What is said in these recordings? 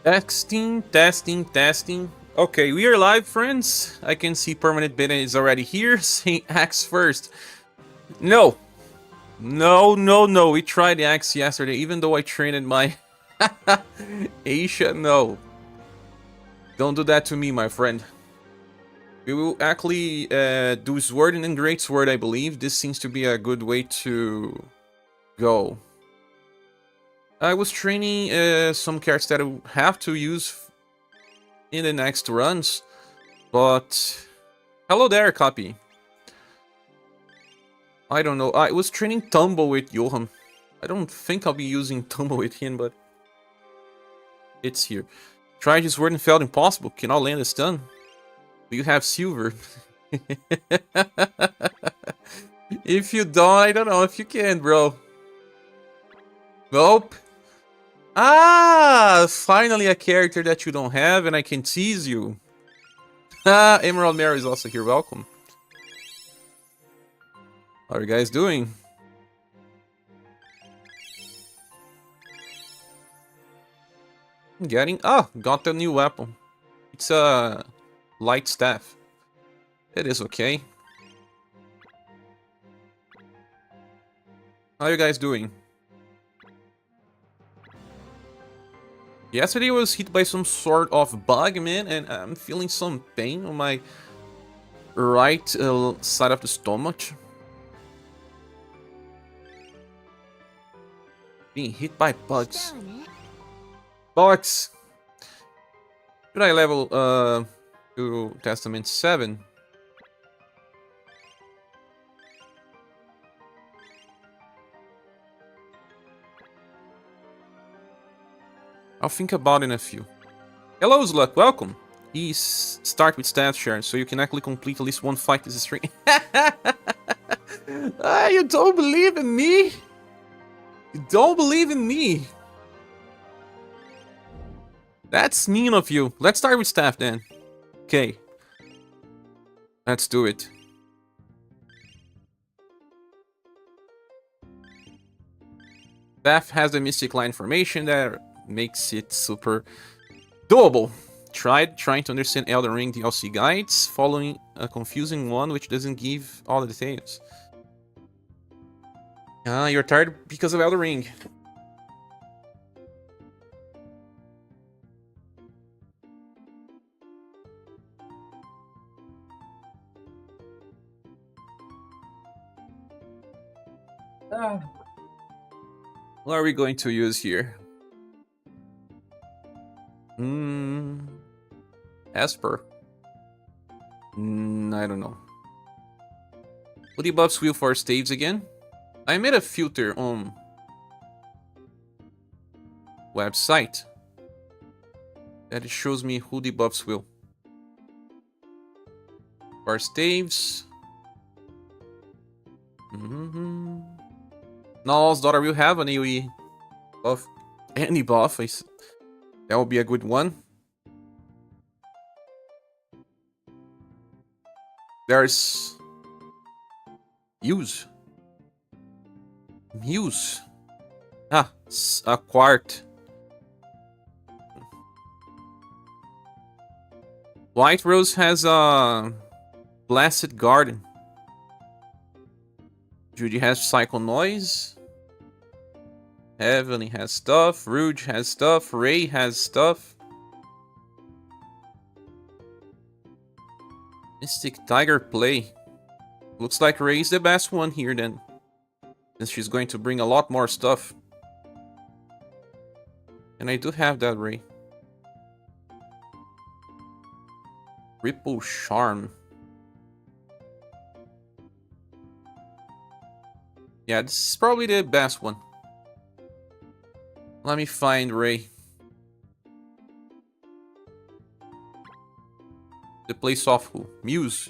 Testing, testing, testing. Okay, we are live, friends. I can see permanent beta is already here. Saying axe first. No. No. We tried the axe yesterday, even though I trained my Asia. No. Don't do that to me, my friend. We will actually do sword and then great sword, I believe. This seems to be a good way to go. I was training some characters that I have to use in the next runs, but hello there, copy. I don't know. I was training Tumble with Johan. I don't think I'll be using Tumble with him, but it's here. Tried his word and failed impossible. Cannot land a stun. Do you have silver? If you don't, I don't know if you can, bro. Nope. Ah, finally a character that you don't have and I can tease you. Ah, Emerald Mary is also here. Welcome. How are you guys doing? Got the new weapon. It's a light staff. It is okay. How are you guys doing? Yesterday I was hit by some sort of bug, man, and I'm feeling some pain on my right side of the stomach. Being hit by bugs. Bugs! Should I level to Testament 7? I'll think about it in a few. Hello, Zluck, welcome! Please start with stat share, so you can actually complete at least one fight this stream. You don't believe in me? You don't believe in me? That's mean of you. Let's start with staff then. Okay. Let's do it. Staff has the mystic line formation that makes it super doable. Tried trying to understand Elden Ring DLC guides, following a confusing one which doesn't give all the details. You're tired because of Elden Ring. What are we going to use here? Esper. I don't know. What debuffs wheel for staves again? I made a filter on website that it shows me who debuffs will. For staves. Null's daughter will have an AoE buff. Any buff. That will be a good one. There's Muse. A Quart. White Rose has a Blessed Garden. Judy has Psycho Noise. Heavenly has stuff. Rouge has stuff. Ray has stuff. Mystic Tiger Play. Looks like Ray is the best one here then. Since she's going to bring a lot more stuff. And I do have that Ray. Ripple Charm. Yeah, this is probably the best one. Let me find Ray. The place of who? Muse.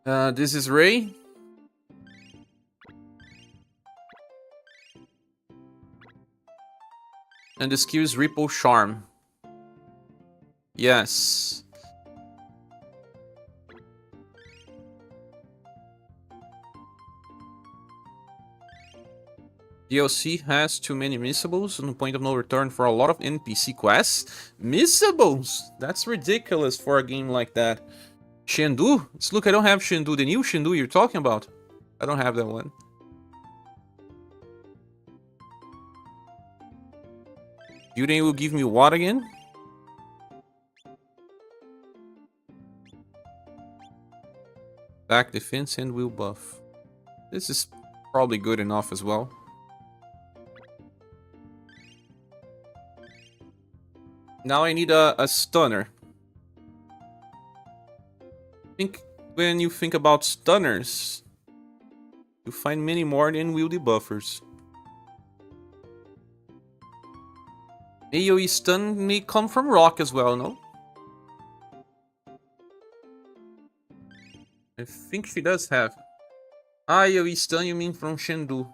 This is Ray. And the skill is Ripple Charm. Yes. DLC has too many missables and point of no return for a lot of NPC quests. Missables? That's ridiculous for a game like that. Shendu? Look, I don't have Shendu. The new Shendu you're talking about? I don't have that one. You think will give me what again? Back defense and will buff. This is probably good enough as well. Now I need a stunner. When you think about stunners, you find many more than will debuffers. AoE stun may come from rock as well, no? I think she does have. AoE stun you mean from Shendu.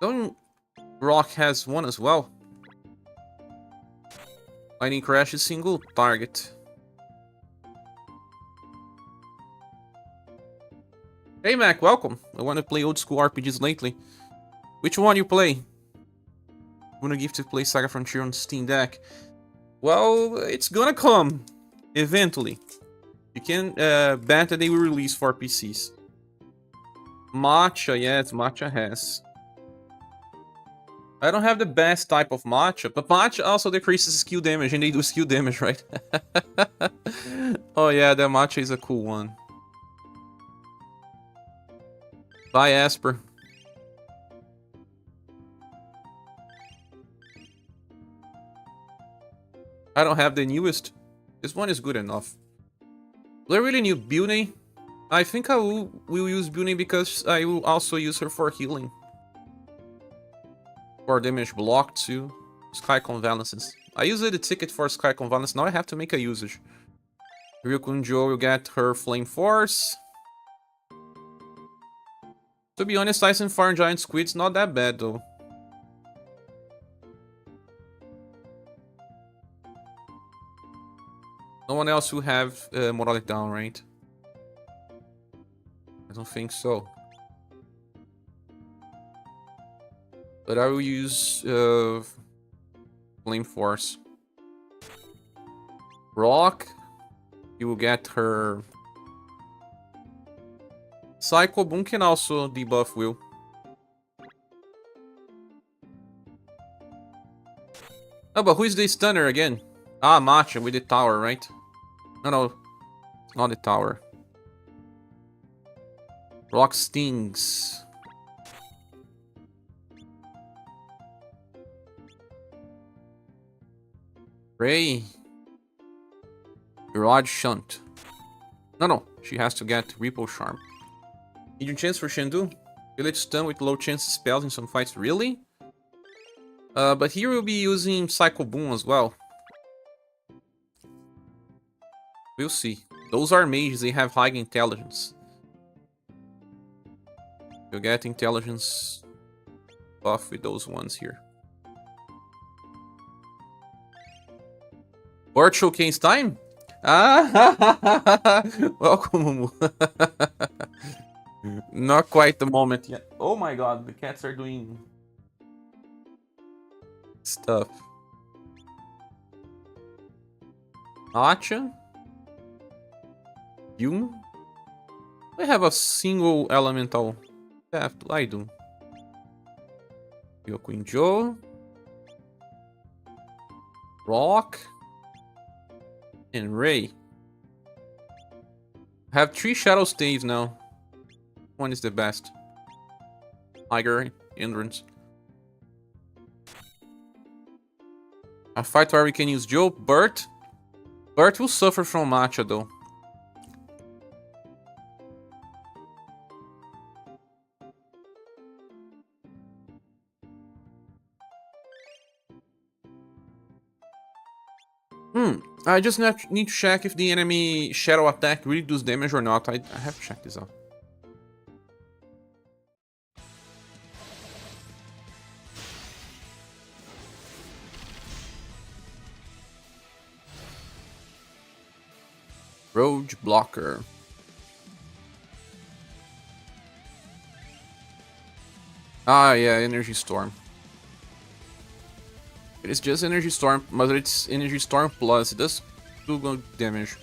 Don't rock has one as well. Lightning Crash is single target. Hey Mac, welcome. I want to play old school RPGs lately. Which one you play? I'm gonna give to play SaGa Frontier on Steam Deck. Well, it's gonna come eventually. You can bet that they will release for PCs. Matcha, yes, Matcha has. I don't have the best type of matcha, but matcha also decreases skill damage, and they do skill damage, right? Oh yeah, the matcha is a cool one. Bye, Asper. I don't have the newest. This one is good enough. Do I really need Bune? I think I will use Bune because I will also use her for healing. For damage block too. Sky Convalences. I used the ticket for Sky Convalescence, now I have to make a usage. Ryokunjo will get her Flame Force. To be honest, Ice and Fire and Giant Squid's not that bad though. No one else will have Moralic down, right? I don't think so. But I will use Flame Force. Rock. You will get her. Psycho Boom can also debuff Will. Oh, but who is the stunner again? Ah, Matcha with the tower, right? No, not the tower. Rock Stings. Ray. Garage Shunt. No, she has to get Ripple Charm. Medium chance for Shendu. Village stun with low chance spells in some fights, really? But here we'll be using Psycho Boom as well. We'll see. Those are mages, they have high intelligence. You'll get intelligence buff with those ones here. Board showcase time? Ah, welcome, Mumu. Not quite the moment yet. Oh my god, the cats are doing stuff. Acha. Yun. I have a single elemental theft. I do. Ryokunjo. Rock. And Ray. I have 3 Shadow Staves now. One is the best. Tiger, Endurance. A fight where we can use Joe. Bert. Bert will suffer from Matcha though. I just need to check if the enemy shadow attack really does damage or not. I have to check this out. Roadblocker. Ah, yeah, Energy Storm. It is just Energy Storm, but it's Energy Storm plus. It does do good damage.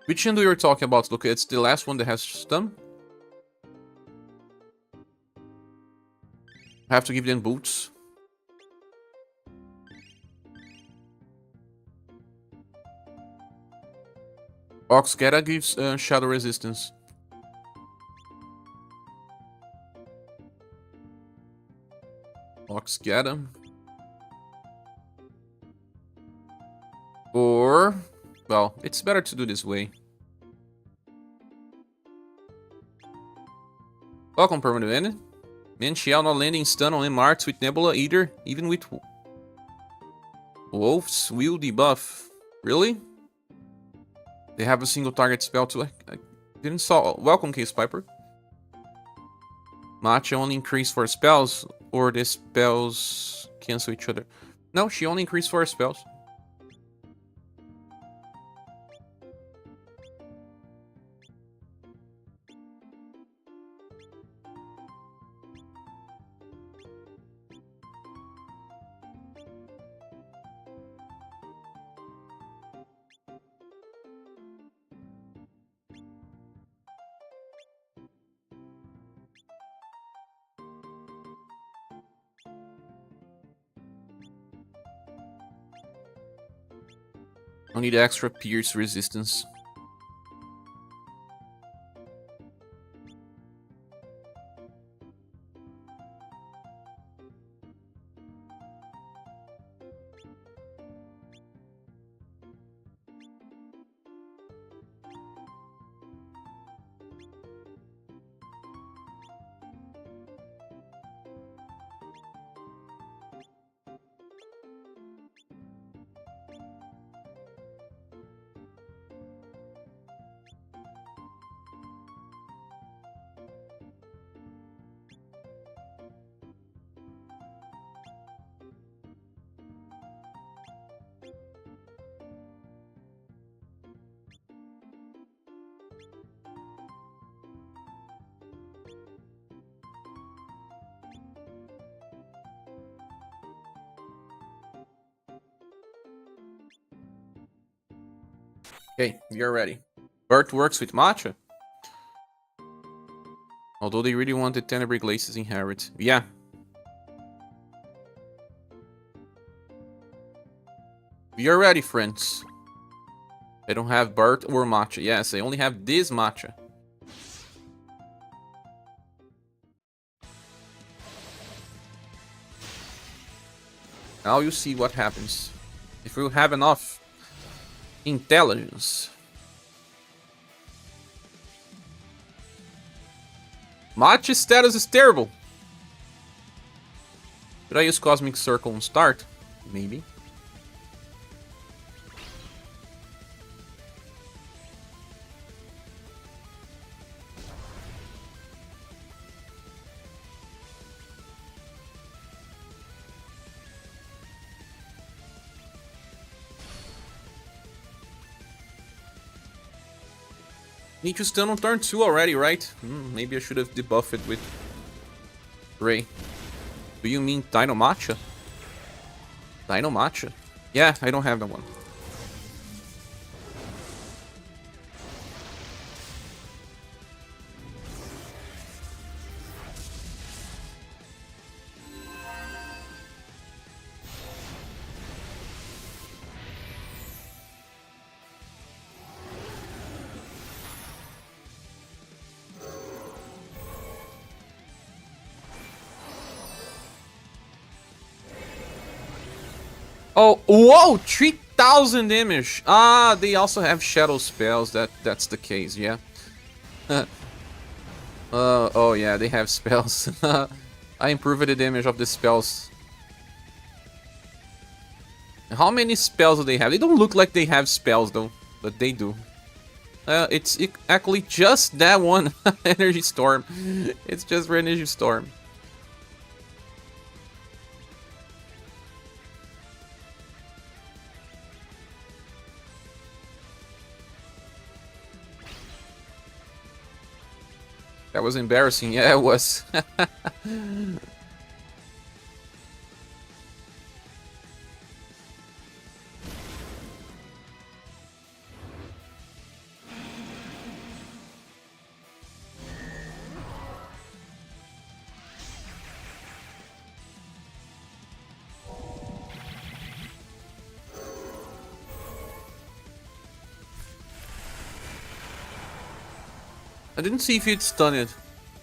Which end we were talking about? Look, it's the last one that has stun. I have to give them boots. Oxgeta gives shadow resistance. Oxgeta. Or, well, it's better to do this way. Welcome, Permanent Ended. Man shall not landing stun on MRs with Nebula either, even with Wolf's will debuff. Really? They have a single target spell too. I didn't saw. Welcome, Case Piper. Matcha only increase for spells, or the spells cancel each other. No, she only increased for spells. I need extra pierce resistance. Okay, you're ready. Bert works with Matcha. Although they really wanted Tenebrae Glaces inherit. Yeah. We are ready, friends. I don't have Bert or Matcha. Yes, I only have this Matcha. Now you see what happens. If we have enough intelligence. Matcha's status is terrible. Should I use Cosmic Circle and start? Maybe. Need to stun on turn 2 already, right? Maybe I should have debuffed it with Ray. Do you mean Dino Matcha? Dino Matcha? Yeah, I don't have that one. Oh, whoa! 3,000 damage! Ah, they also have shadow spells, that's the case, yeah. Oh yeah, they have spells. I improved the damage of the spells. How many spells do they have? They don't look like they have spells though, but they do. It's actually just that one Energy Storm. It's just for Energy Storm. That was embarrassing. Yeah, it was. I didn't see if it stunned it.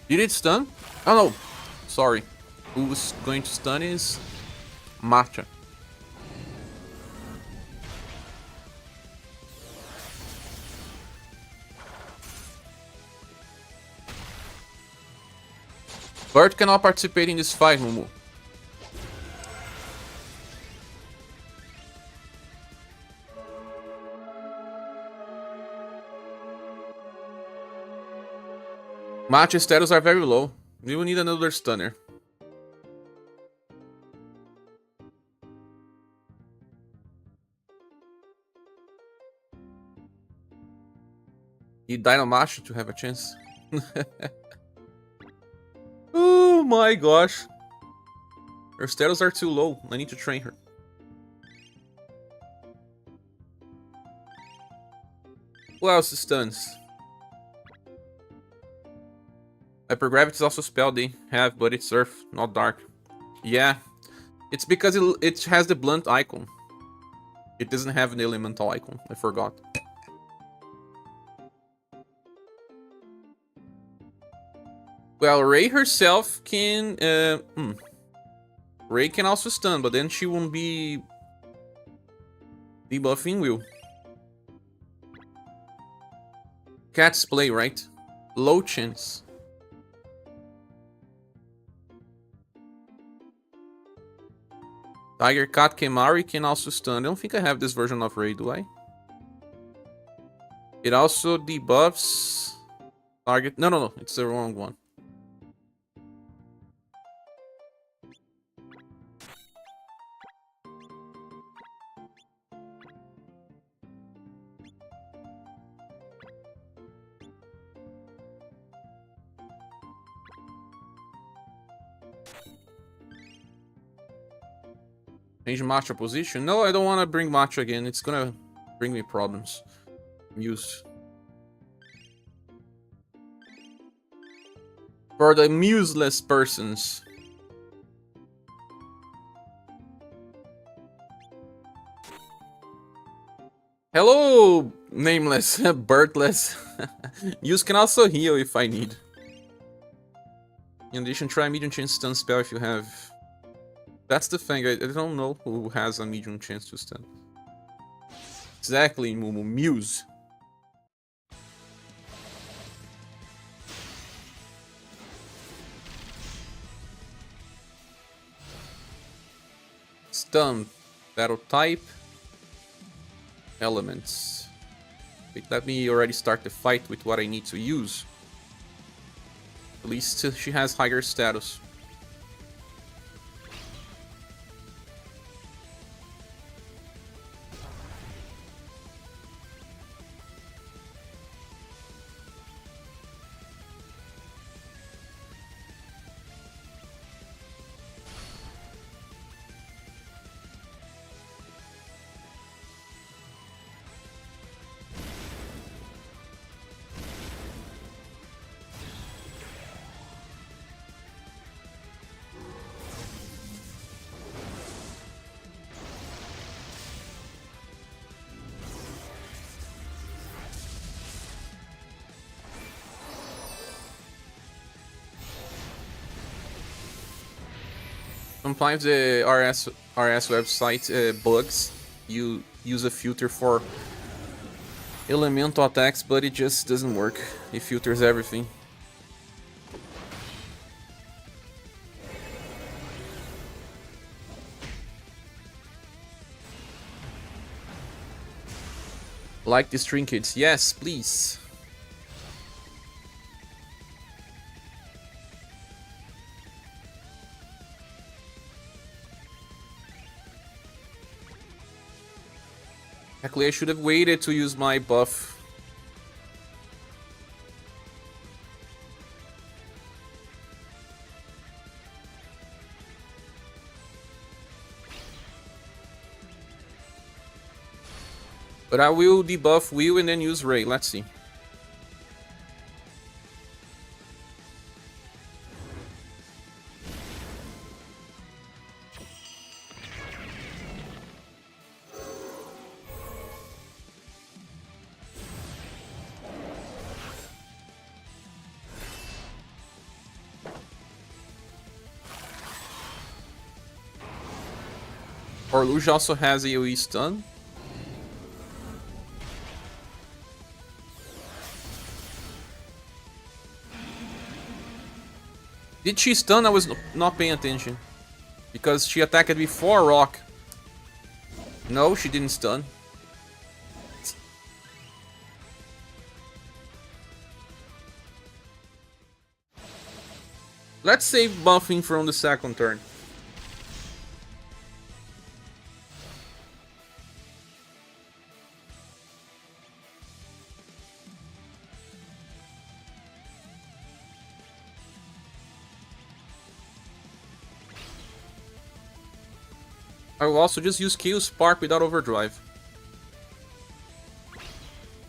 Did it stun? Oh no. Sorry. Who was going to stun is Matcha. Bert cannot participate in this fight, Mumu. Matcha's status are very low. We will need another stunner. You died on Matcha to have a chance. Oh my gosh. Her status are too low. I need to train her. Who else stuns? Hypergravity is also a spell they have, but it's Earth, not Dark. Yeah, it's because it has the blunt icon. It doesn't have an elemental icon. I forgot. Well, Ray herself can... Ray can also stun, but then she won't be debuffing Will. Cat's play, right? Low chance. Tiger Cat Kemari can also stun. I don't think I have this version of Ray, do I? It also debuffs target. No. It's the wrong one. Change matcha position? No, I don't want to bring matcha again. It's gonna bring me problems. Muse. For the museless persons. Hello, nameless, birthless. Use can also heal if I need. In addition, try a medium chance stun spell if you have. That's the thing, I don't know who has a medium chance to stun. Exactly, Mumu. Muse. Stun. Battle type. Elements. Wait, let me already start the fight with what I need to use. At least she has higher status. Sometimes the RS website bugs. You use a filter for elemental attacks, but it just doesn't work. It filters everything. Like these trinkets? Yes, please. Actually, I should have waited to use my buff. But I will debuff Will and then use Ray. Let's see. Orluge also has AoE stun. Did she stun? I was not paying attention. Because she attacked before Rock. No, she didn't stun. Let's save buffing from the second turn. I will also just use Chaos Spark without overdrive.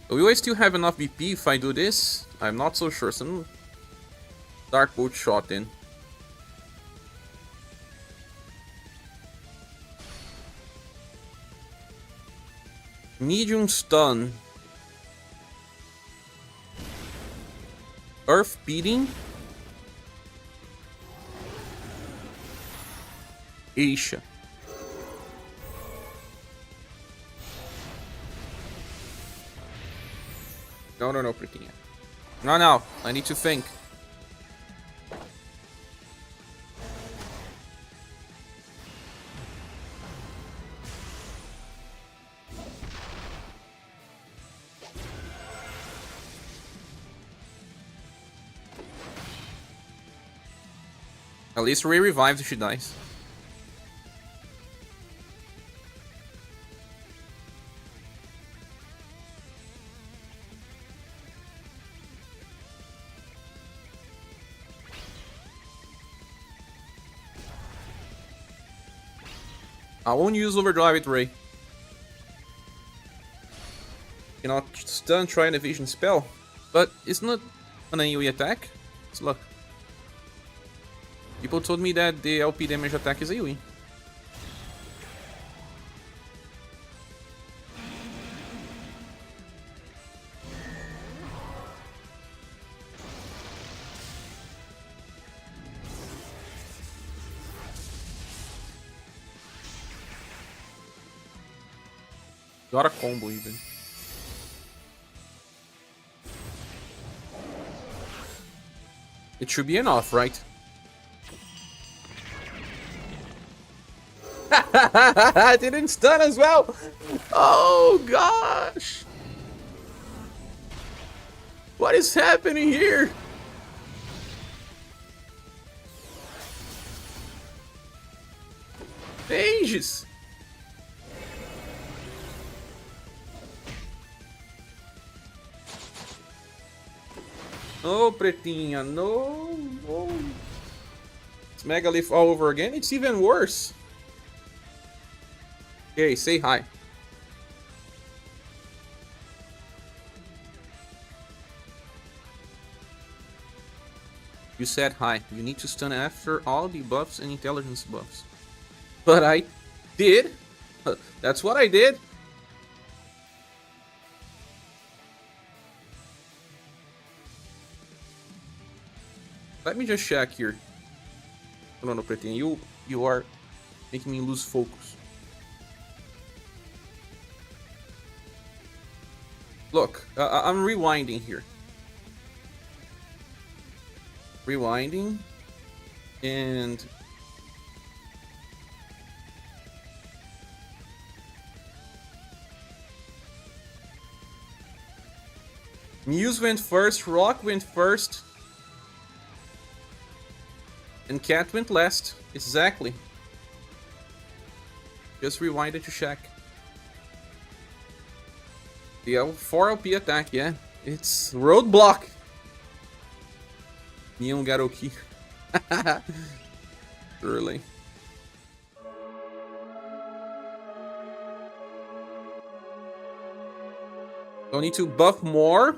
Will I still have enough BP if I do this? I'm not so sure. Some Dark Bolt shot in. Medium stun. Earth beating. Aisha. No, Pretinha. No, I need to think. At least Ray revives if she dies. I won't use overdrive with Ray. Cannot stun, try an evasion spell. But it's not an AoE attack. Let's look. People told me that the LP damage attack is AoE. Got a combo even. It should be enough, right? I didn't stun as well. Oh gosh. What is happening here? Ages. No, Pretinha, no. It's Megalith all over again. It's even worse. Okay, say hi. You said hi. You need to stun after all the buffs and intelligence buffs. But I did. That's what I did. Let me just check here. No, Pretinha, you are making me lose focus. Look, I'm rewinding here. Rewinding. And... Muse went first, Rock went first. And Cat went last. Exactly. Just rewind it to check. The 4 LP attack, yeah. It's Roadblock. Neon Garoki. Really. Don't need to buff more.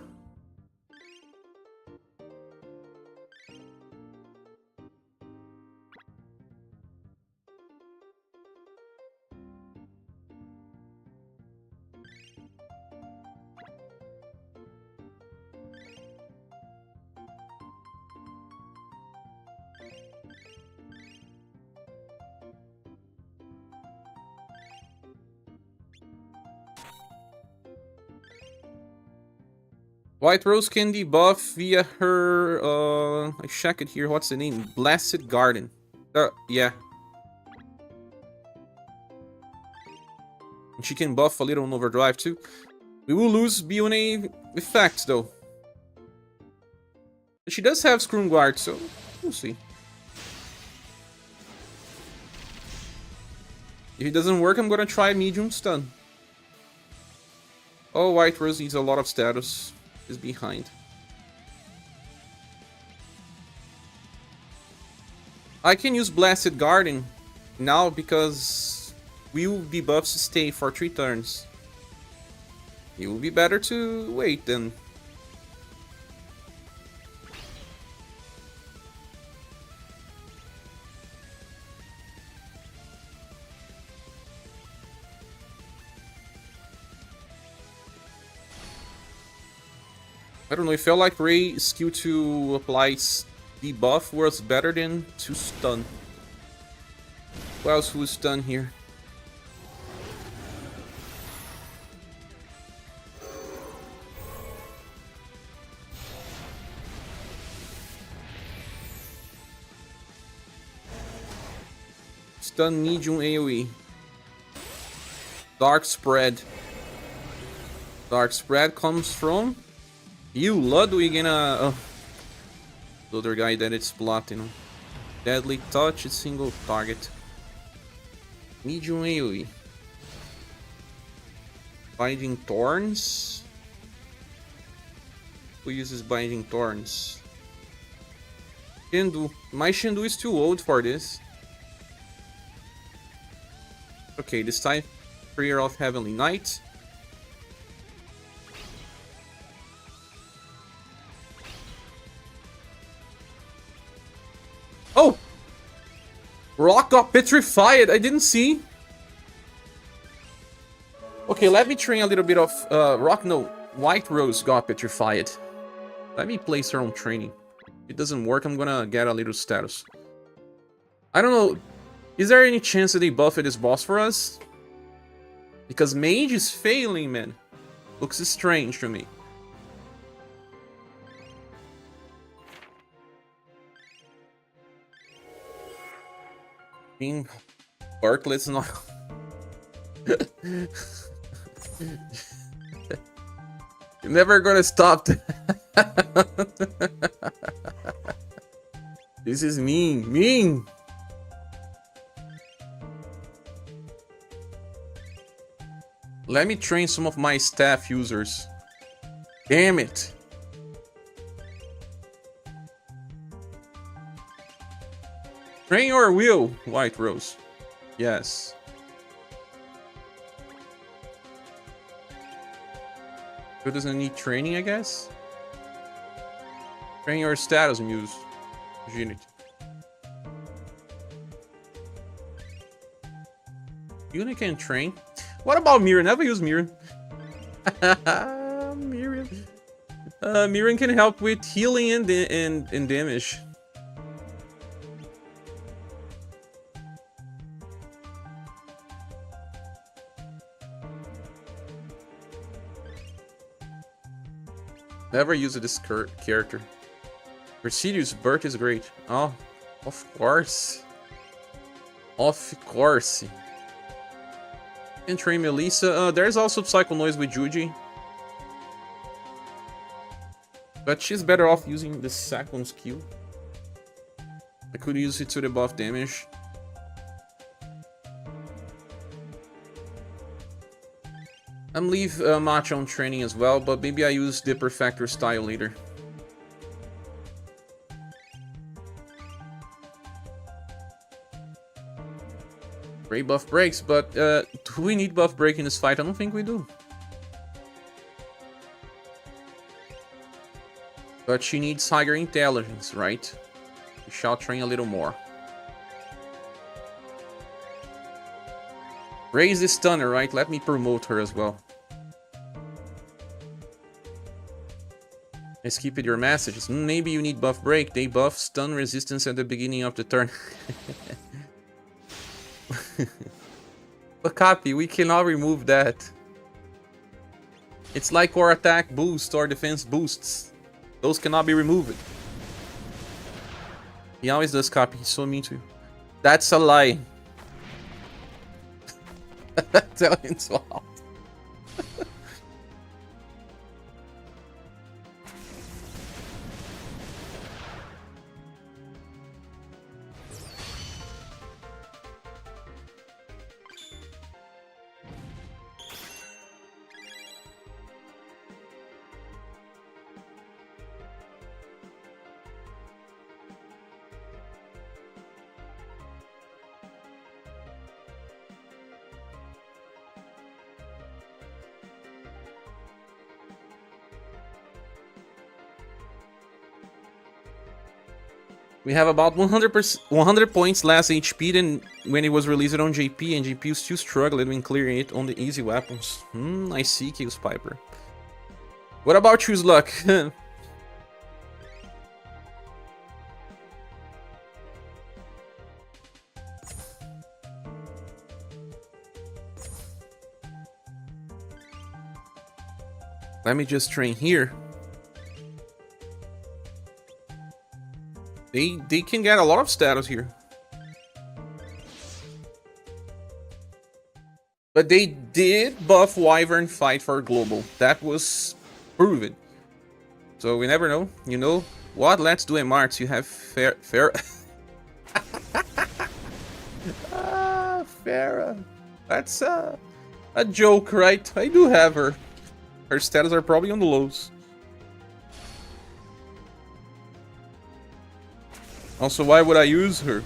White Rose can debuff via her, I check it here, what's the name? Blessed Garden. Yeah. And she can buff a little on Overdrive too. We will lose Bione effects though. But she does have Scroom Guard, so we'll see. If it doesn't work, I'm gonna try Medium Stun. Oh, White Rose needs a lot of status. Is behind. I can use Blessed Garden now because will debuffs stay for 3 turns. It will be better to wait then. I don't know, I felt like Ray's skill to apply debuff was better than to stun. Who else will stun here? Stun medium AoE. Dark Spread. Dark Spread comes from you, Ludwig, and the other guy that it's blocking. Deadly Touch is single target. Medium AoE. Binding Thorns. Who uses Binding Thorns? Shendu. My Shendu is too old for this. Okay, this time Prayer of Heavenly Knight. Oh! Rock got petrified. I didn't see. Okay, let me train a little bit of Rock. No, White Rose got petrified. Let me place her on training. If it doesn't work, I'm gonna get a little status. I don't know. Is there any chance that they buffed this boss for us? Because Mage is failing, man. Looks strange to me. Being Bartlett's not. You're never gonna stop. This is mean. Mean! Let me train some of my staff users. Damn it! Train your will, White Rose. Yes. Who doesn't need training, I guess? Train your status muse. Unit. Unit can train. What about Mirren? Never use Mirren. Mirren. Mirren can help with healing and damage. Never use this character. Presidious Burt is great. Oh, of course. Of course. Can train Melissa. There's also Psycho Noise with Juji. But she's better off using the second skill. I could use it to the buff damage. I'm leave Macho on training as well, but maybe I use the Perfector style later. Great buff breaks, but do we need buff break in this fight? I don't think we do. But she needs higher intelligence, right? We shall train a little more. Raise the stunner, right? Let me promote her as well. I skipped your messages. Maybe you need buff break. They buff stun resistance at the beginning of the turn. But copy, we cannot remove that. It's like our attack boost or defense boosts. Those cannot be removed. He always does copy. He's so mean to you. That's a lie. Tell him to out. We have about 100 points less HP than when it was released on JP, and JP is still struggling when clearing it on the easy weapons. I see, Chaos Piper. What about you, Luck? Let me just train here. They can get a lot of status here. But they did buff Wyvern fight for global. That was proven. So we never know. You know what? Let's do a Marks. You have fair Farah. That's a joke, right? I do have her. Her status are probably on the lows. Also, why would I use her?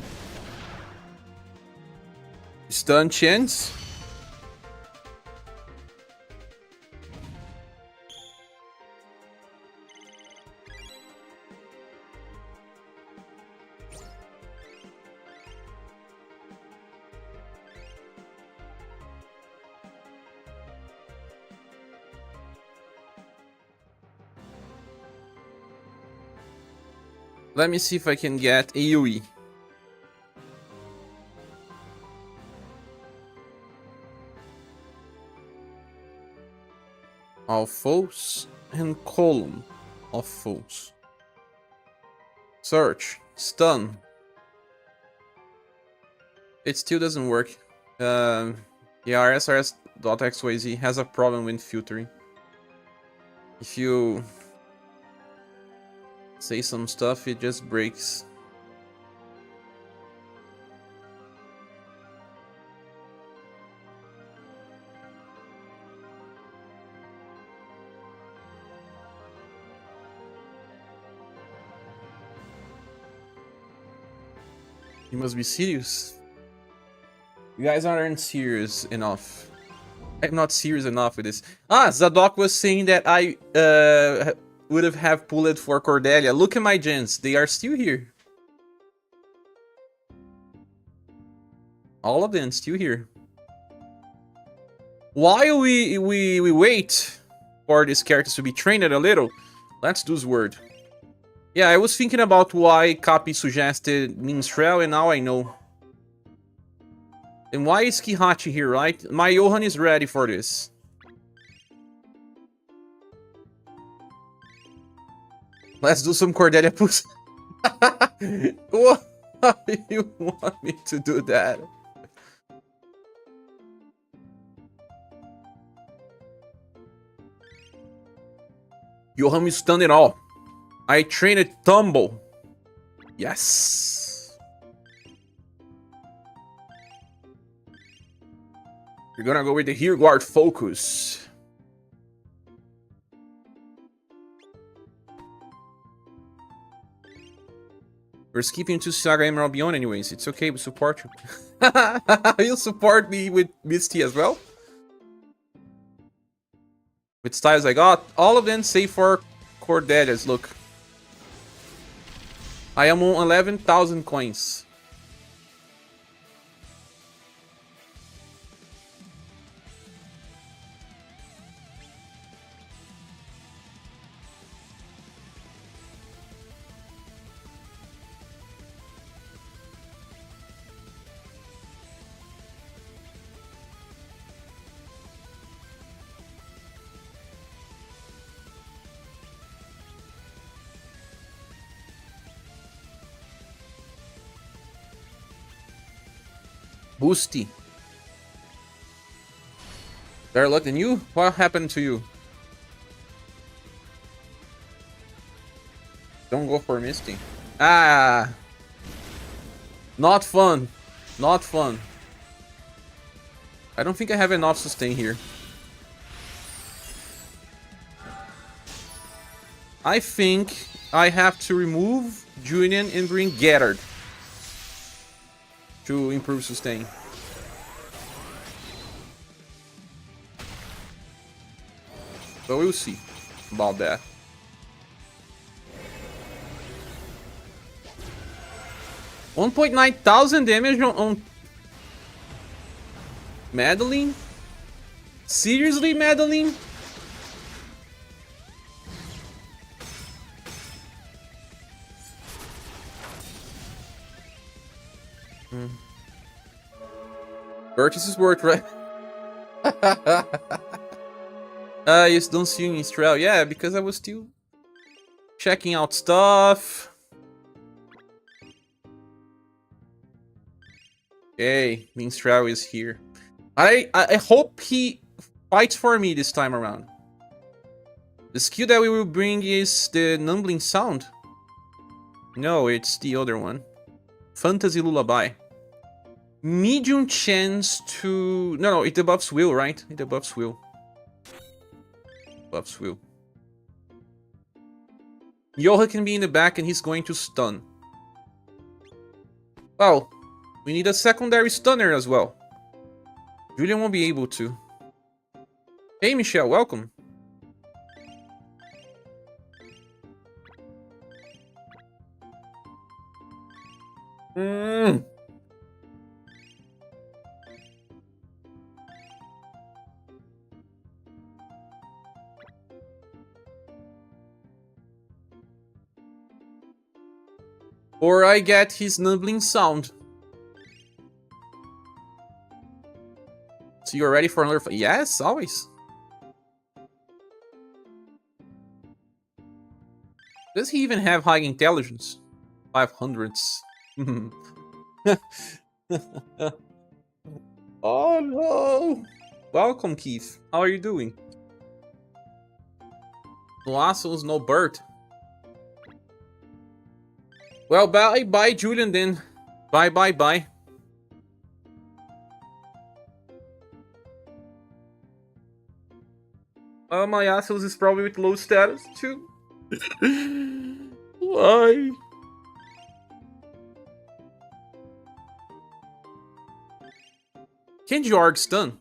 Stun chance? Let me see if I can get AoE. All foes and column of foes. Search. Stun. It still doesn't work. Yeah, RSRS.xyz has a problem with filtering. If you say some stuff, it just breaks. You must be serious. You guys aren't serious enough. I'm not serious enough with this. Zadok was saying that I would have pulled for Cordelia. Look at my gens. They are still here. All of them still here. While we wait for these characters to be trained a little, let's do this word. Yeah, I was thinking about why Copy suggested Minstrel, and now I know. And why is Kihachi here, right? My Johan is ready for this. Let's do some Cordelia push. Why do you want me to do that? Johan is stunned it all. I trained Tumble. Yes. We're gonna go with the Here Guard focus. We're skipping to SaGa Emerald Beyond anyways. It's okay, we support you. You'll support me with Misty as well? With styles I got all of them save for Cordelia's, look. I am on 11,000 coins. Boosty. Better luck than you? What happened to you? Don't go for Misty. Ah! Not fun. Not fun. I don't think I have enough sustain here. I think I have to remove Julian and bring Gerard to improve sustain. So we'll see about that. $1,900 damage on Madeline? Seriously, Madeline? Purchase is worth, right? You don't see you in Israel. Yeah, because I was still checking out stuff. Okay, Minstrel is here. I hope he fights for me this time around. The skill that we will bring is the numbling sound. No, it's the other one. Fantasy Lullaby. Medium chance to... No, it debuffs will, right? It debuffs will. Buffs will. Yoha can be in the back and he's going to stun. Well, we need a secondary stunner as well. Julian won't be able to. Hey, Michelle, welcome. Or I get his numbling sound. So you're ready for another fight? Yes, always. Does he even have high intelligence? 500s. Oh no! Welcome, Keith. How are you doing? No assholes, no Bert. Well, bye, Julian, then. Bye. My assholes is probably with low status, too. Why? Can Jorg stun?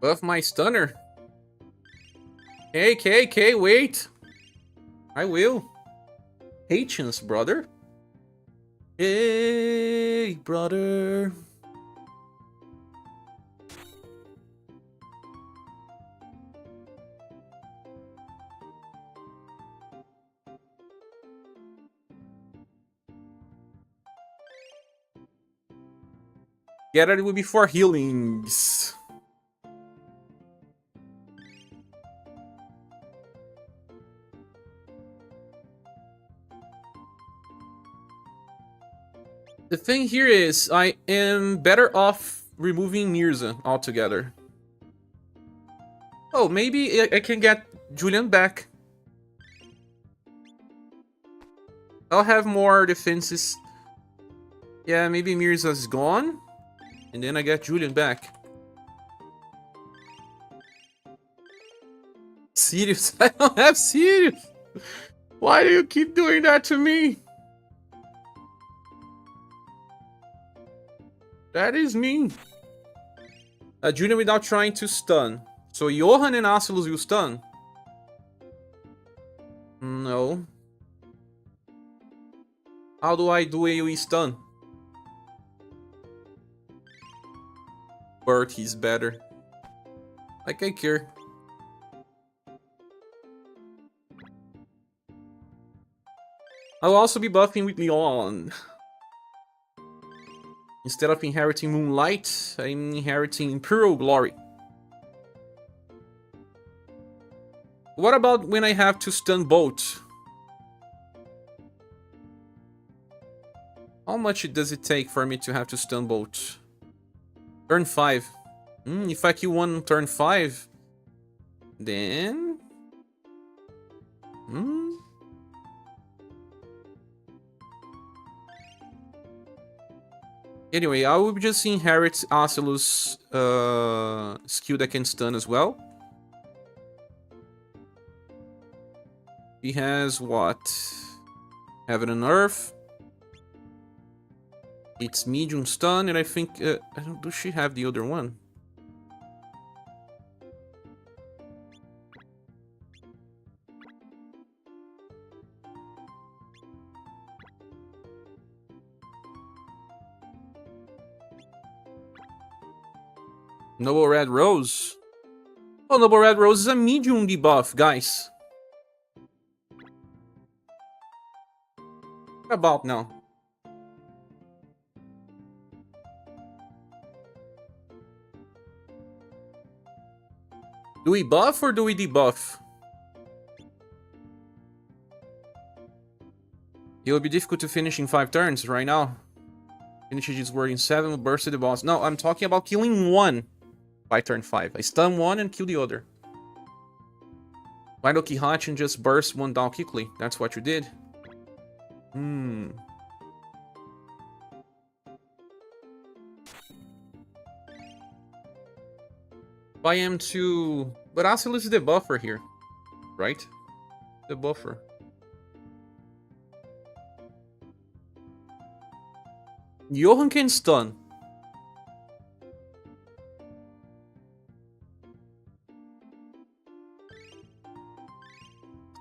Buff my stunner. K, wait. I will. Patience, brother. Hey, brother. Gerard will be for healings. The thing here is, I am better off removing Mirza altogether. Oh, maybe I can get Julian back. I'll have more defenses. Yeah, maybe Mirza's gone. And then I get Julian back. Sirius? I don't have Sirius! Why do you keep doing that to me? That is mean. Junior without trying to stun. So Johan and Ocelus will stun? No. How do I do AoE stun? Bert, he's better. Like I care. I'll also be buffing with Leon. Instead of inheriting Moonlight, I'm inheriting Imperial Glory. What about when I have to stun Bolt? How much does it take for me to have to stun Bolt? Turn 5. If I kill one on turn 5, then... Anyway, I will just inherit Ocelus' skill that can stun as well. He has what? Heaven and Earth. It's medium stun, and I think... does she have the other one? Noble Red Rose? Oh, Noble Red Rose is a medium debuff, guys. What about now? Do we buff or do we debuff? It will be difficult to finish in 5 turns right now. Finishes his word in 7, bursted the boss. No, I'm talking about killing one by turn 5. I stun one and kill the other. Why don't Kihachi and just burst one down quickly? That's what you did. If I am to... But Ocelus is the buffer here, right? The buffer. Johan can stun.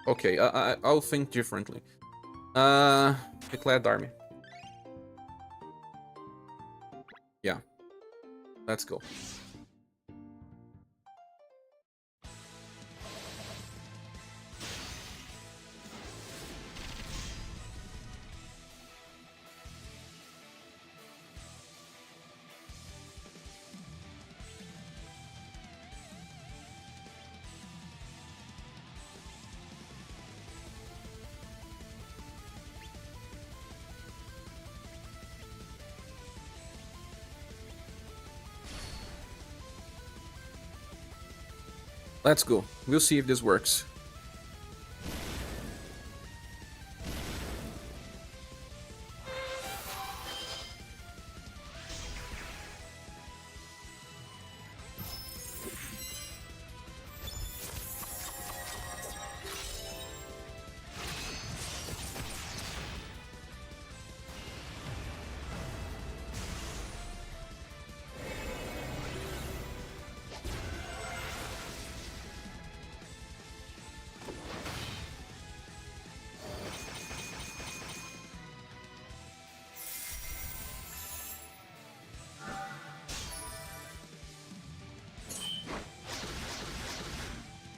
Okay, I'll think differently. Declared army. Yeah. Let's go. Let's go. We'll see if this works.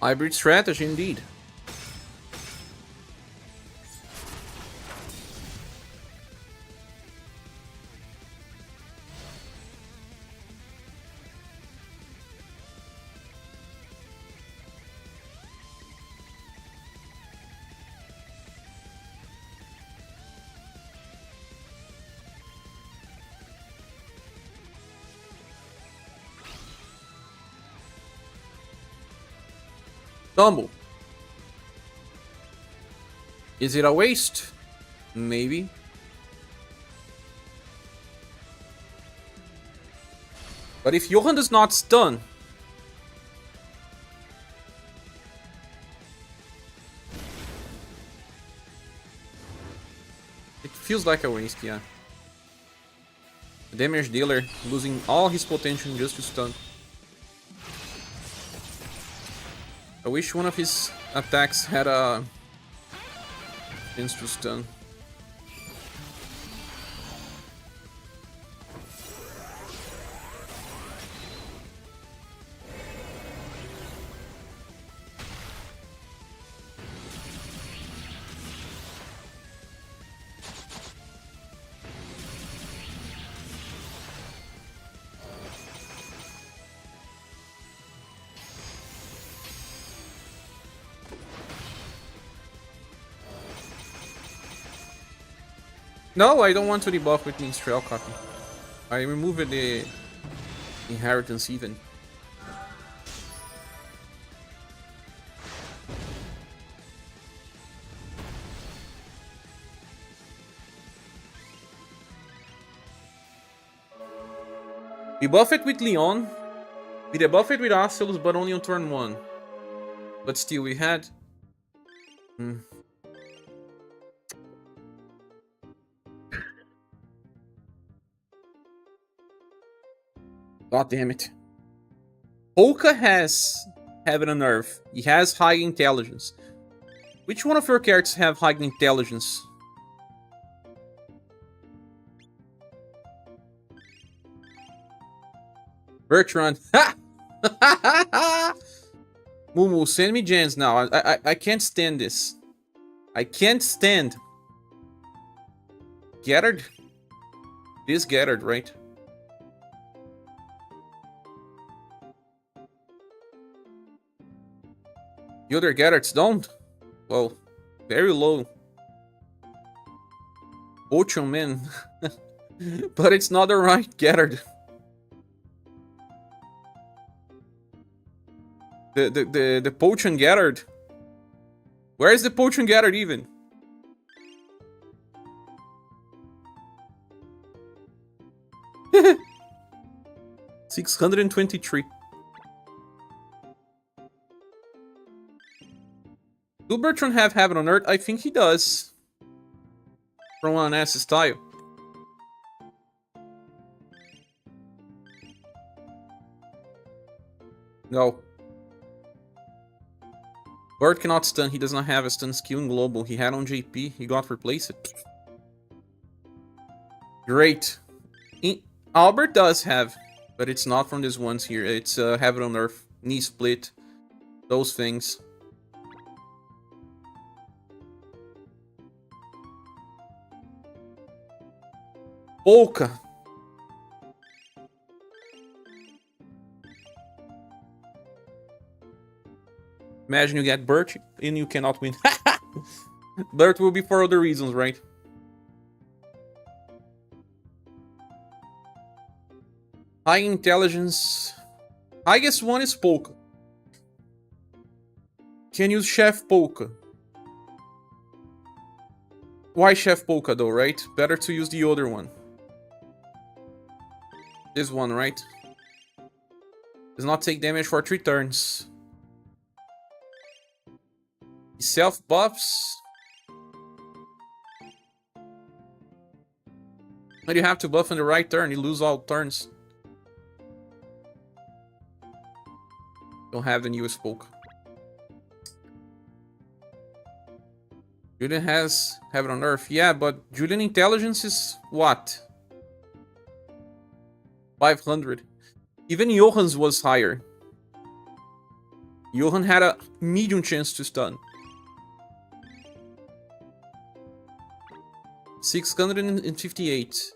Hybrid strategy, indeed. Tumble. Is it a waste? Maybe. But if Johan does not stun... It feels like a waste, yeah. The damage dealer losing all his potential just to stun. I wish one of his attacks had a chance to stun. No, I don't want to debuff with Minstrel copy. I removed the inheritance even. We buff it with Leon. We debuff it with Asylus, but only on turn 1. But still, we had... God damn it. Polka has Heaven and Earth. He has high intelligence. Which one of your characters have high intelligence? Bertrand. Ha! Mumu, send me gens now. I can't stand this. I can't stand. Gathered? It is gathered, right? The other Gathereds don't? Well, very low. Ocho men. But it's not the right Gathered. The Potion Gathered. Where is the Potion Gathered even? $623. Do Bertrand have Heaven on Earth? I think he does. From an S style. No. Bert cannot stun. He does not have a stun skill in global. He had on JP. He got replaced. Great. Albert does have, but it's not from these ones here. It's Heaven on Earth, knee split, those things. Polka. Imagine you get Bert and you cannot win. Bert will be for other reasons, right? High intelligence. Highest one is Polka. Can use Chef Polka. Why Chef Polka though, right? Better to use the other one. This one, right? Does not take damage for 3 turns. He self buffs. But you have to buff on the right turn, you lose all turns. Don't have the newest Polka. Julian has Heaven on Earth. Yeah, but Julian intelligence is what? 500. Even Johan's was higher. Johan had a medium chance to stun. 658.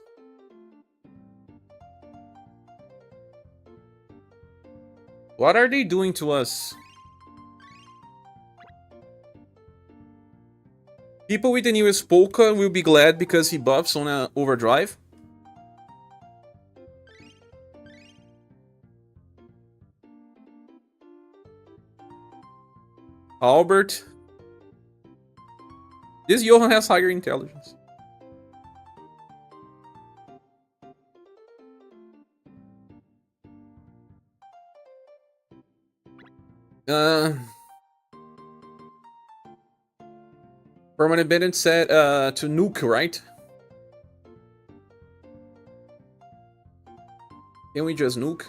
What are they doing to us? People with the newest Polka will be glad because he buffs on a overdrive. Albert. This Johan has higher intelligence. Permanent Bennett said to nuke, right? Can we just nuke?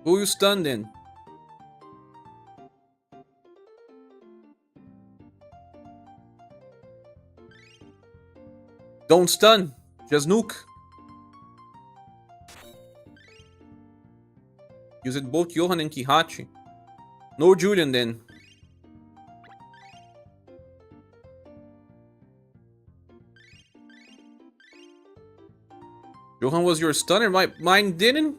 Who you stun then? Don't stun. Just nuke. Use it both Johan and Kihachi. No Julian then. Johan was your stunner. Mine didn't.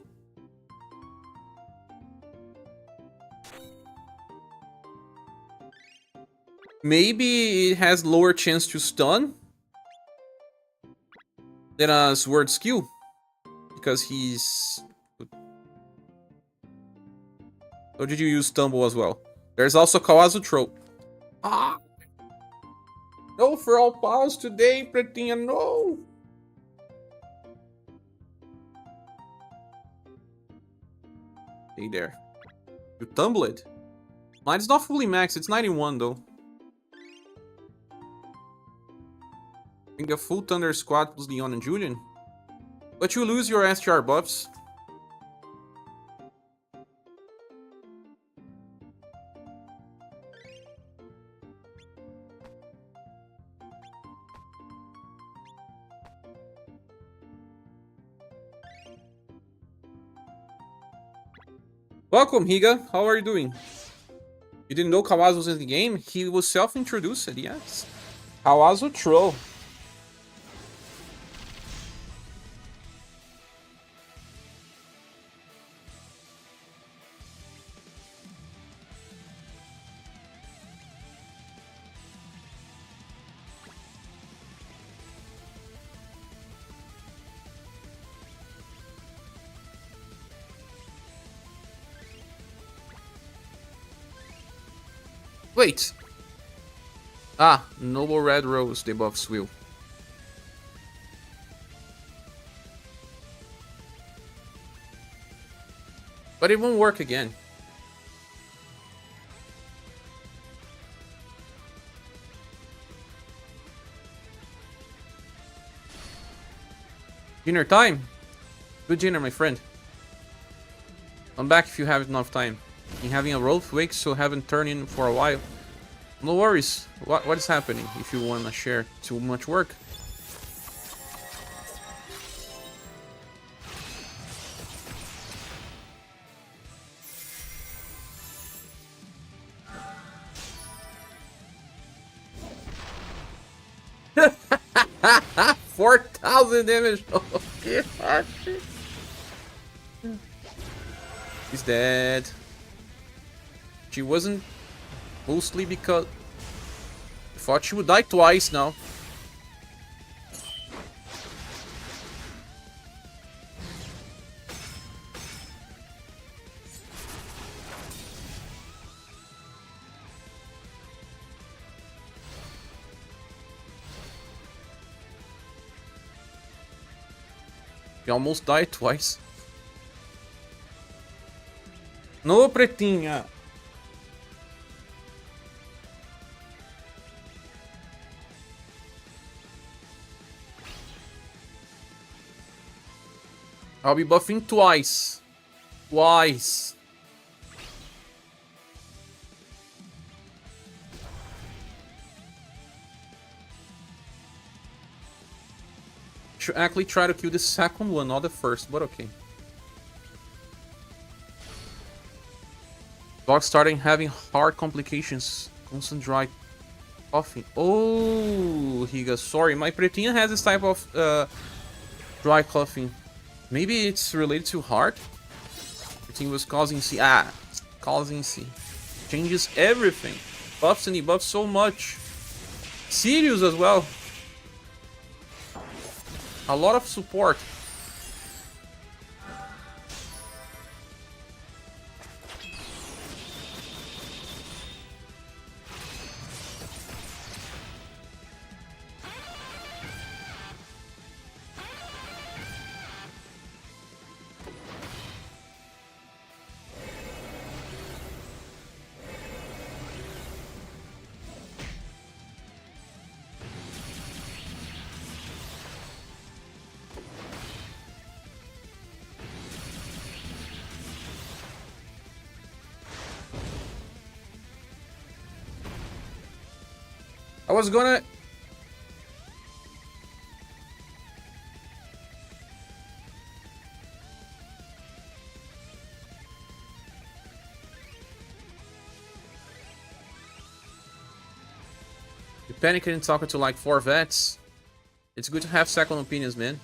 Maybe it has lower chance to stun than a sword skill. Because he's... Or did you use Stumble as well? There's also Kawazu Trope. Ah! No for all pals today, Pretinha, no! Hey there. You tumble it. Mine's not fully maxed, it's 91 though. I think a full Thunder squad plus Leon and Julian. But you lose your SGR buffs. Welcome, Higa. How are you doing? You didn't know Kawazu was in the game? He was self-introduced, yes. Kawazu Troll. Wait. Ah, Noble Red Rose debuffs Will. But it won't work again. Dinner time. Good dinner, my friend. Come back if you have enough time. Been having a road week, so haven't turned in for a while. No worries. What is happening? If you wanna share too much work. $4,000 damage. Okay. He's dead. She wasn't mostly because I thought she would die twice now. She almost died twice. No, Pretinha. I'll be buffing twice. Twice. Should actually try to kill the second one, not the first, but okay. Dog starting having heart complications. Constant dry coughing. Oh, Higa, sorry. My Pretinha has this type of dry coughing. Maybe it's related to heart? Everything was causing C. Ah, causing C. Changes everything. Buffs and debuffs so much. Sirius as well. A lot of support. was gonna... You're panicking and talking to like 4 vets. It's good to have second opinions, man.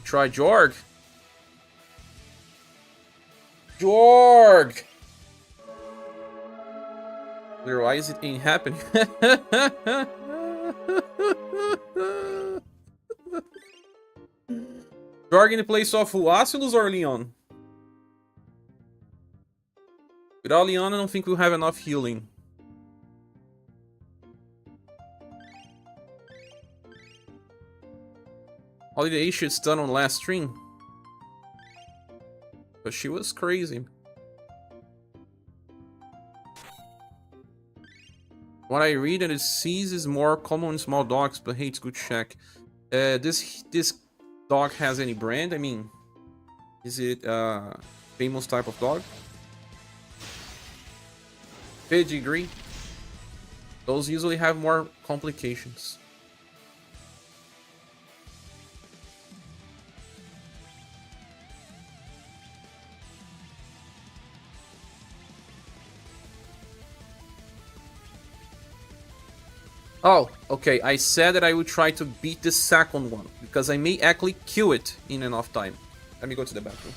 Try Jorg. Jorg! Why is it ain't happening? Jorg in the place of who? Acilos or Leon? Without Leon, I don't think we'll have enough healing. Holiday shit's done on last stream. But she was crazy. What I read that it sees is more common in small dogs, but hey, it's good check. This dog has any brand? I mean, is it famous type of dog? Pedigree. Those usually have more complications. Oh, okay. I said that I would try to beat the second one, because I may actually kill it in enough time. Let me go to the bathroom.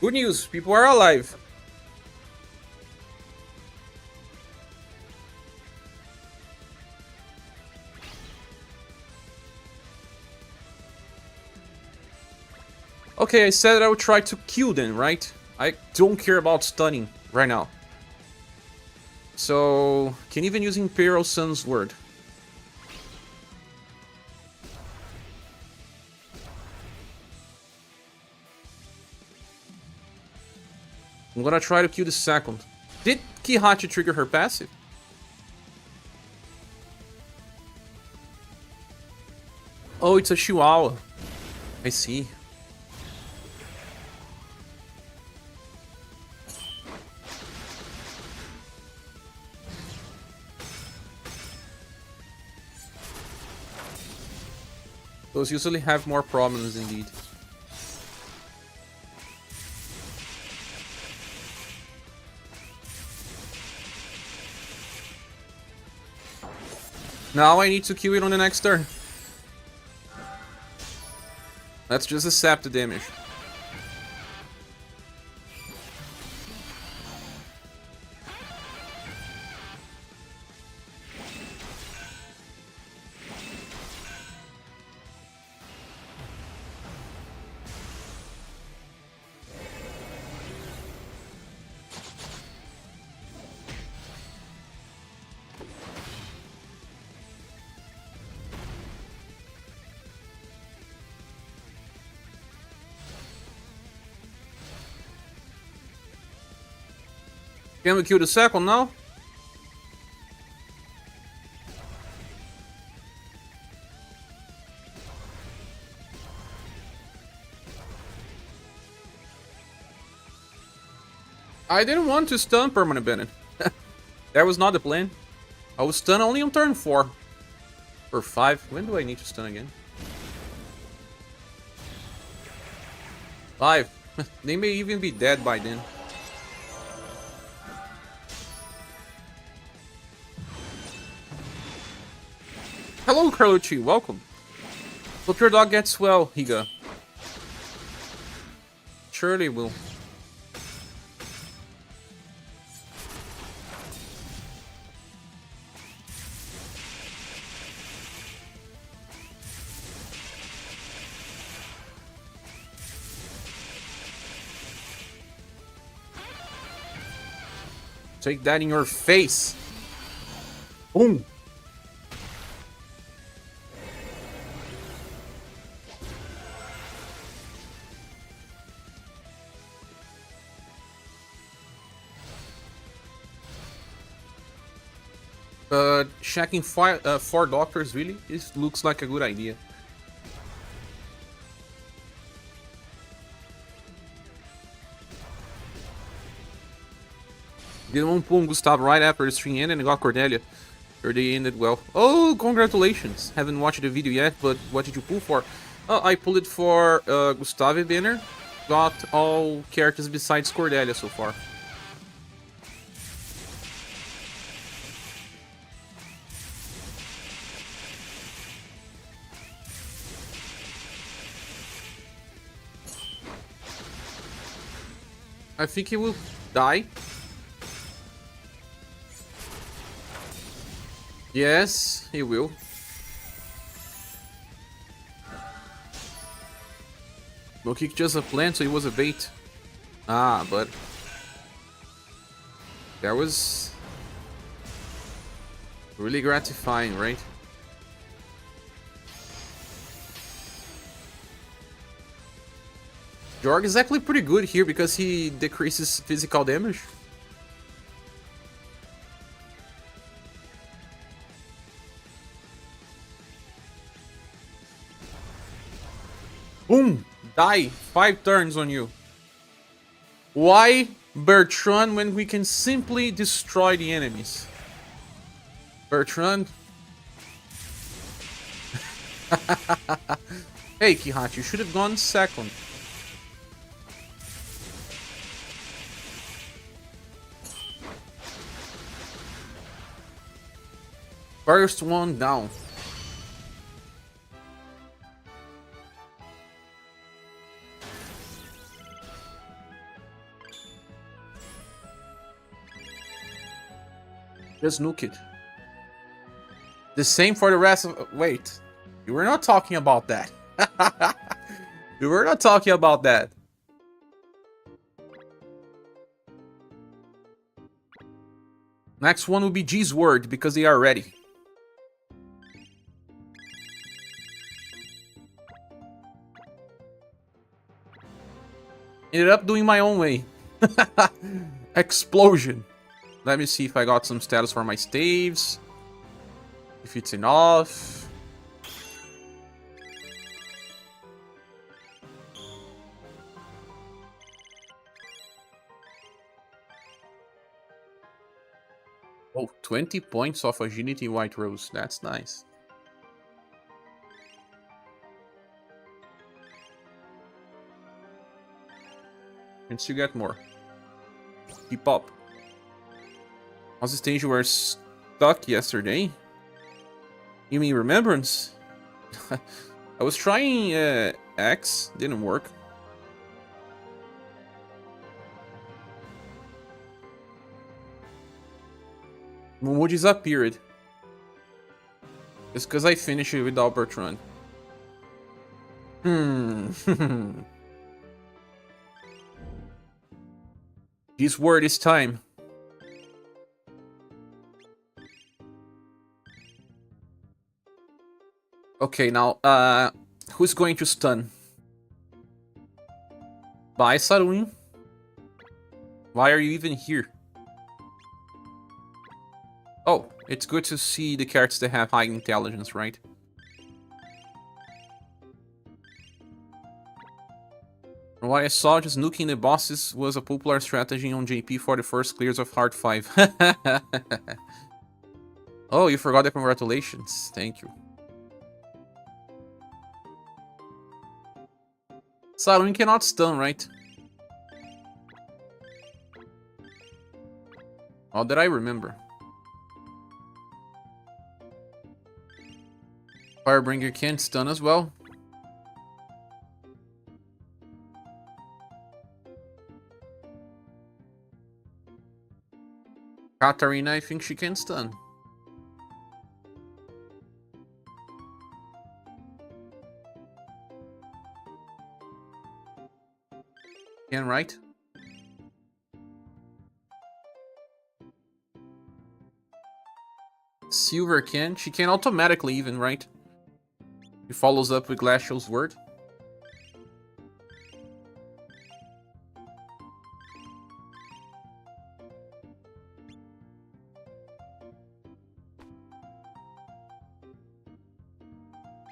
Good news, people are alive. Okay, I said that I would try to kill them, right? I don't care about stunning right now. So, can even use Imperial Sun's word. I'm gonna try to kill the second. Did Kihachi trigger her passive? Oh, it's a Chihuahua. I see. Those usually have more problems indeed. Now I need to kill it on the next turn. Let's just accept the damage. Can we kill the second now? I didn't want to stun Permanent Bennett. That was not the plan. I was stunned only on turn 4. Or 5. When do I need to stun again? 5. They may even be dead by then. Hello, Carlucci. Welcome. Hope your dog gets well, Higa. Surely will. Take that in your face. Boom. Checking 4 doctors really looks like a good idea. Didn't pull Gustavo right after the stream ended and got Cordelia. Or they ended well. Oh, congratulations! Haven't watched the video yet, but what did you pull for? Oh, I pulled it for Gustavo banner. Got all characters besides Cordelia so far. I think he will die. Yes, he will. No kick just a plant, so he was a bait. Ah, but that was really gratifying, right? Jorg is actually pretty good here because he decreases physical damage. Boom! Die! 5 turns on you. Why Bertrand when we can simply destroy the enemies? Bertrand? Hey, Kihachi, you should have gone second. First one down. Just nuke it. The same for the rest of... Wait. You were not talking about that. You were not talking about that. Next one will be G's word because they are ready. Ended up doing my own way. Explosion. Let me see if I got some status for my staves. If it's enough. Oh, 20 points of agility white rose. That's nice. And still get more. Keep up. How's the stage you were stuck yesterday? You mean Remembrance? I was trying X, didn't work. Momo disappeared. It's because I finished it without Bertrand. This word is time. Okay, now, who's going to stun? Bye, Saruin. Why are you even here? Oh, it's good to see the characters that have high intelligence, right? From what I saw, just nuking the bosses was a popular strategy on JP for the first clears of Hard 5. Oh, you forgot the congratulations. Thank you. Salon cannot stun, right? All that I remember. Firebringer can stun as well. Katarina, I think she can stun. Can, right? Silver can. She can automatically even, right? He follows up with Glacial's word.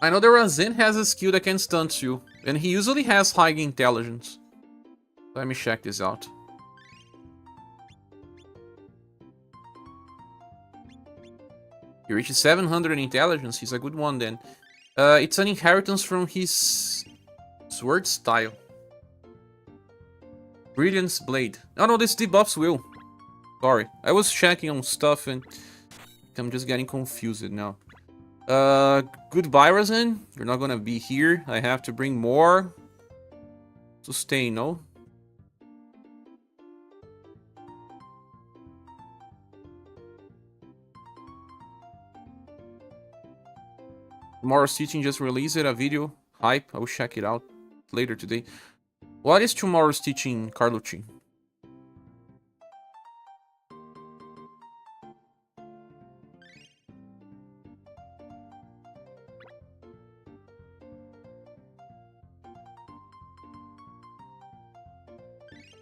I know that Razin has a skill that can stun too, and he usually has high intelligence. Let me check this out. He reaches 700 intelligence. He's a good one then. It's an inheritance from his sword style. Brilliance Blade. Oh no, this debuffs will. Sorry, I was checking on stuff and I'm just getting confused now. Goodbye, Razin. You're not gonna be here. I have to bring more sustain, no? Tomorrow's teaching just released a video. Hype. I will check it out later today. What is tomorrow's teaching, Carlucci?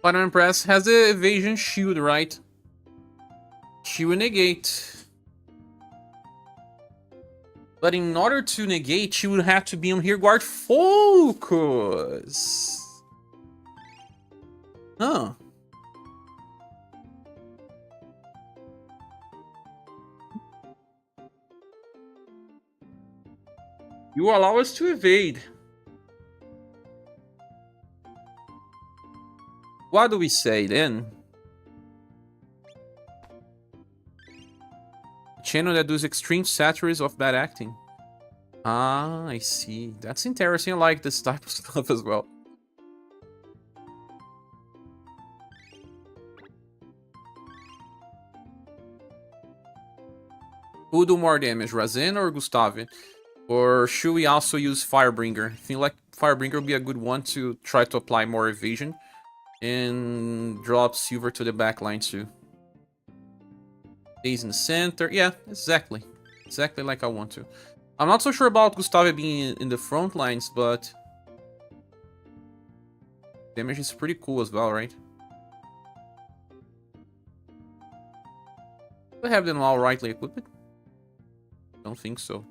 Final Press has the evasion shield, right? She will negate. But in order to negate, she would have to be on Rearguard Focus. Huh. You allow us to evade. What do we say then? Channel that does extreme satires of bad acting. Ah, I see. That's interesting. I like this type of stuff as well. Who do more damage, Razin or Gustave? Or should we also use Firebringer? I think like Firebringer would be a good one to try to apply more evasion and drop Silver to the back line too. Days in the center. Yeah, exactly. Exactly like I want to. I'm not so sure about Gustave being in the front lines, but damage is pretty cool as well, right? Do I have them all rightly equipped? Don't think so.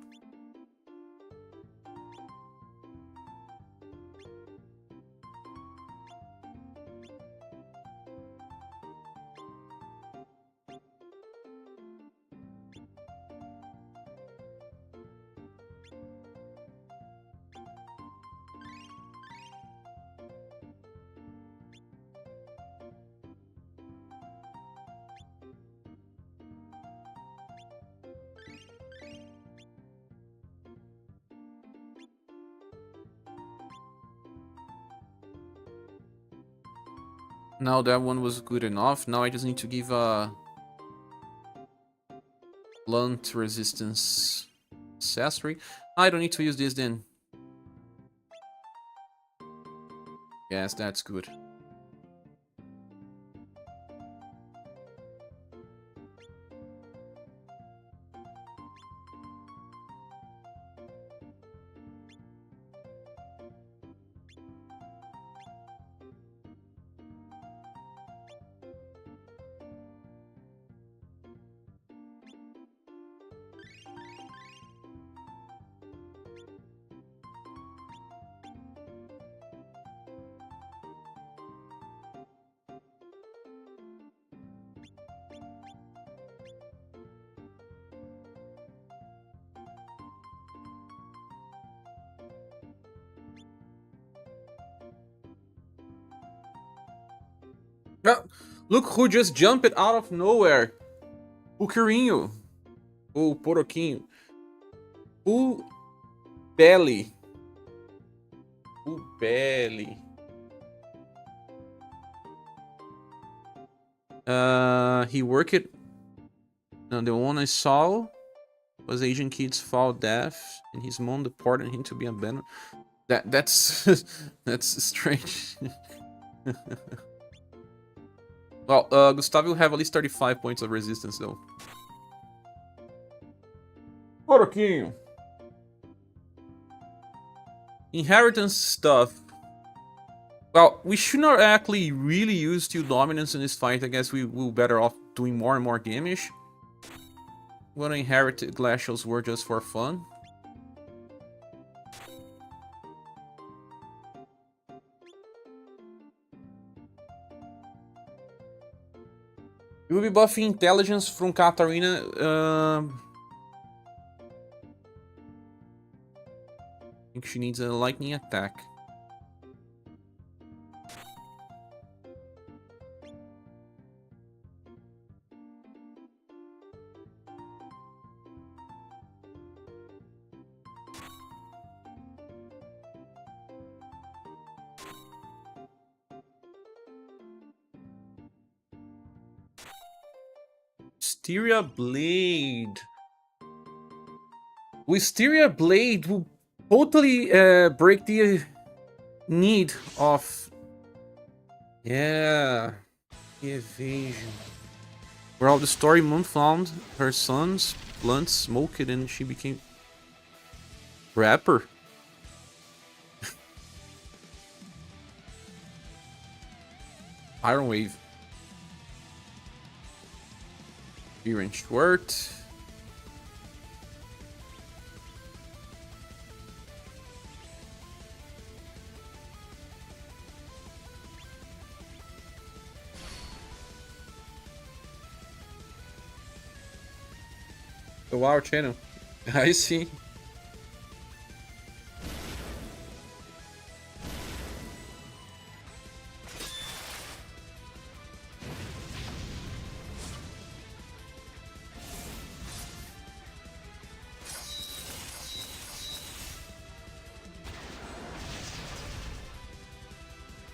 Now that one was good enough. Now I just need to give a blunt resistance accessory. I don't need to use this then. Yes, that's good. Ah, look who just jumped out of nowhere. O Curinho. O Poroquinho. O Belly. O Belly. He worked it. No, the one I saw was Asian Kid's Fall Death, and his mom deported him to be abandoned. That's that's strange. Well, Gustavo will have at least 35 points of resistance though. Poroquinho. Inheritance stuff. Well, we should not actually really use steel dominance in this fight. I guess we will better off doing more and more damage. I'm gonna inherit Glacial's Word just for fun. We will be buffing intelligence from Katarina. I think she needs a lightning attack. Wisteria Blade. Wisteria Blade will totally break the need of... Yeah, the evasion. Where all the story Moon found her sons, blunt smoked, and she became rapper. Iron Wave. Iron Schwert. The WoW channel. I see.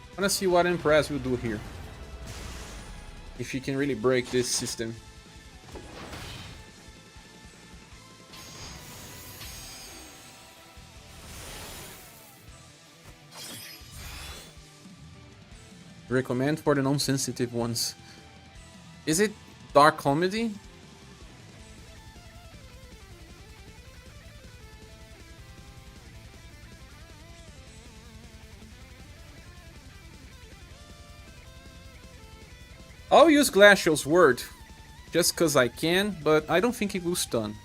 I wanna see what Empress will do here. If she can really break this system. Recommend for the non-sensitive ones. Is it dark comedy? I'll use Glacial's Word, just cause I can, but I don't think it will stun.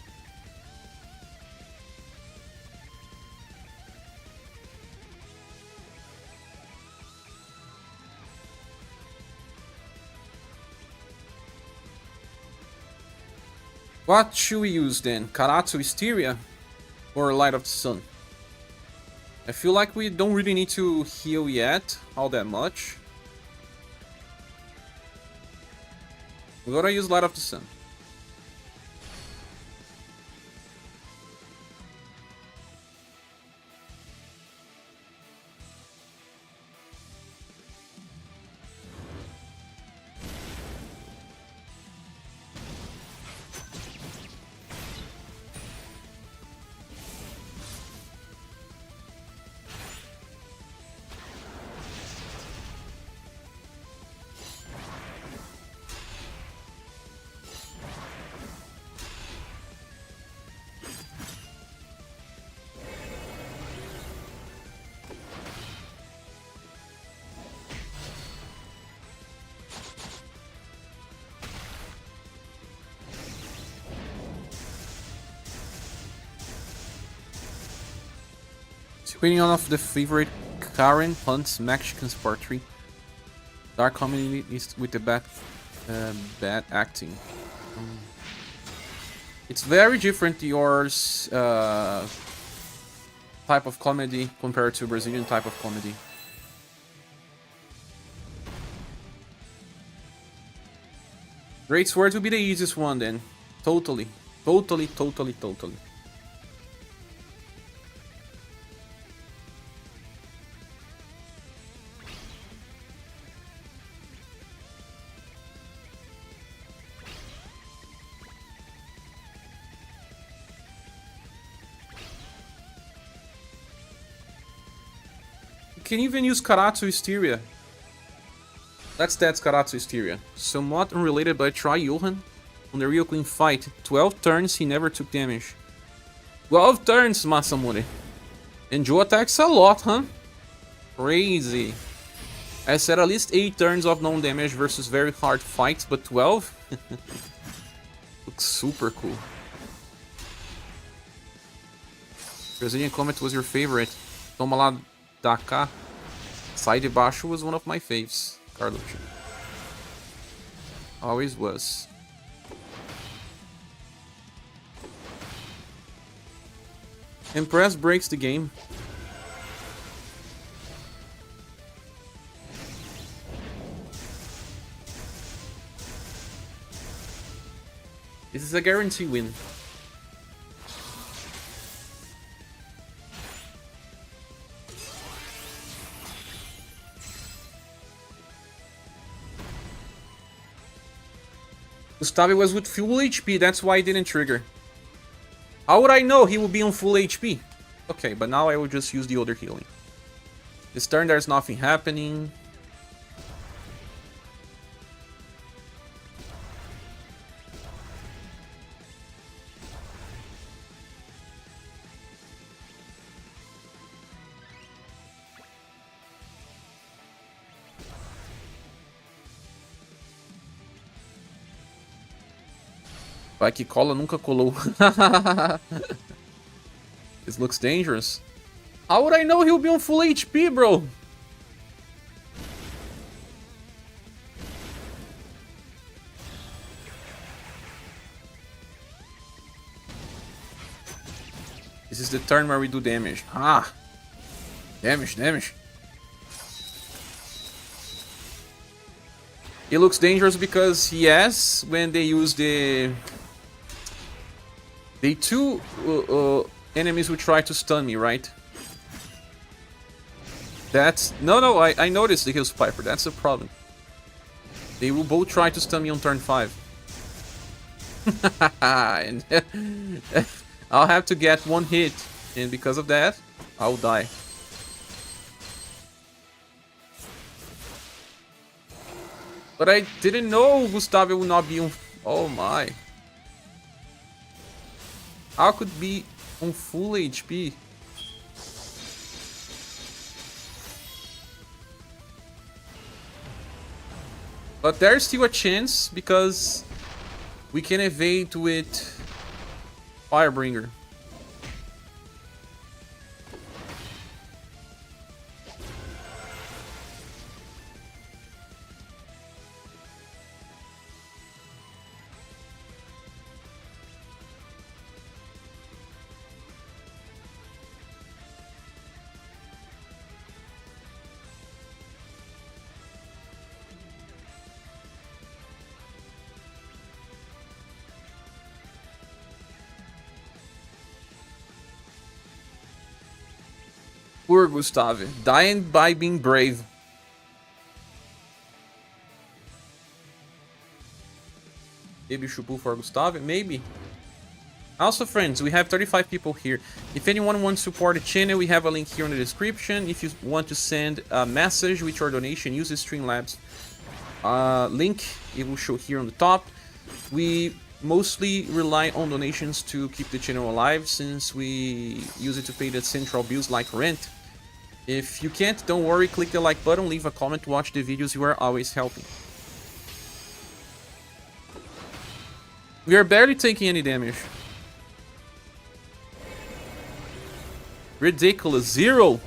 What should we use then? Karatsu Wisteria or Light of the Sun? I feel like we don't really need to heal yet, all that much. We're gonna use Light of the Sun. Screening on of the favorite Karen Hunt's Mexican Sportry. Dark comedy is with the bad acting. It's very different to yours type of comedy compared to Brazilian type of comedy. Great Swords will be the easiest one then. Totally. Totally, totally, totally. You can even use Karatsu Hysteria. That's Karatsu Hysteria. Somewhat unrelated, but I try Johan on the Real Queen fight. 12 turns, he never took damage. 12 turns, Masamune. And Joe attacks a lot, huh? Crazy. I said at least 8 turns of non-damage versus very hard fights, but 12? Looks super cool. Brazilian Comet was your favorite. Toma lá da cá. Sai de baixo was one of my faves. Carlucci. Always was. Impress breaks the game. This is a guarantee win. Gustavo was with full HP, that's why he didn't trigger. How would I know he would be on full HP? Okay, but now I will just use the other healing. This turn there's nothing happening. Vai que cola, nunca colou. This looks dangerous. How would I know he'll be on full HP, bro? This is the turn where we do damage. Ah! Damage, damage. It looks dangerous because, yes, when they use the two enemies who try to stun me, right? That's... No, I noticed the Hills Piper. That's the problem. They will both try to stun me on turn 5. And I'll have to get one hit. And because of that, I'll die. But I didn't know Gustavo would not be on... Oh my. How could be on full HP? But there's still a chance because we can evade with Firebringer. Poor Gustavo, dying by being brave. Maybe Shubu for Gustavo, maybe. Also, friends, we have 35 people here. If anyone wants to support the channel, we have a link here in the description. If you want to send a message with your donation, use the Streamlabs link. It will show here on the top. We mostly rely on donations to keep the channel alive, since we use it to pay the central bills like rent. If you can't, don't worry, click the like button, leave a comment, watch the videos, you are always helping. We are barely taking any damage. Ridiculous. 0!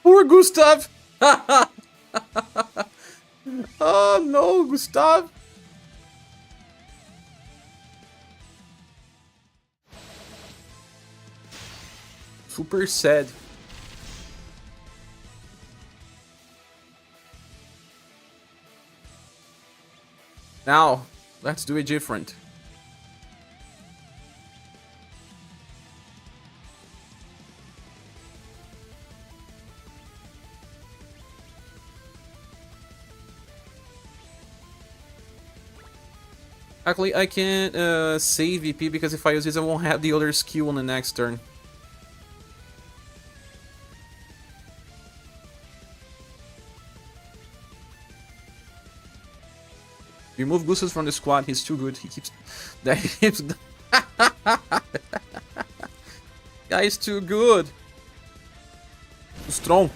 Poor Gustav! Oh no, Gustav! Super sad. Now, let's do it different. Actually, I can't save VP because if I use this, I won't have the other skill on the next turn. Remove Gustav from the squad, he's too good. He keeps... That keeps... Guy is too good. Too strong.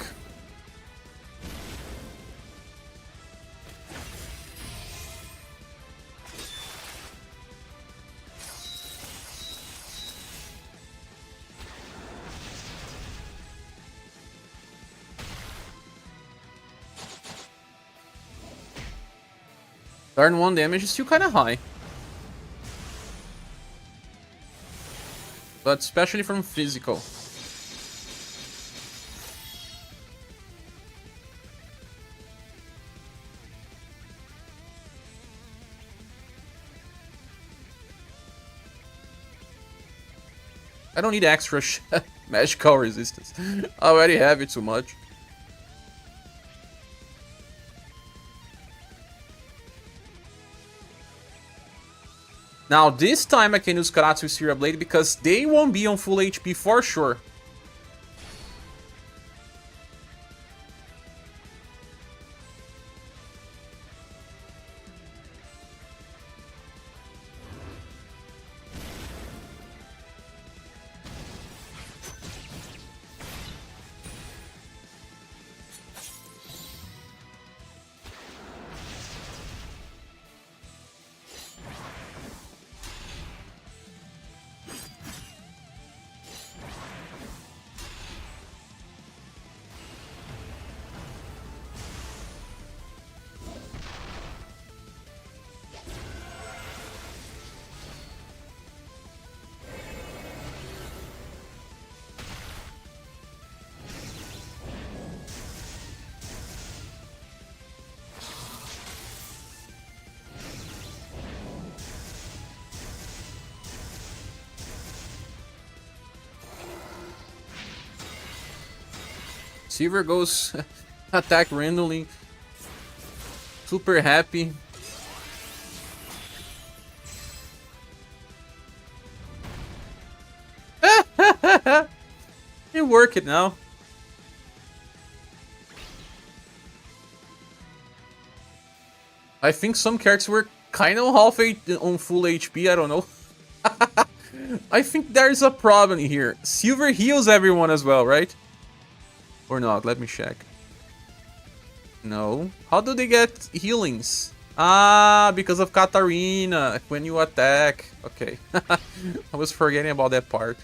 Turn 1 damage is still kinda high. But especially from physical. I don't need extra magical resistance. I already have it too much. Now this time I can use Karatsu Syria Blade because they won't be on full HP for sure. Silver goes attack randomly. Super happy. You work it now. I think some characters were kind of halfway on full HP, I don't know. I think there's a problem here. Silver heals everyone as well, right? Or not? Let me check. No. How do they get healings? Ah, because of Katarina when you attack. Okay. I was forgetting about that part.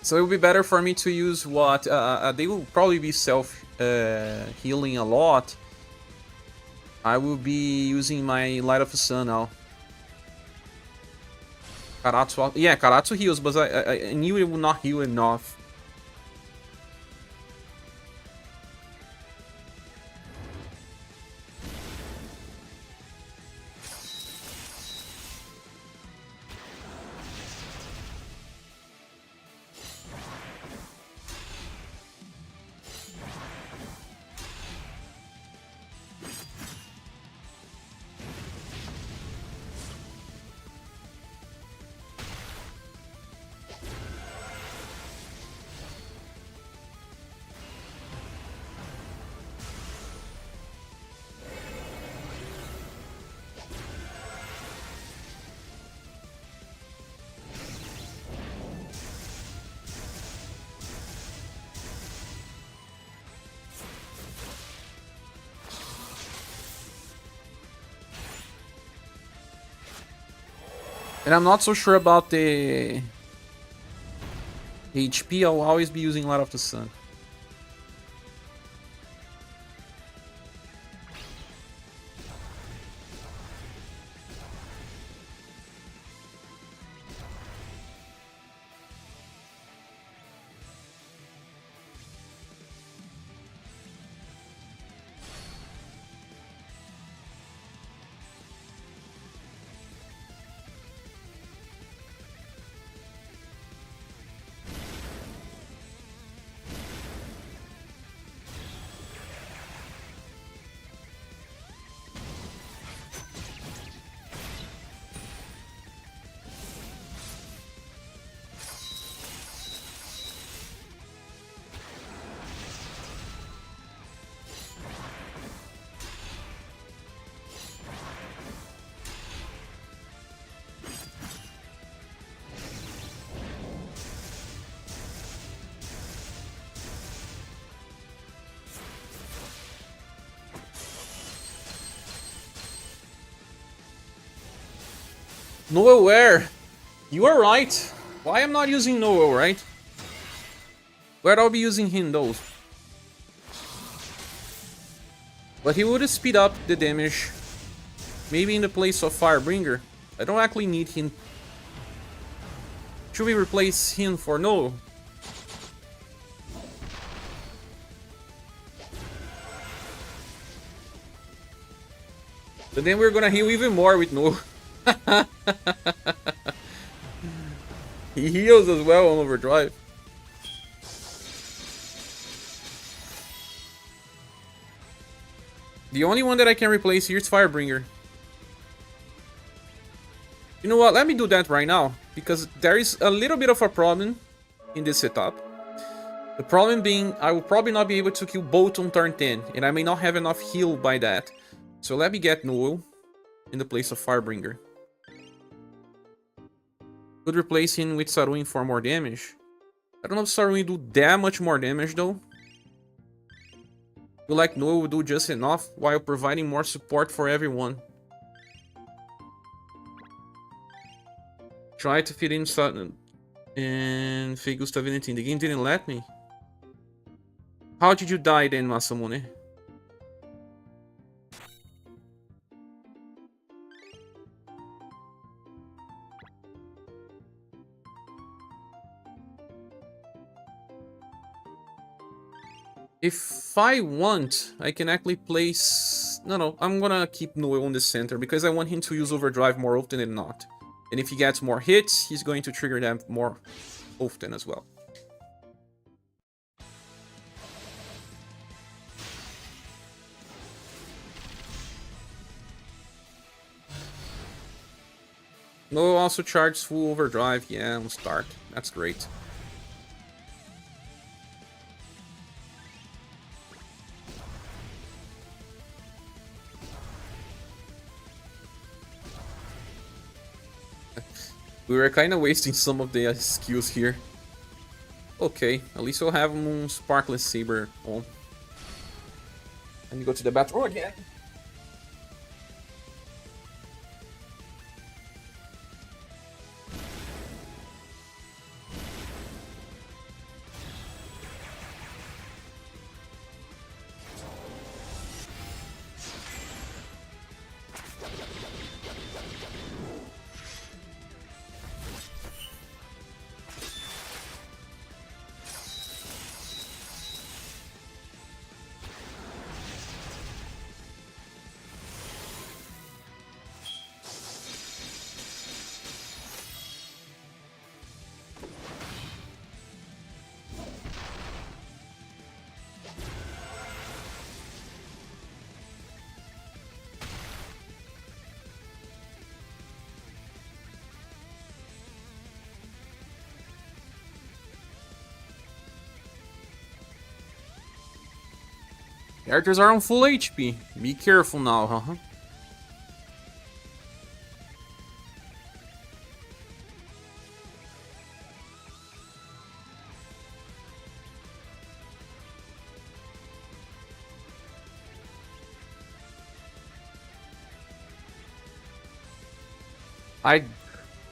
So it will be better for me to use what? They will probably be self-healing a lot. I will be using my Light of the Sun now. Karatsu... Yeah, Karatsu heals, but I knew it would not heal enough. And I'm not so sure about the HP. I'll always be using Light of the Sun. Noel, where? You are right. Why I'm not using Noel, right? Where I'll be using him though. But he would speed up the damage. Maybe in the place of Firebringer. I don't actually need him. Should we replace him for Noel? But then we're gonna heal even more with Noel. He heals as well on overdrive. The only one that I can replace here is Firebringer. You know what? Let me do that right now. Because there is a little bit of a problem in this setup. The problem being, I will probably not be able to kill both on turn 10. And I may not have enough heal by that. So let me get Noel in the place of Firebringer. Could replace him with Sarwin for more damage. I don't know if Sarwin do that much more damage though. I feel like Noel will do just enough while providing more support for everyone. Try to fit in Sutton and fake Gustavinity. The game didn't let me. How did you die then, Masamune? If I want, I can actually place... No, I'm gonna keep Noel on the center because I want him to use overdrive more often than not. And if he gets more hits, he's going to trigger them more often as well. Noel also charges full overdrive. Yeah, on start. That's great. We were kind of wasting some of the skills here. Okay, at least we'll have Moon Sparkless Saber on. Let me go to the battle again. Characters are on full HP. Be careful now, huh?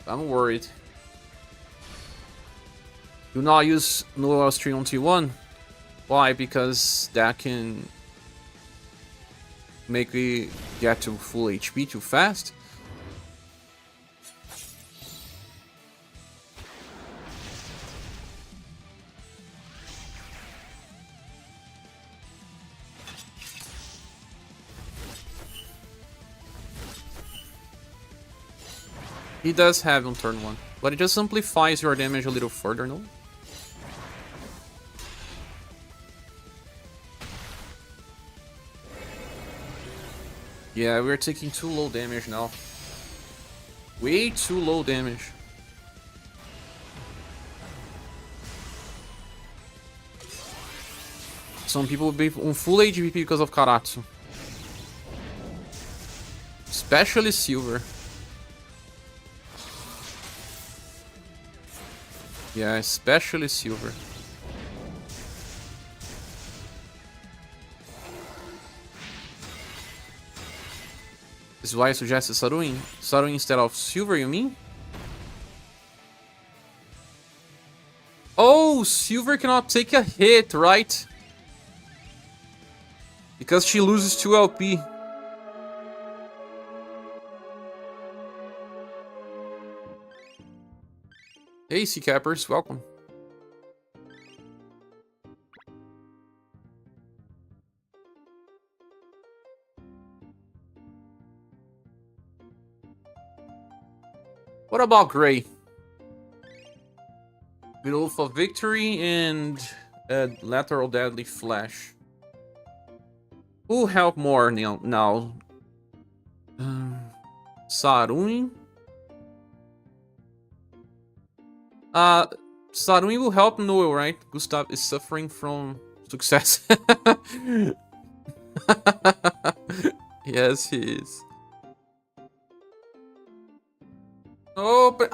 I'm worried. Do not use Livestream on T1. Why? Because that can make me get to full HP too fast. He does have on turn 1, but it just simplifies your damage a little further, no? Yeah, we're taking too low damage now. Way too low damage. Some people will be on full HVP because of Karatsu. Especially Silver. Yeah, especially Silver. This is why I suggested Saruin. Saruin instead of Silver, you mean? Oh, Silver cannot take a hit, right? Because she loses 2 LP. Hey, Sea Cappers, welcome. What about Gray? With Wolf of Victory and Lateral Deadly Flash. Who help more now? Saruin? Saruin will help Noel, right? Gustav is suffering from success. Yes, he is. Oh, but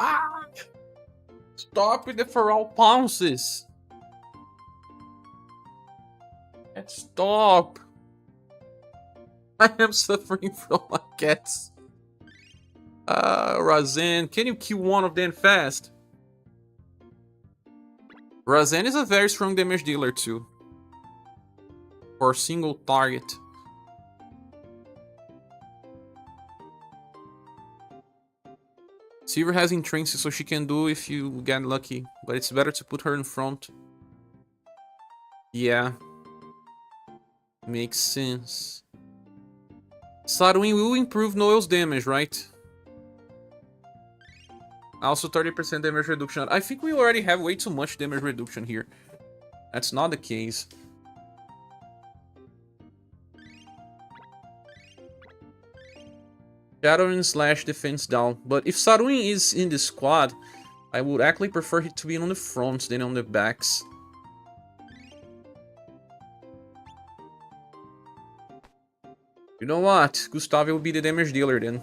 stop with the feral pounces. Let's stop. I am suffering from my cats. Razan, can you kill one of them fast? Razan is a very strong damage dealer too. For a single target. Silver has intrinsic, so she can do if you get lucky. But it's better to put her in front. Yeah. Makes sense. Saruin will improve Noel's damage, right? Also 30% damage reduction. I think we already have way too much damage reduction here. That's not the case. Shadowing slash defense down. But if Saruin is in the squad, I would actually prefer it to be on the fronts than on the backs. You know what? Gustavo will be the damage dealer then.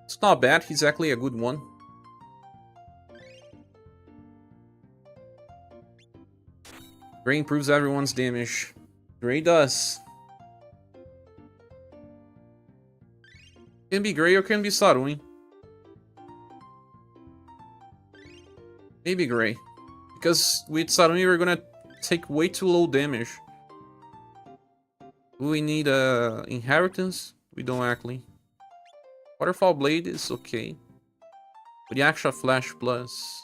It's not bad, he's actually a good one. Gray improves everyone's damage. Gray does. Can be Gray or can be Saruin. Maybe Gray. Because with Saruin we're gonna take way too low damage. Do we need inheritance? We don't actually. Waterfall Blade is okay. But the extra Flash Plus.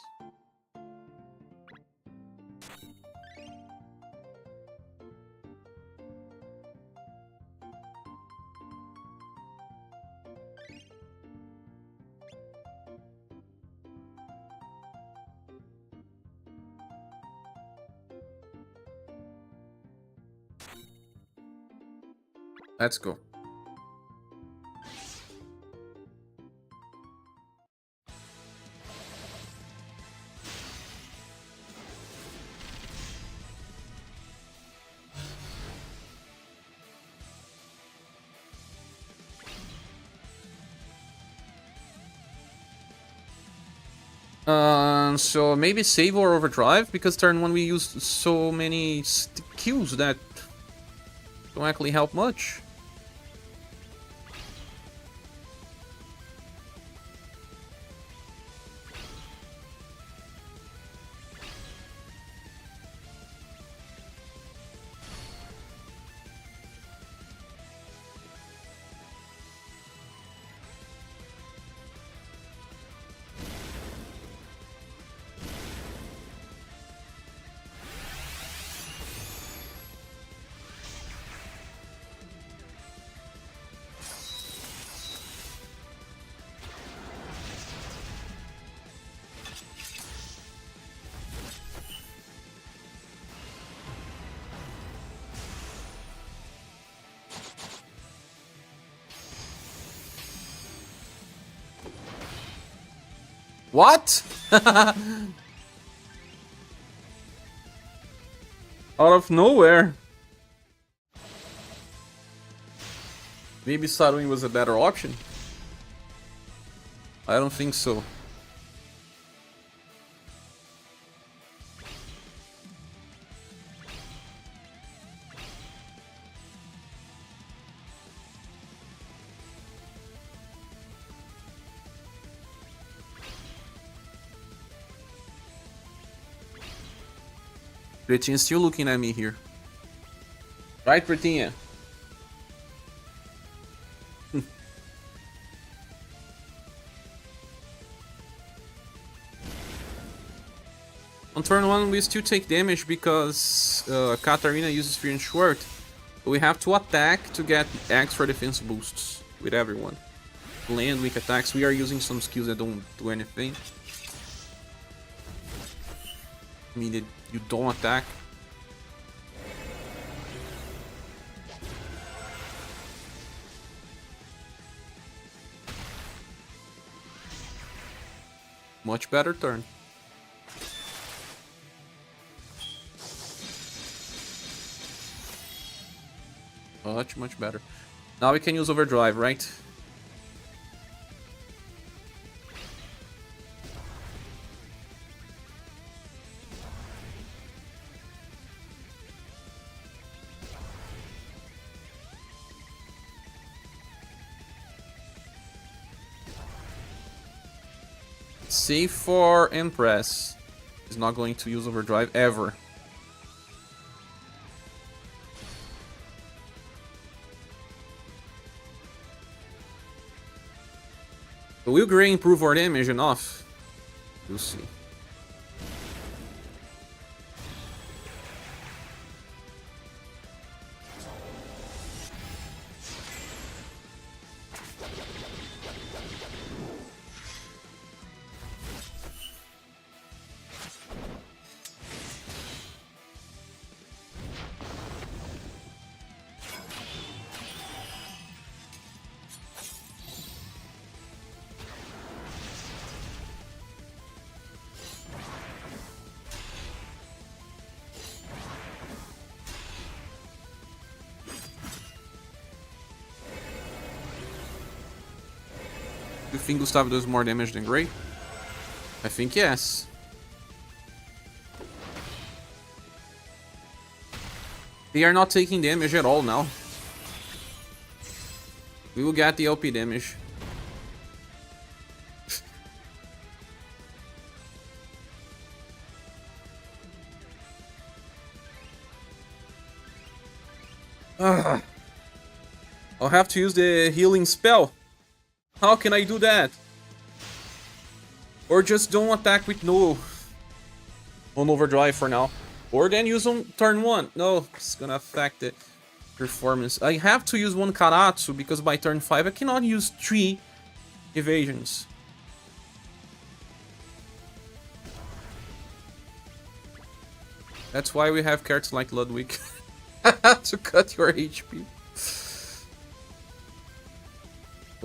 Let's go. So maybe save or overdrive, because turn 1 we used so many kills that don't actually help much. What? Out of nowhere. Maybe Sarui was a better option? I don't think so. Pretinha's still looking at me here. Right, Pretinha? On turn 1 we still take damage because Katarina uses Fear and Short. We have to attack to get extra defense boosts with everyone. Land weak attacks. We are using some skills that don't do anything. I mean that you don't attack. Much better turn. Much better. Now we can use Overdrive, right? Save for Empress. Is not going to use Overdrive ever. But will Grey improve our damage enough? We'll see. Do you think Gustavo does more damage than Grey? I think yes. They are not taking damage at all now. We will get the LP damage. I'll have to use the healing spell. How can I do that? Or just don't attack with no on Overdrive for now. Or then use on turn 1. No, it's gonna affect the performance. I have to use one Karatsu because by turn 5 I cannot use 3 evasions. That's why we have cards like Ludwig to cut your HP.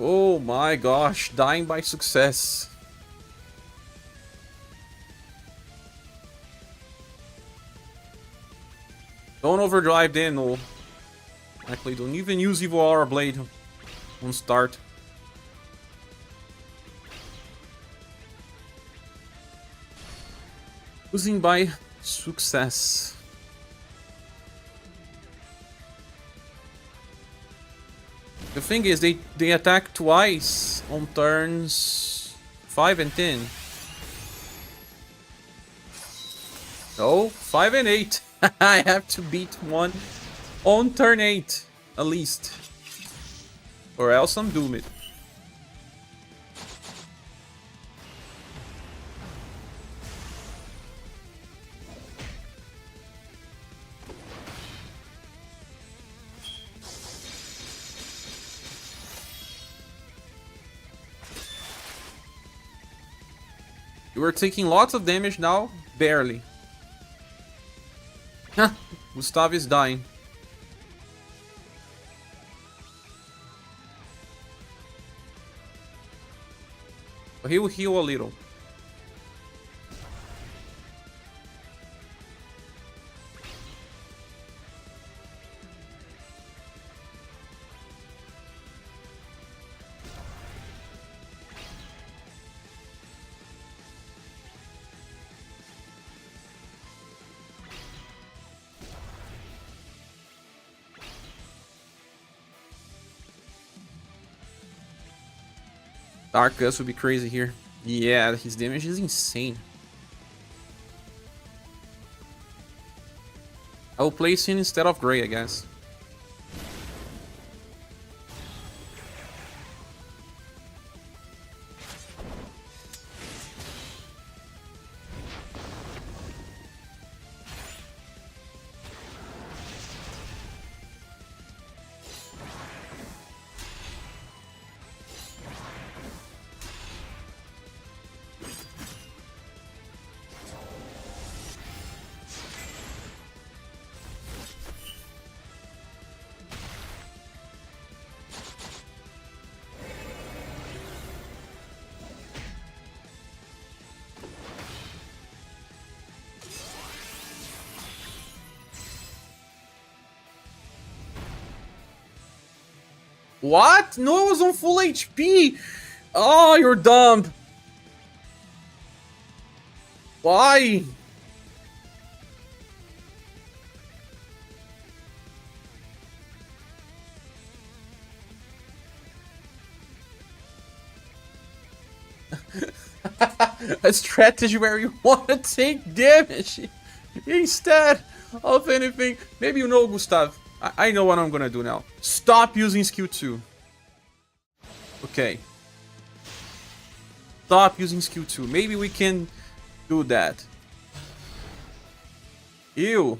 Oh my gosh, dying by success. Don't overdrive then, no. Actually, don't even use Evil Aura Blade on start. Losing by success. The thing is, they attack twice on turns 5 and 10. No, 5 and 8. I have to beat one on turn 8, at least. Or else I'm doomed. You are taking lots of damage now, barely. Gustav is dying. He will heal a little. Dark Gust would be crazy here. Yeah, his damage is insane. I will play Sin instead of Grey, I guess. What? No, it was on full HP! Oh, you're dumb! Why? A strategy where you want to take damage instead of anything. Maybe you know, Gustav. I know what I'm gonna do now. Stop using skill 2. Okay. Stop using skill 2. Maybe we can do that. Ew.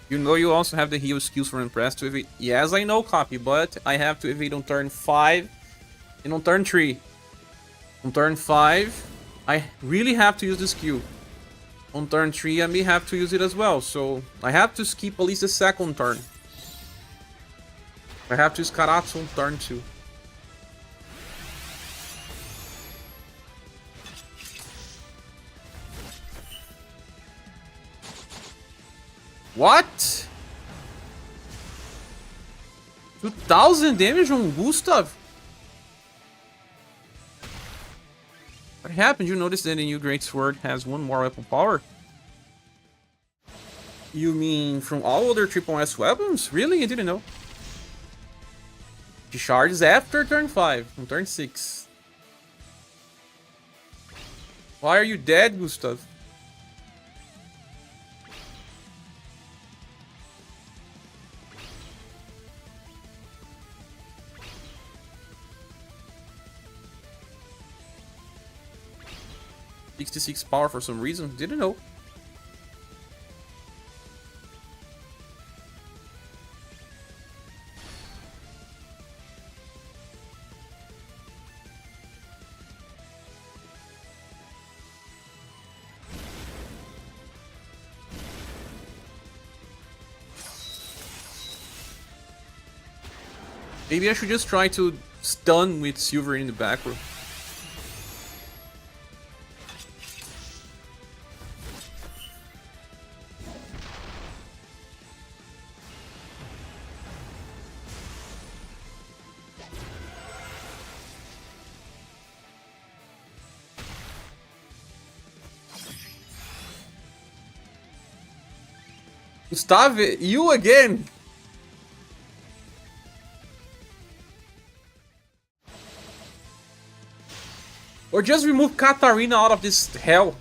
You know you also have the heal skills for Impress to evade. Yes, I know, copy, but I have to evade on turn 5 and on turn 3. On turn 5, I really have to use the skill. On turn 3, I may have to use it as well, so I have to skip at least the second turn. I have to use Karatsu on turn 2. What? 2000 damage on Gustav? What happened? You noticed that the new Great Sword has one more weapon power? You mean from all other triple S weapons? Really? I didn't know. She charges after turn 5, on turn 6. Why are you dead, Gustav? .66 power for some reason. Didn't know. Maybe I should just try to stun with Silver in the back row. Gustav, you again! Or just remove Katarina out of this hell.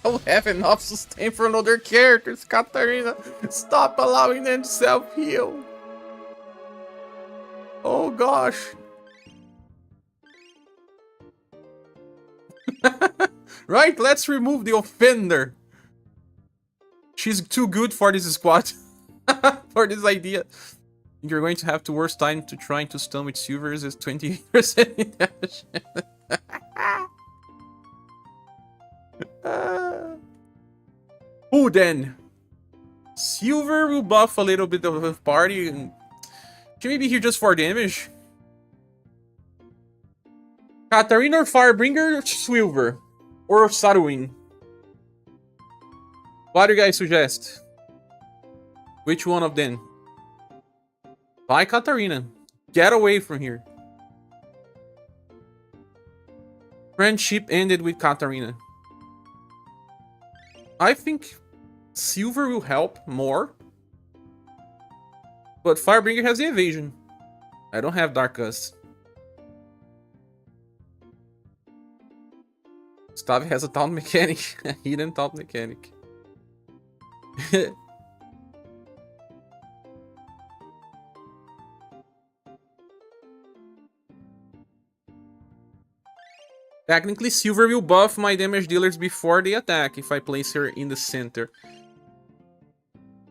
I'll have enough sustain for another characters, Katarina. Stop allowing them to self-heal. Oh gosh. Right, let's remove the offender. She's too good for this squad. For this idea. You're going to have to worst time to trying to stun with Silvers is 28% damage. Who then? Silver will buff a little bit of a party and she may be here just for damage. Katarina or Firebringer, Silver. Or Saruin. What do you guys suggest? Which one of them? Buy Katarina. Get away from here. Friendship ended with Katarina. I think Silver will help more. But Firebringer has the evasion. I don't have Dark Gust. Gustav has a taunt mechanic. A hidden taunt mechanic. Technically, Silver will buff my damage dealers before they attack if I place her in the center.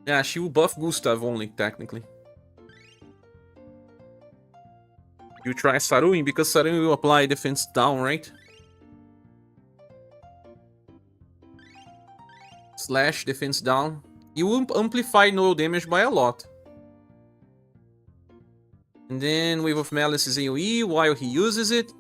Yeah, she will buff Gustav only, technically. You try Saruin, because Saruin will apply defense down, right? Slash defense down. You will amplify no damage by a lot. And then Wave of Malice is AoE while he uses it.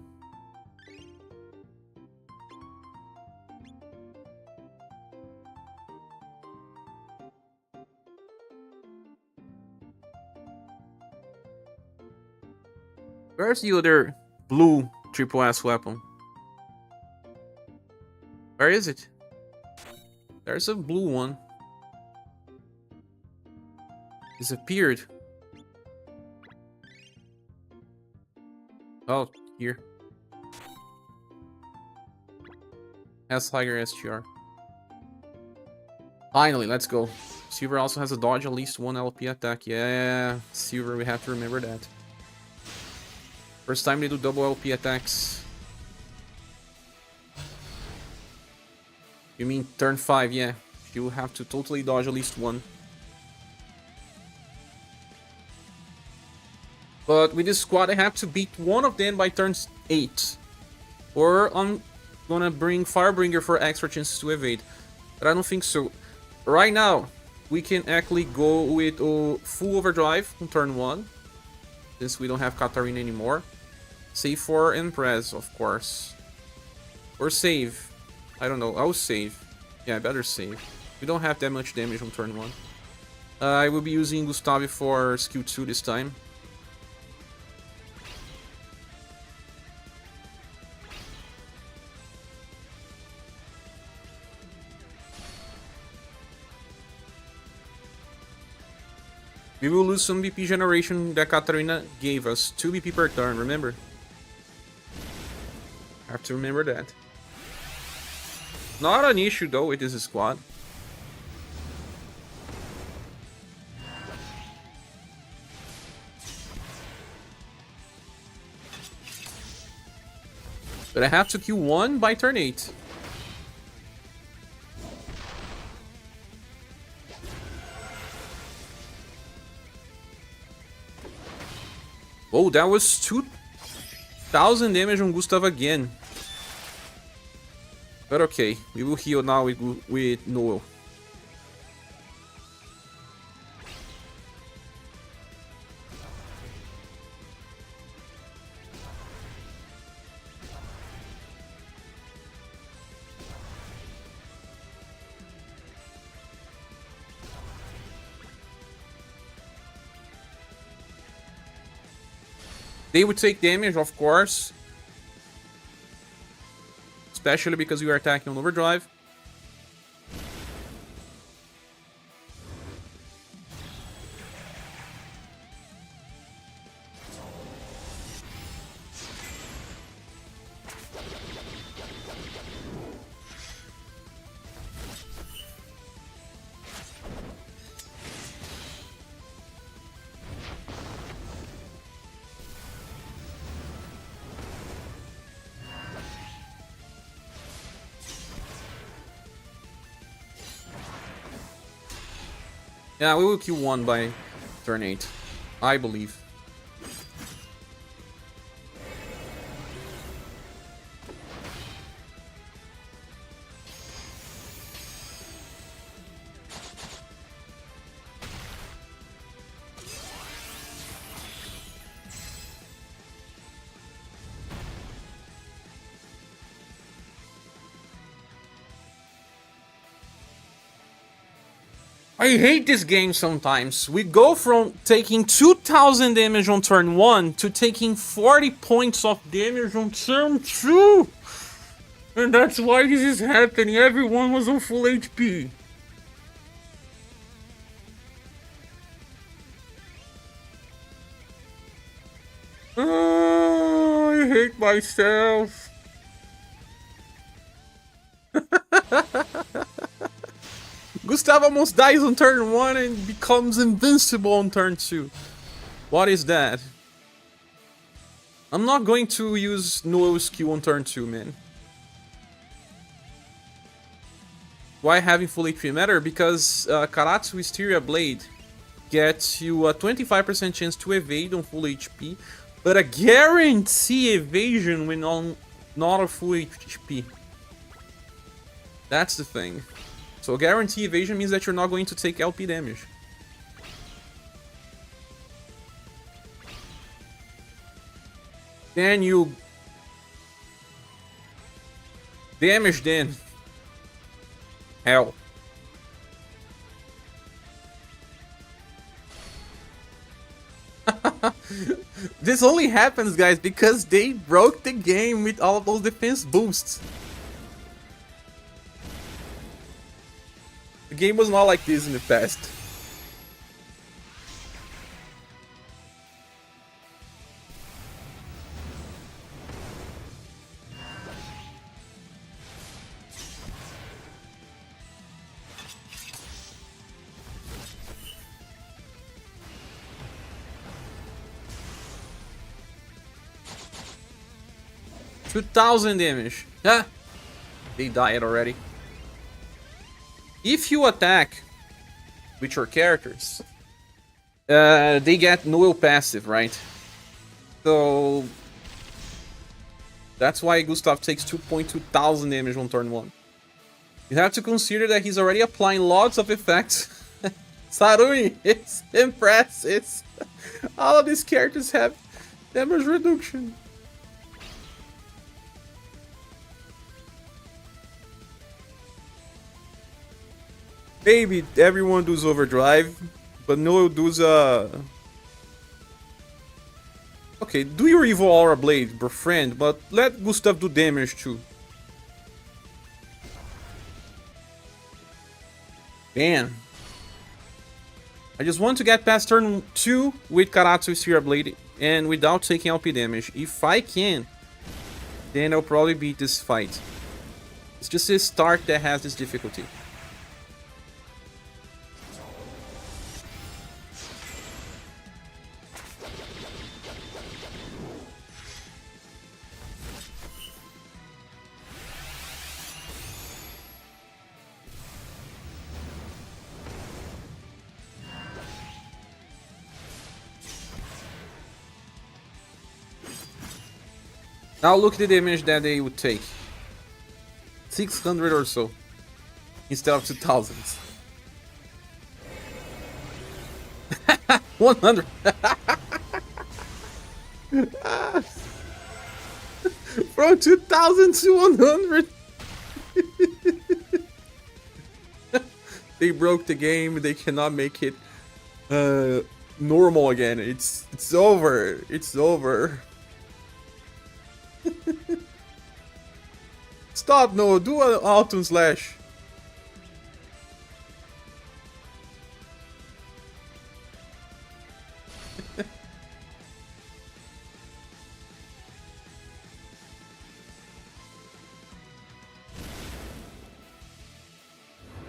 Where's the other blue triple S weapon? Where is it? There's a blue one. Disappeared. Oh, here. S higher SGR. Finally, let's go. Silver also has a dodge, at least one LP attack. Yeah, Silver, we have to remember that. First time they do double LP attacks. You mean turn 5, yeah. You will have to totally dodge at least one. But with this squad, I have to beat one of them by turn 8. Or I'm gonna bring Firebringer for extra chances to evade. But I don't think so. Right now, we can actually go with full overdrive on turn 1. Since we don't have Katarina anymore. Save for Empress, of course. Or save. I don't know. I'll save. Yeah, I better save. We don't have that much damage on turn 1. I will be using Gustave for skill 2 this time. We will lose some BP generation that Katarina gave us. 2 BP per turn, remember? Have to remember that. Not an issue though with this squad. But I have to kill 1 by turn 8. Oh, that was 2,000 damage on Gustav again. But okay, we will heal now with Noel. They would take damage, of course. Especially because we are attacking on overdrive. Yeah, we will kill 1 by turn 8. I believe. I hate this game sometimes. We go from taking 2000 damage on turn 1 to taking 40 points of damage on turn 2. And that's why this is happening. Everyone was on full HP. Oh, I hate myself. Gustav almost dies on turn 1 and becomes invincible on turn 2. What is that? I'm not going to use no skill on turn 2, man. Why having full HP matter? Because Karatsu Wisteria Blade gets you a 25% chance to evade on full HP, but a guarantee evasion when on not a full HP. That's the thing. So guarantee evasion means that you're not going to take LP damage. Then you damage then. Hell. This only happens, guys, because they broke the game with all of those defense boosts. The game was not like this in the past. $2,000 damage. Ah, they died already. If you attack with your characters, they get no passive, right? So that's why Gustav takes 2,200 damage on turn 1. You have to consider that he's already applying lots of effects. Sarui, it's impressive. All of these characters have damage reduction. Maybe everyone does overdrive, but no does okay, do your evil aura blade, bro friend, but let Gustav do damage too. Man. I just want to get past turn 2 with Karatsu Sphere Blade and without taking LP damage. If I can, then I'll probably beat this fight. It's just a start that has this difficulty. Now look at the damage that they would take. 600 or so. Instead of 2000. 100. From 2000 to 100. They broke the game. They cannot make it normal again. It's over. It's over. Stop, no, do an Autumn Slash.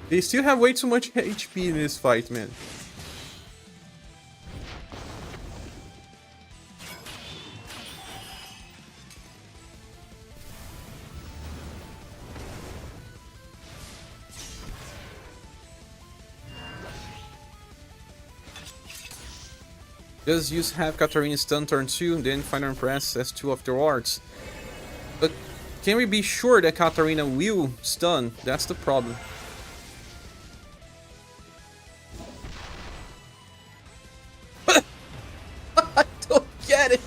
They still have way too much HP in this fight, man. Just use have Katarina stun turn 2, then Final Press as 2 afterwards. But can we be sure that Katarina will stun? That's the problem. I don't get it!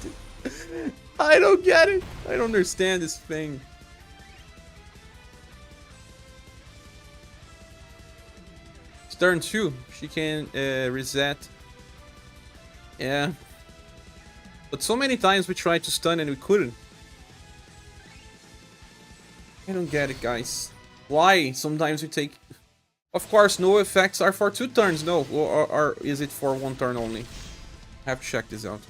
I don't get it! I don't understand this thing. turn 2. She can reset. Yeah. But so many times we tried to stun and we couldn't. I don't get it, guys. Why? Sometimes we take... Of course, no effects are for 2 turns, no. Or is it for 1 turn only? I have to check this out.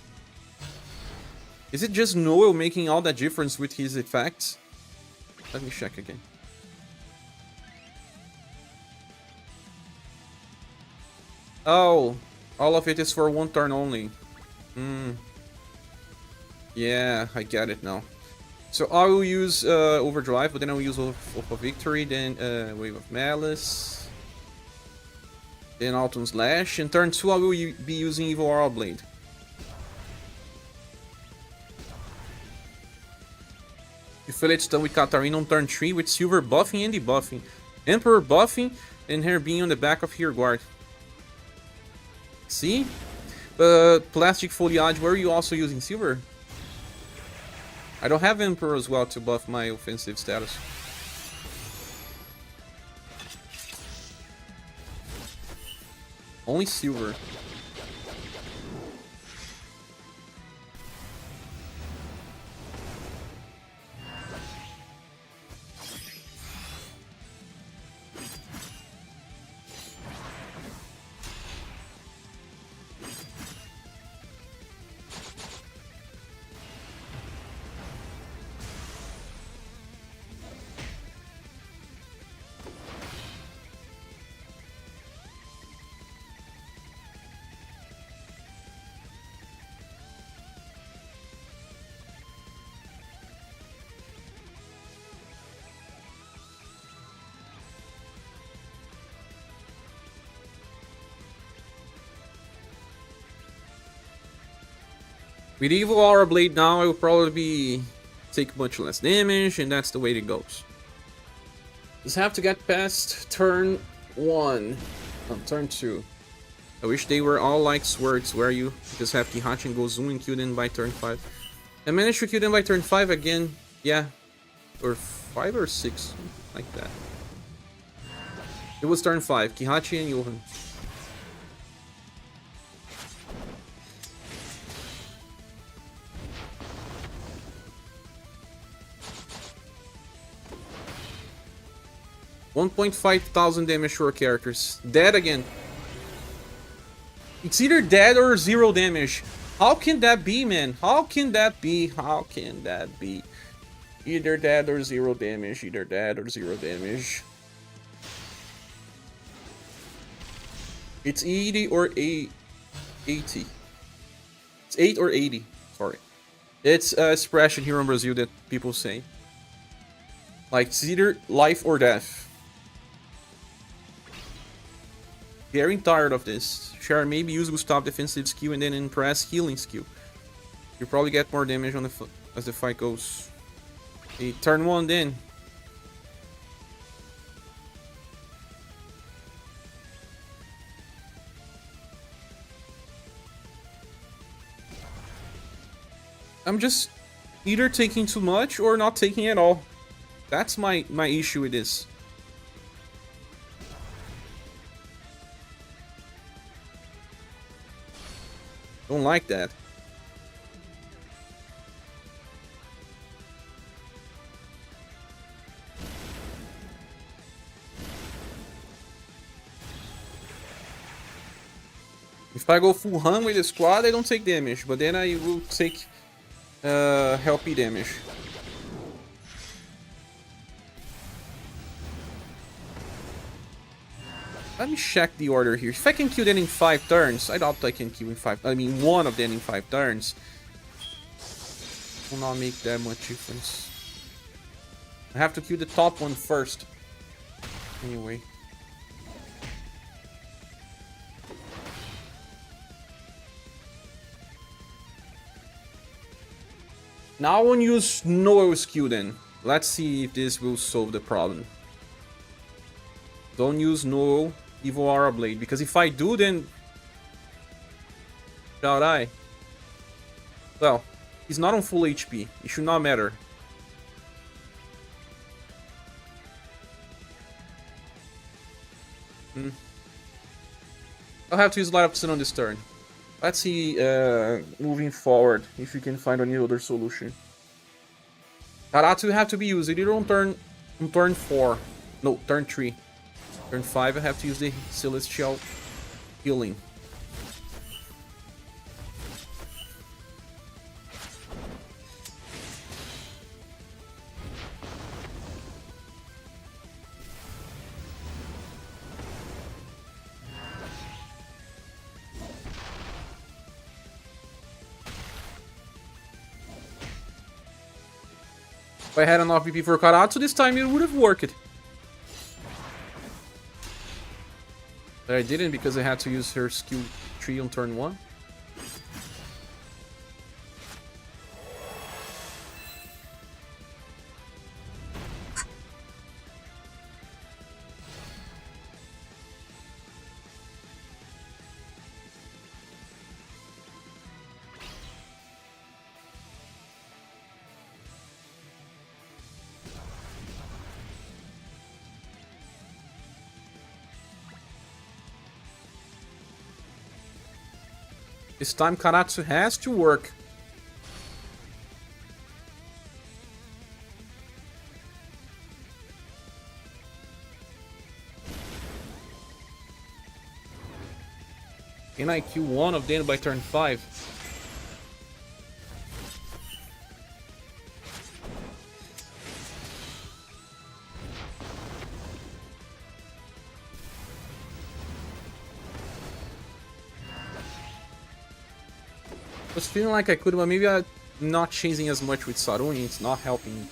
Is it just Noel making all that difference with his effects? Let me check again. Oh, all of it is for 1 turn only. Yeah, I get it now. So I will use Overdrive, but then I will use Hope of Victory, then Wave of Malice, then Autumn Slash, and turn 2 I will be using Evil Aura Blade. You feel it's done with Katarina on turn 3 with Silver buffing and debuffing, Emperor buffing, and her being on the back of her guard. See? Plastic Foliage, where are you also using Silver? I don't have Emperor as well to buff my offensive status. Only Silver. With Evil Aura Blade now, I will probably take much less damage, and that's the way it goes. Just have to get past turn 1. Turn 2. I wish they were all like swords, where you just have Kihachi and go zoom and kill them by turn 5. I managed to kill them by turn 5 again, yeah. Or 5 or 6, like that. It was turn 5, Kihachi and Johan. $1,500 damage to our characters. Dead again. It's either dead or 0 damage. How can that be, man? How can that be? How can that be? Either dead or 0 damage. Either dead or 0 damage. It's 80 or 80. It's 8 or 80. Sorry. It's a expression here in Brazil that people say. Like, it's either life or death. Getting tired of this. Cher maybe use Gustav defensive skill and then Impress healing skill. You probably get more damage on the as the fight goes. Okay, turn 1 then. I'm just either taking too much or not taking at all. That's my issue with this. Don't like that. If I go full hum with the squad, I don't take damage, but then I will take healthy damage. Let me check the order here. If I can kill them in 5 turns, I doubt I can kill in 5. I mean, one of them in 5 turns. Will not make that much difference. I have to kill the top one first. Anyway. Now I won't use no skill then. Let's see if this will solve the problem. Don't use no Evil Aura Blade, because if I do, then shall I? Well, he's not on full HP. It should not matter. I'll have to use Light Up Sun on this turn. Let's see, moving forward, if we can find any other solution. Karatsu have to be used either on turn 4. No, turn 3. Turn 5, I have to use the Celestial Healing. If I had enough BP for Karatsu this time, it would have worked. But I didn't because I had to use her skill 3 on turn 1. This time Karatsu has to work. Can I kill one of them by turn 5? I was feeling like I could, but maybe I'm not chasing as much with Saruni, it's not helping me.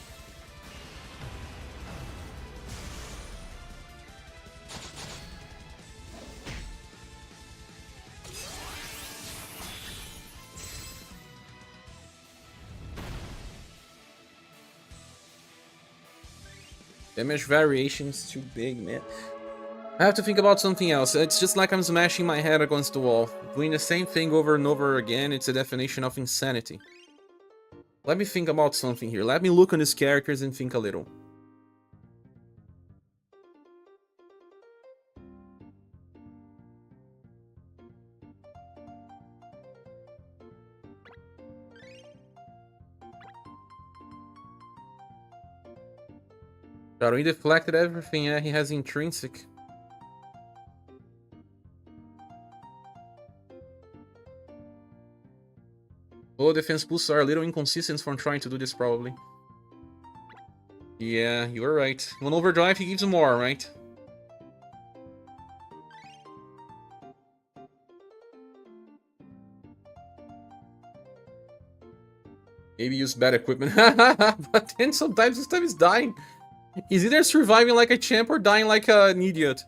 Damage variation is too big, man. I have to think about something else. It's just like I'm smashing my head against the wall. Doing the same thing over and over again, it's a definition of insanity. Let me think about something here. Let me look on these characters and think a little. Darwin deflected everything, yeah, he has intrinsic. Low defense boosts are a little inconsistent from trying to do this, probably. Yeah, you're right. On overdrive, he gives more, right? Maybe use bad equipment. But then sometimes this time he's dying. He's either surviving like a champ or dying like an idiot.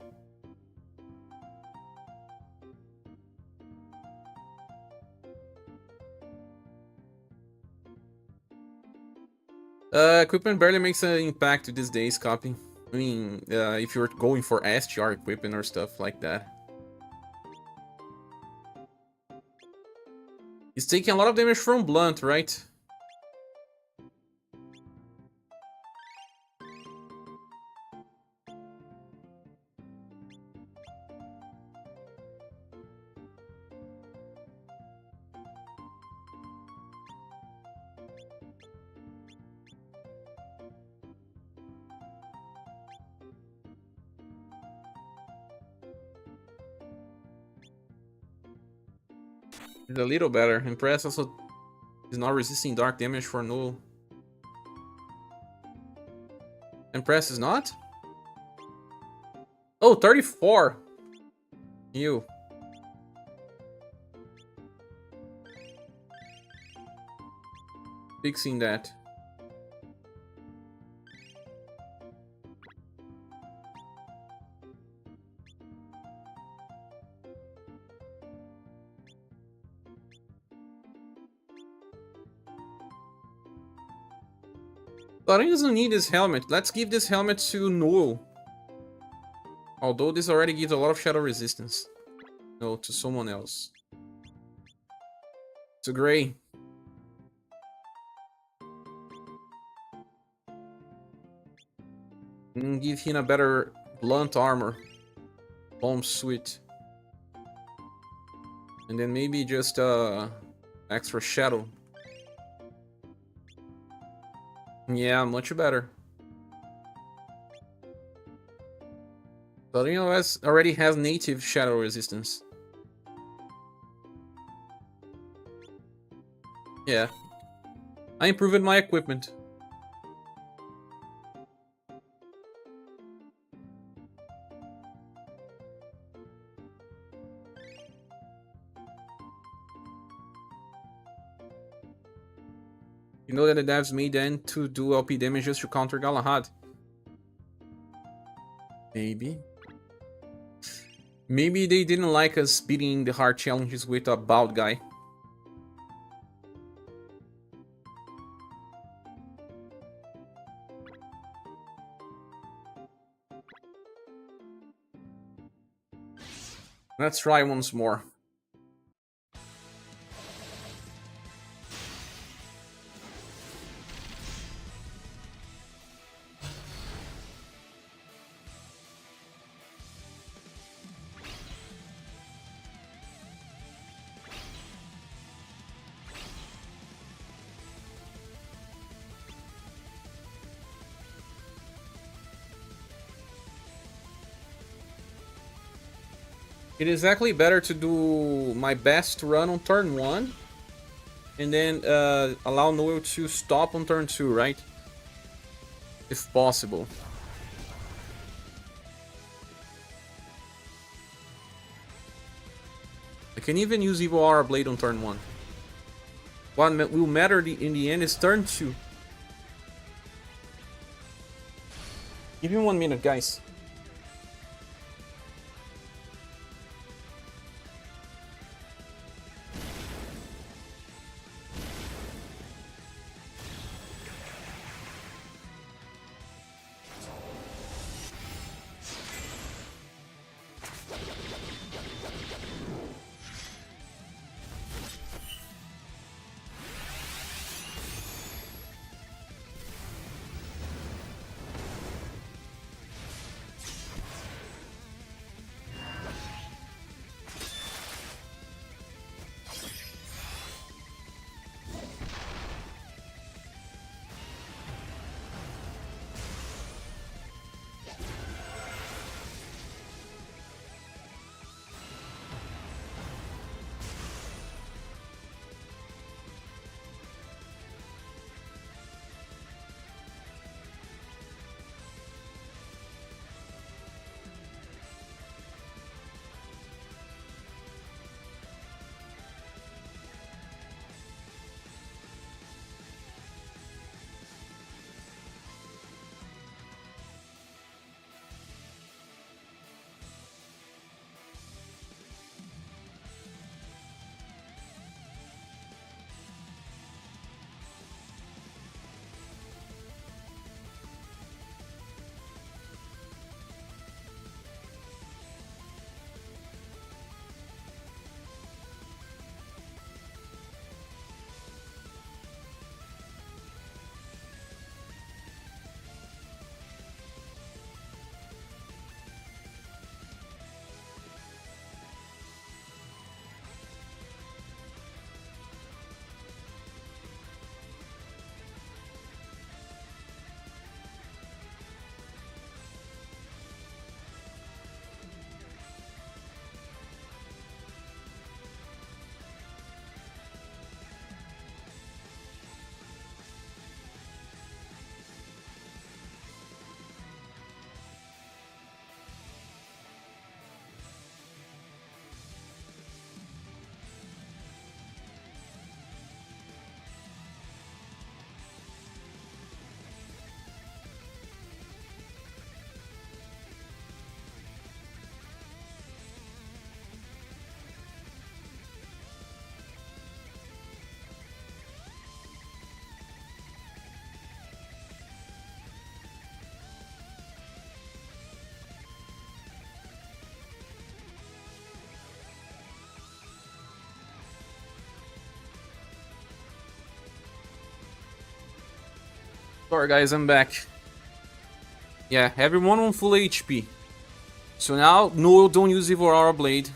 Equipment barely makes an impact these days, copy. I mean, if you're going for SGR equipment or stuff like that. He's taking a lot of damage from Blunt, right? It's a little better. Impress also is not resisting dark damage for no. Impress is not? Oh, 34! You. Fixing that. But he doesn't need this helmet. Let's give this helmet to Null. Although this already gives a lot of shadow resistance. No, to someone else. To Gray. Give him a better blunt armor. Bomb suite. And then maybe just extra shadow. Yeah, much better. But OS already has native shadow resistance. Yeah. I improved my equipment. You know that the devs made then to do LP damage just to counter Galahad? Maybe. Maybe they didn't like us beating the hard challenges with a bald guy. Let's try once more. It is actually better to do my best run on turn 1 and then allow Noel to stop on turn 2, right? If possible. I can even use Evil Aura Blade on turn 1. What will matter in the end is turn 2. Give me 1 minute, guys. Sorry guys, I'm back. Yeah, everyone on full HP. So now, no, don't use Evil Aura Blade.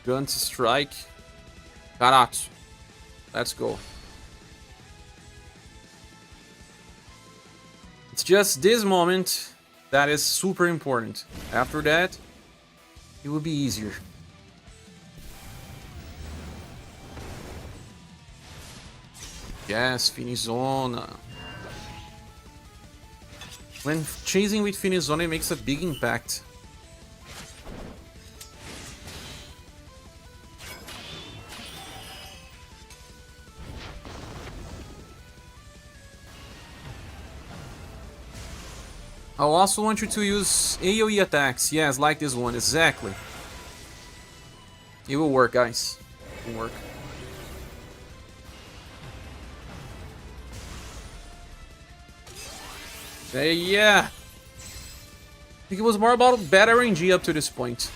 Gun to strike. Karatsu. Let's go. It's just this moment that is super important. After that, it will be easier. Yes, Finizona. When chasing with Finizona, it makes a big impact. I also want you to use AoE attacks. Yes, like this one, exactly. It will work, guys. It will work. Yeah. I think it was more about better RNG up to this point.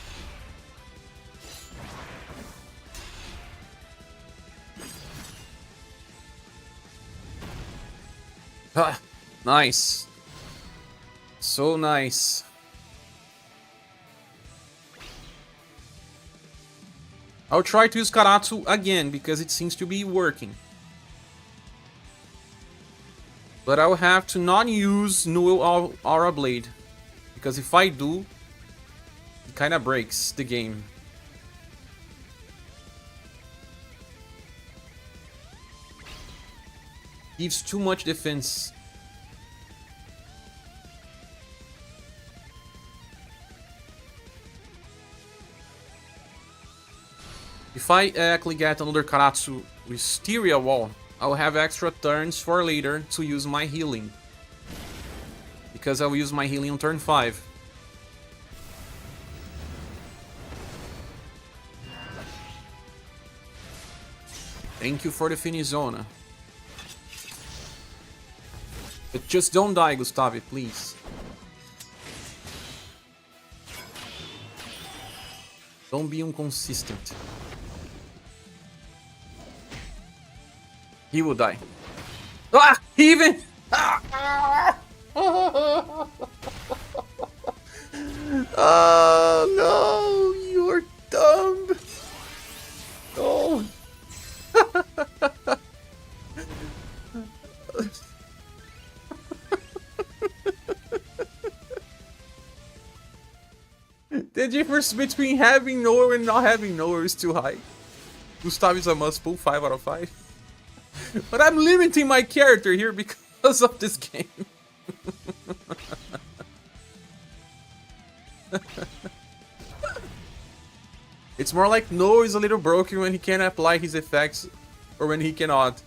Ah, nice. So nice. I'll try to use Karatsu again because it seems to be working. But I'll have to not use Null Aura Blade. Because if I do, it kinda breaks the game. Gives too much defense. If I actually get another Karatsu Wisteria Wall, I'll have extra turns for later to use my healing. Because I'll use my healing on turn 5. Thank you for the Finizona. But just don't die, Gustavo, please. Don't be inconsistent. He will die. Ah! He even... Ah! Oh no! You're dumb! Oh! The difference between having nowhere and not having nowhere is too high. Gustavo is a must pull 5 out of 5. But I'm limiting my character here because of this game. It's more like Noah is a little broken when he can apply his effects or when he cannot.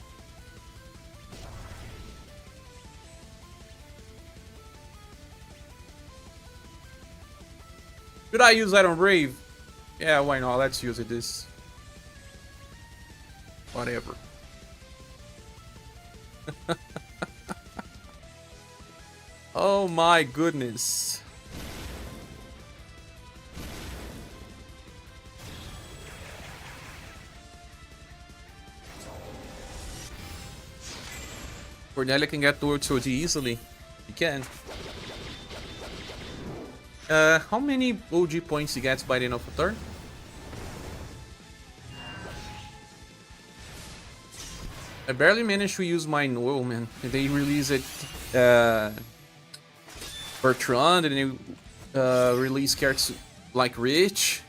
Should I use Iron Brave? Yeah, why not? Let's use it this. Whatever. Oh my goodness. Cornelia can get towards OG easily. He can. How many OG points he gets by the end of a turn? I barely managed to use my Noel, man. They release it Bertrand, and they release characters like Rich.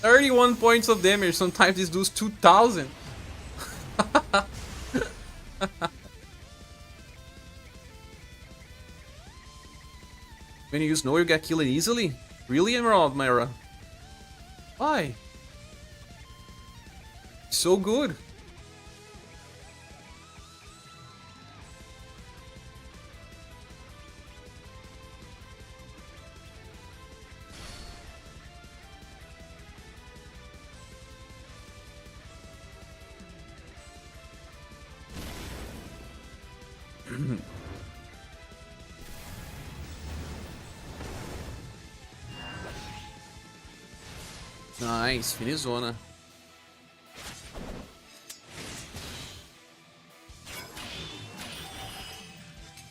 $31 points of damage. Sometimes this does 2,000. When you use Noel, you get killed easily. Really, Emerald Myra? Why? So good. Nice, Finizona.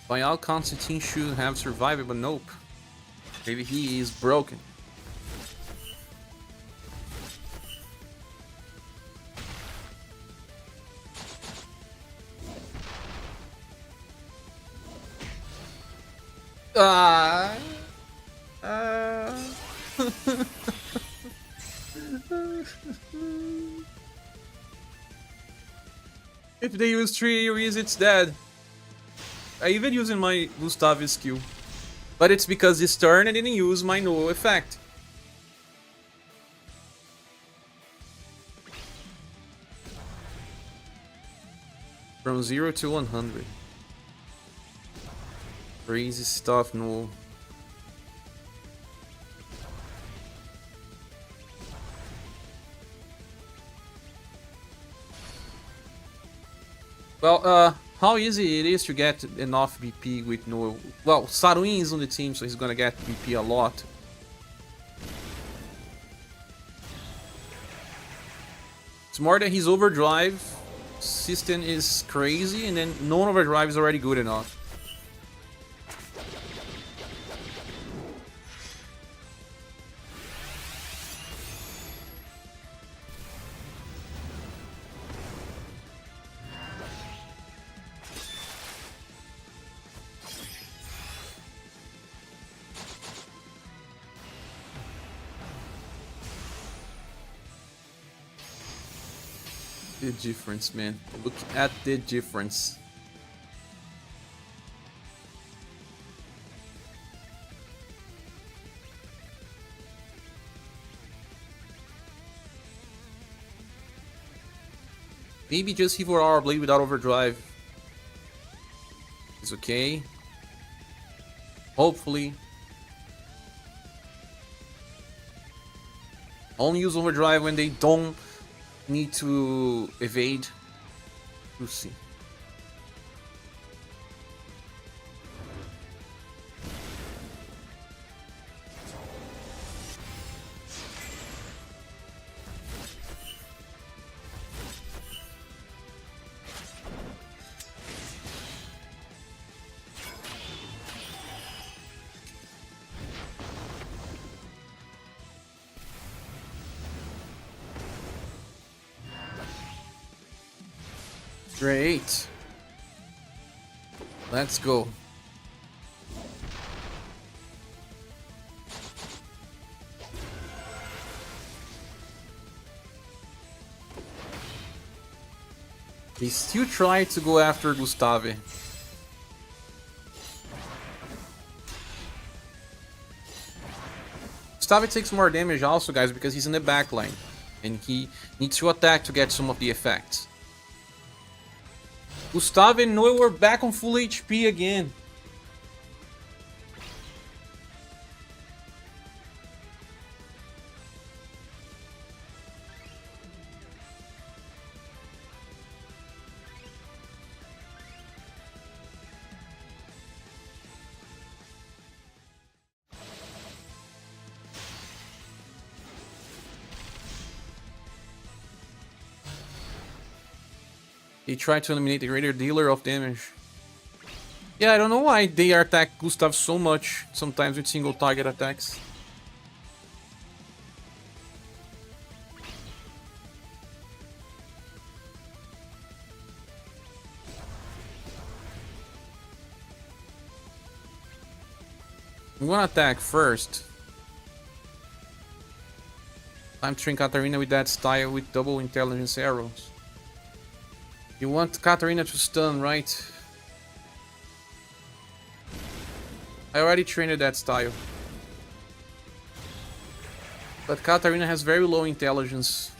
By all, Constantine should have survived, but nope. Maybe he is broken. Ah. If they use 3 AoEs, it's dead. I even using my Gustave skill. But it's because this turn I didn't use my no effect. From 0 to 100. Crazy stuff, no. Well, how easy it is to get enough BP with no... Well, Saruin is on the team, so he's gonna get BP a lot. It's more that his overdrive system is crazy, and then non-overdrive is already good enough. The difference, man. Look at the difference. Maybe just he for our blade without overdrive is okay. Hopefully. Only use overdrive when they don't need to evade. We'll see. Great. Let's go. They still try to go after Gustave. Gustave takes more damage also, guys, because he's in the back line. And he needs to attack to get some of the effects. Gustave and Noe were back on full HP again. They try to eliminate the greater dealer of damage. Yeah, I don't know why they attack Gustav so much, sometimes with single target attacks. I'm gonna attack first. I'm train Katarina with that style with double intelligence arrows. You want Katarina to stun, right? I already trained that style. But Katarina has very low intelligence.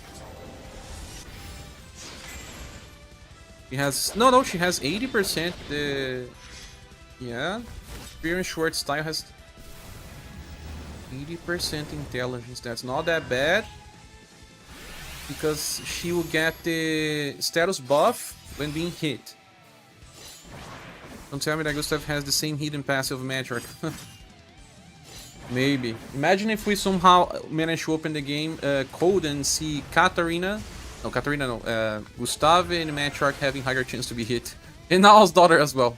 She has... No, she has 80%. Yeah. Experience short style has 80% intelligence. That's not that bad. Because she will get the status buff when being hit. Don't tell me that Gustav has the same hidden passive Matriarch. Maybe. Imagine if we somehow manage to open the game code and see Katarina. No, Katarina no. Gustav and Matriarch having higher chance to be hit. And Now's daughter as well.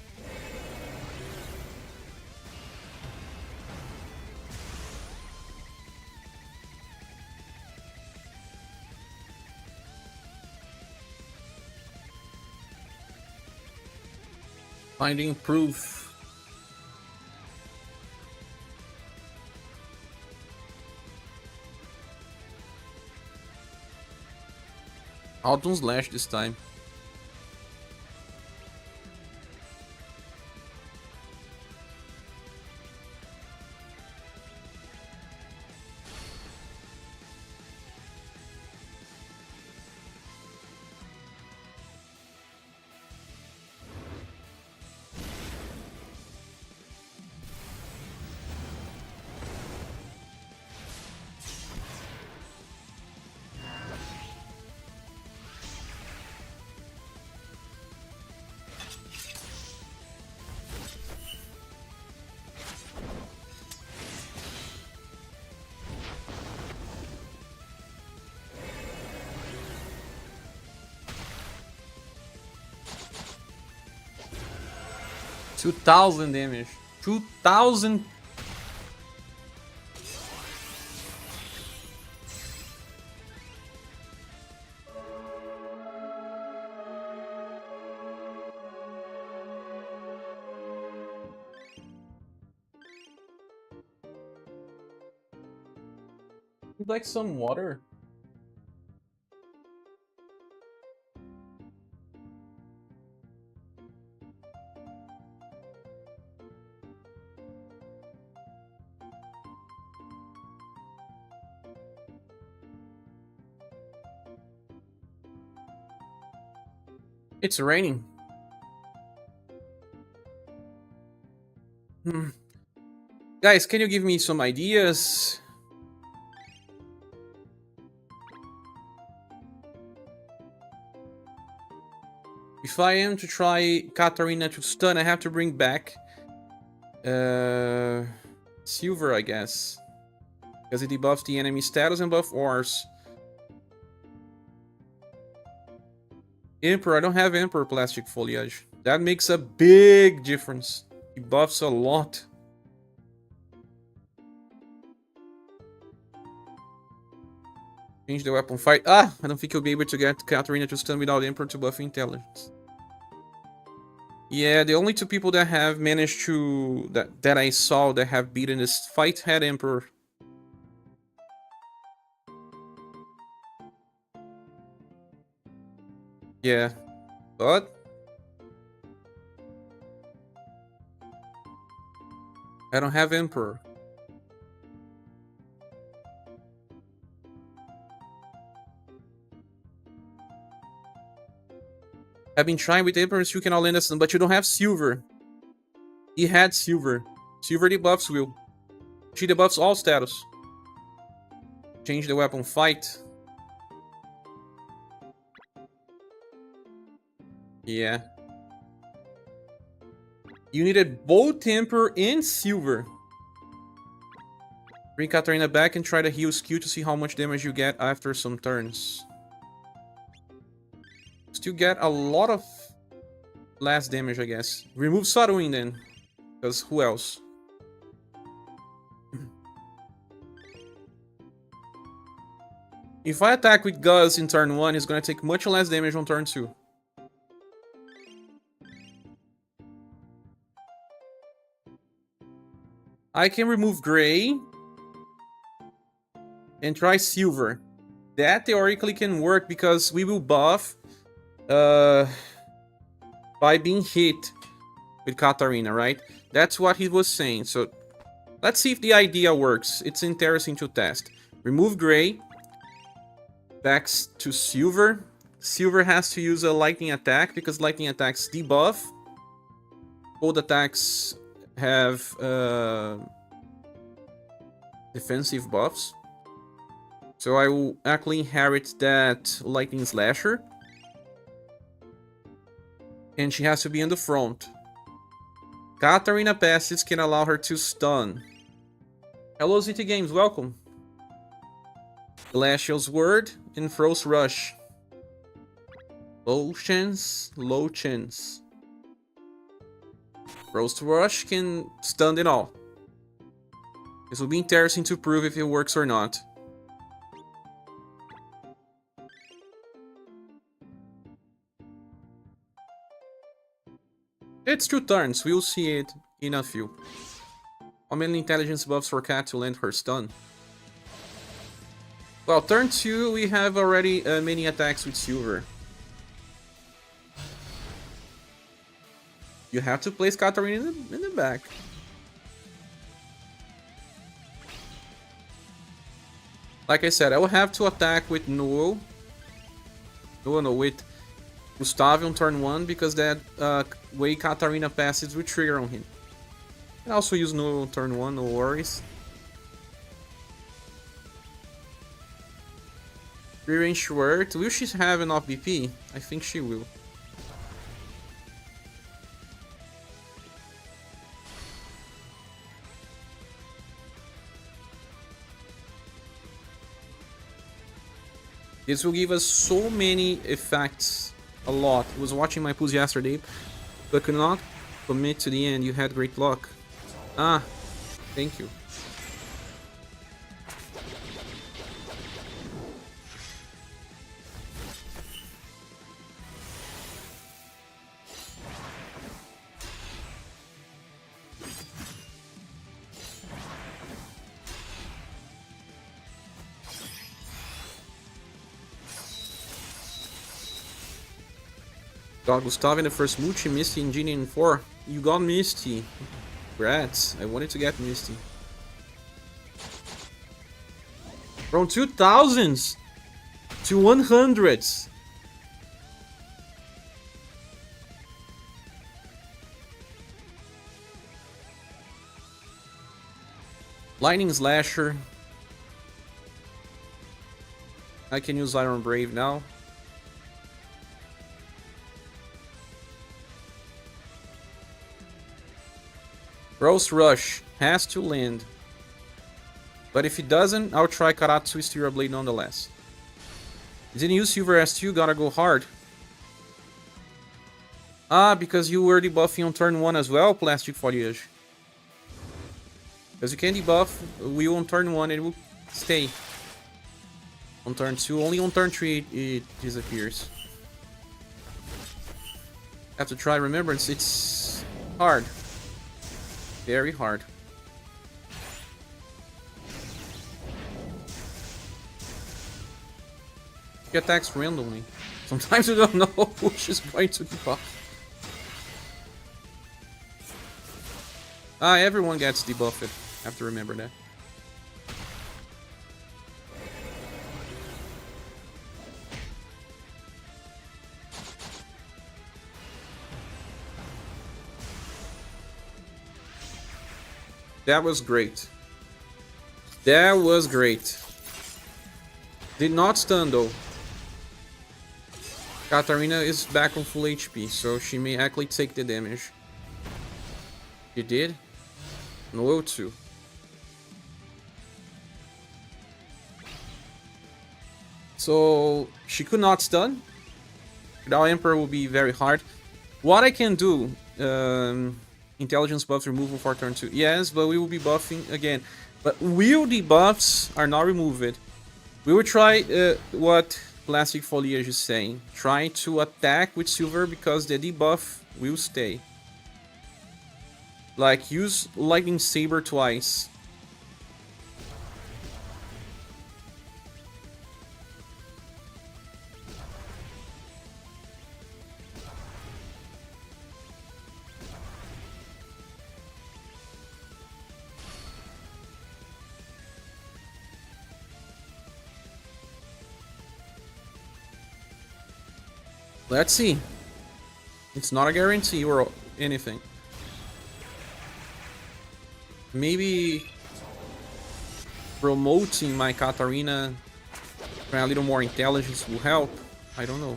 Finding proof. Autumn Slash this time. $2,000 damage. 2,000. Would like some water? It's raining. Guys, can you give me some ideas? If I am to try Katarina to stun, I have to bring back Silver, I guess. Because it debuffs the enemy status and buff ores. Emperor, I don't have Emperor Plastic Foliage. That makes a big difference. He buffs a lot. Change the weapon fight. Ah, I don't think you'll be able to get Katarina to stun without Emperor to buff intelligence. Yeah, the only two people that have managed to... that I saw that have beaten this fight had Emperor. Yeah, but... I don't have Emperor. I've been trying with Emperor, you can all end us, but you don't have Silver. He had Silver. Silver debuffs Will. She debuffs all status. Change the weapon fight. Yeah. You needed both Emperor and Silver. Bring Katarina back and try to heal skill to see how much damage you get after some turns. Still get a lot of less damage, I guess. Remove Shadowing then. Because who else? If I attack with Gus in turn 1, he's gonna take much less damage on turn 2. I can remove Gray and try Silver. That theoretically can work because we will buff by being hit with Katarina, right? That's what he was saying. So let's see if the idea works. It's interesting to test. Remove Gray. Back to Silver. Silver has to use a lightning attack because lightning attacks debuff. Cold attacks have defensive buffs. So I will actually inherit that lightning slasher. And she has to be in the front. Katarina passes can allow her to stun. Hello ZT Games, welcome. Glacial's Word and Frost Rush. Low chance, low chance. Frost Rush can stun it all. This will be interesting to prove if it works or not. It's 2 turns. We'll see it in a few. How many intelligence buffs for Cat to land her stun? Well, turn 2, we have already many attacks with Silver. You have to place Katarina in the back. Like I said, I will have to attack with Noel. No, with Gustavo on turn 1, because that way Katarina passes will trigger on him. I can also use Noel on turn 1, no worries. Free-range Schwert. Will she have enough BP? I think she will. This will give us so many effects. A lot. I was watching my pools yesterday, but could not commit to the end. You had great luck. Ah, thank you. Got Gustavo in the first multi, Misty in Genie in 4. You got Misty. Congrats. I wanted to get Misty. From 2000s to 100s. Lightning Slasher. I can use Iron Brave now. Rose Rush has to land. But if it doesn't, I'll try Karatsu Steer Blade nonetheless. Didn't use Silver S2, gotta go hard. Ah, because you were debuffing on turn 1 as well, Plastic Foliage. Because you can debuff Will on turn 1 and it will stay. On turn 2, only on turn 3 it disappears. Have to try Remembrance, it's hard. Very hard. He attacks randomly. Sometimes you don't know who she's going to debuff. Ah, everyone gets debuffed. Have to remember that. That was great. That was great. Did not stun though. Katarina is back on full HP, so she may actually take the damage. She did? No 2. So she could not stun. Without Emperor will be very hard. What I can do, intelligence buffs removal for turn 2. Yes, but we will be buffing again. But will debuffs are not removed. We will try what Plastic Foliage is saying. Try to attack with Silver because the debuff will stay. Like, use Lightning Saber twice. Let's see. It's not a guarantee or anything. Maybe promoting my Katarina for a little more intelligence will help. I don't know.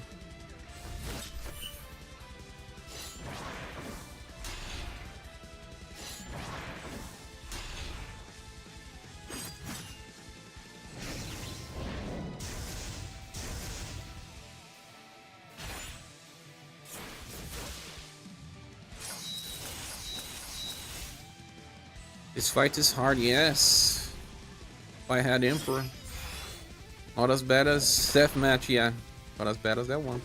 This fight is hard, yes. If I had Emperor. Not as bad as Deathmatch, yeah. Not as bad as that one.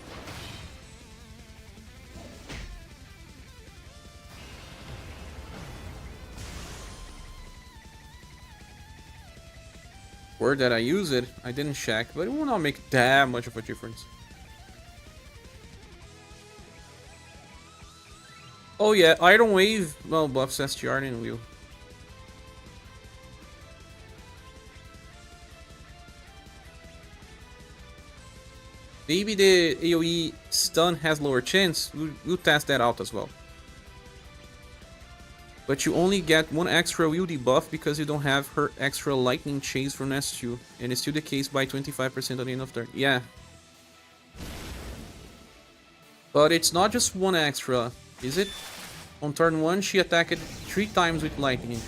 Word that I use it, I didn't check, but it will not make that much of a difference. Oh yeah, Iron Wave, well, buffs SGR and Wheel. Maybe the AoE stun has lower chance, we'll test that out as well. But you only get one extra Wheel debuff because you don't have her extra Lightning Chase from S2. And it's still the case by 25% at the end of turn. Yeah. But it's not just one extra, is it? On turn 1 she attacked 3 times with Lightning.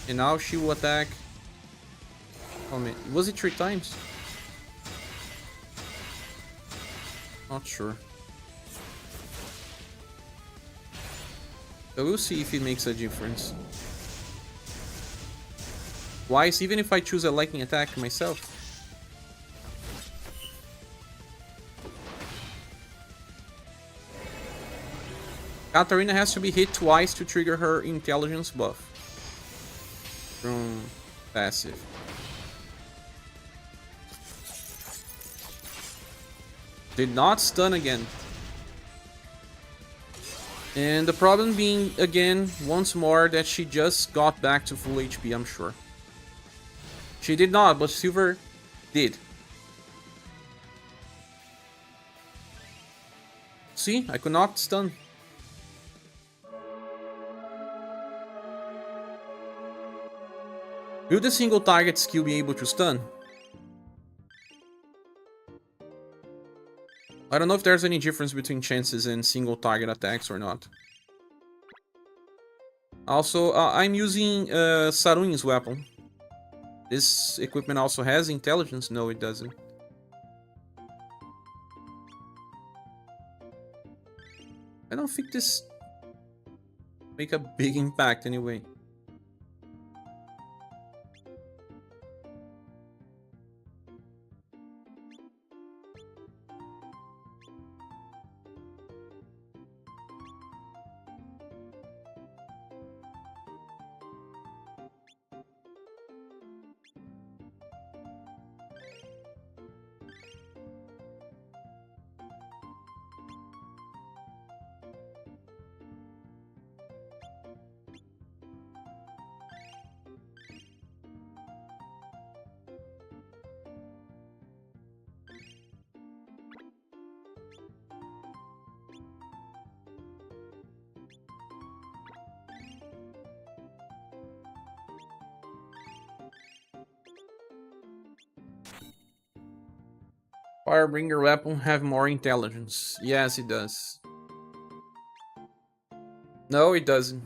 And now she will attack... Oh man, was it 3 times? Not sure. So we'll see if it makes a difference. Twice, even if I choose a lightning attack myself. Katarina has to be hit twice to trigger her intelligence buff from passive. Did not stun again. And the problem being, again, once more, that she just got back to full HP, I'm sure. She did not, but Silver did. See, I could not stun. Will the single target skill be able to stun? I don't know if there's any difference between chances and single target attacks or not. Also, I'm using Saruin's weapon. This equipment also has intelligence? No, it doesn't. I don't think this make a big impact anyway. Firebringer weapon have more intelligence. Yes, it does. No, it doesn't.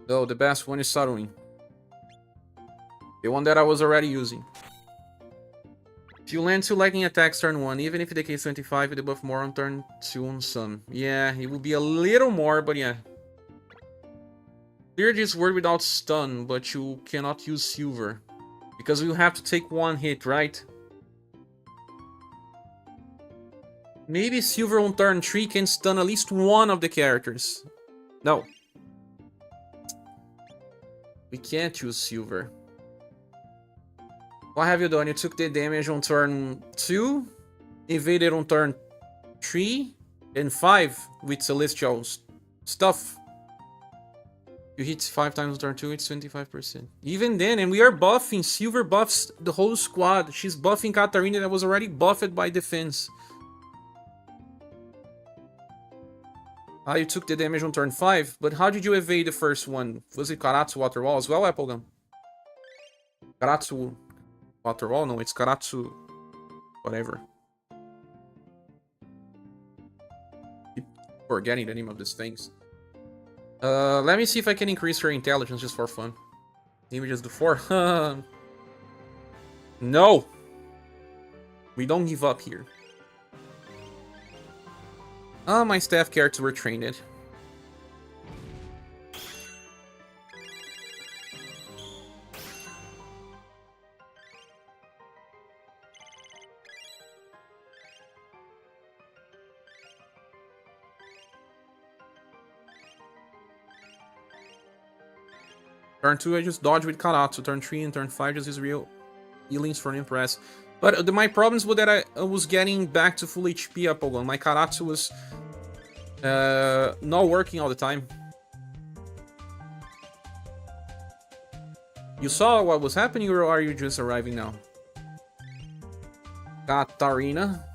No, the best one is Saruin. The one that I was already using. If you land 2 lightning attacks turn 1, even if it decays 25, it debuff more on turn 2 on some. Yeah, it will be a little more, but yeah. Clear this word without stun, but you cannot use Silver. Because you have to take 1 hit, right? Maybe Silver on turn 3 can stun at least one of the characters. No. We can't use Silver. What have you done? You took the damage on turn 2, evaded on turn 3, and 5 with Celestial stuff. You hit 5 times on turn 2, it's 25%. Even then, and we are buffing. Silver buffs the whole squad. She's buffing Katarina that was already buffed by defense. Ah, you took the damage on turn 5, but how did you evade the first one? Was it Karatsu Water Wall as well, Applegun? Karatsu Water Wall? No, it's Karatsu... whatever. Keep forgetting the name of these things. Let me see if I can increase her intelligence just for fun. Maybe just do 4. No! We don't give up here. Ah, my staff characters were trained. Turn 2, I just dodge with Karatsu. Turn 3 and turn 5, just use real healings for an Impress. But my problems were that I was getting back to full HP up again. My Karatsu was not working all the time. You saw what was happening, or are you just arriving now? Katarina.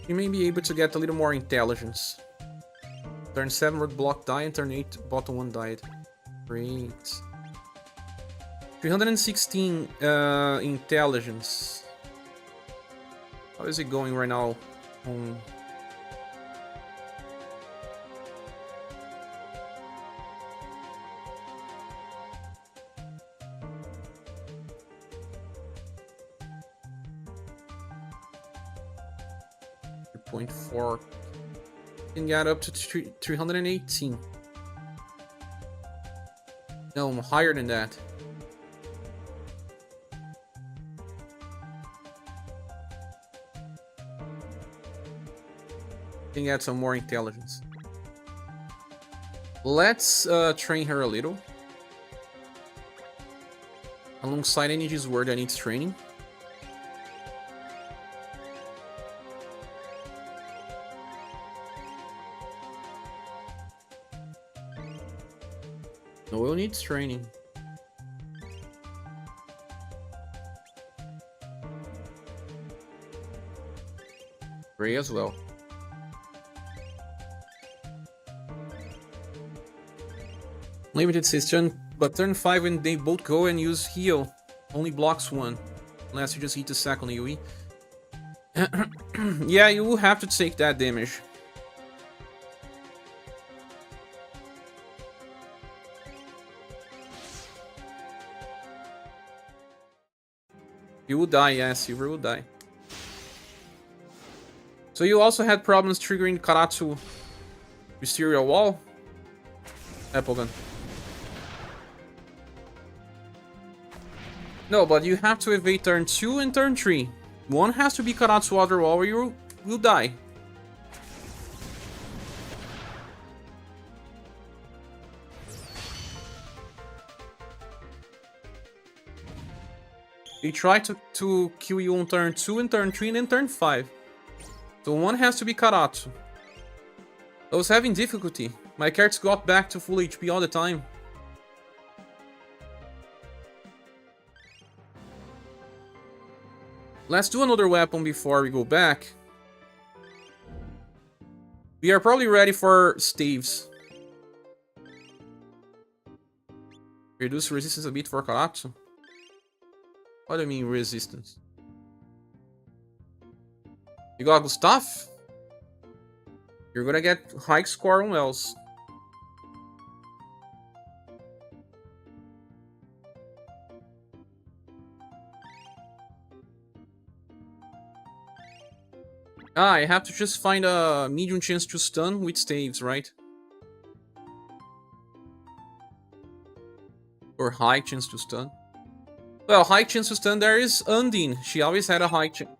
You may be able to get a little more intelligence. Turn 7 Roadblock die and turn 8 bottom 1 died. Great. 316 intelligence. How is it going right now? 3.4. Can get up to 318. No, I'm higher than that. Can get some more intelligence. Let's train her a little. Alongside Energy's word that needs training. Noel needs training. Ray as well. Limited system, but turn 5 when they both go and use heal. Only blocks 1. Unless you just hit the second AoE. Yeah, you will have to take that damage. You will die, yes, Silver will die. So you also had problems triggering Karatsu Wisteria Wall? Applegun. No, but you have to evade turn 2 and turn 3. One has to be Karatsu Outer Wall or you will die. They try to kill you on turn 2 and turn 3 and then turn 5. So one has to be Karatsu. I was having difficulty. My characters got back to full HP all the time. Let's do another weapon before we go back. We are probably ready for staves. Reduce resistance a bit for Karatsu. What do you mean resistance? You got Gustav? You're gonna get high score on else. Ah, I have to just find a medium chance to stun with staves, right? Or high chance to stun. Well, high chance to stun there is Undine. She always had a high chance.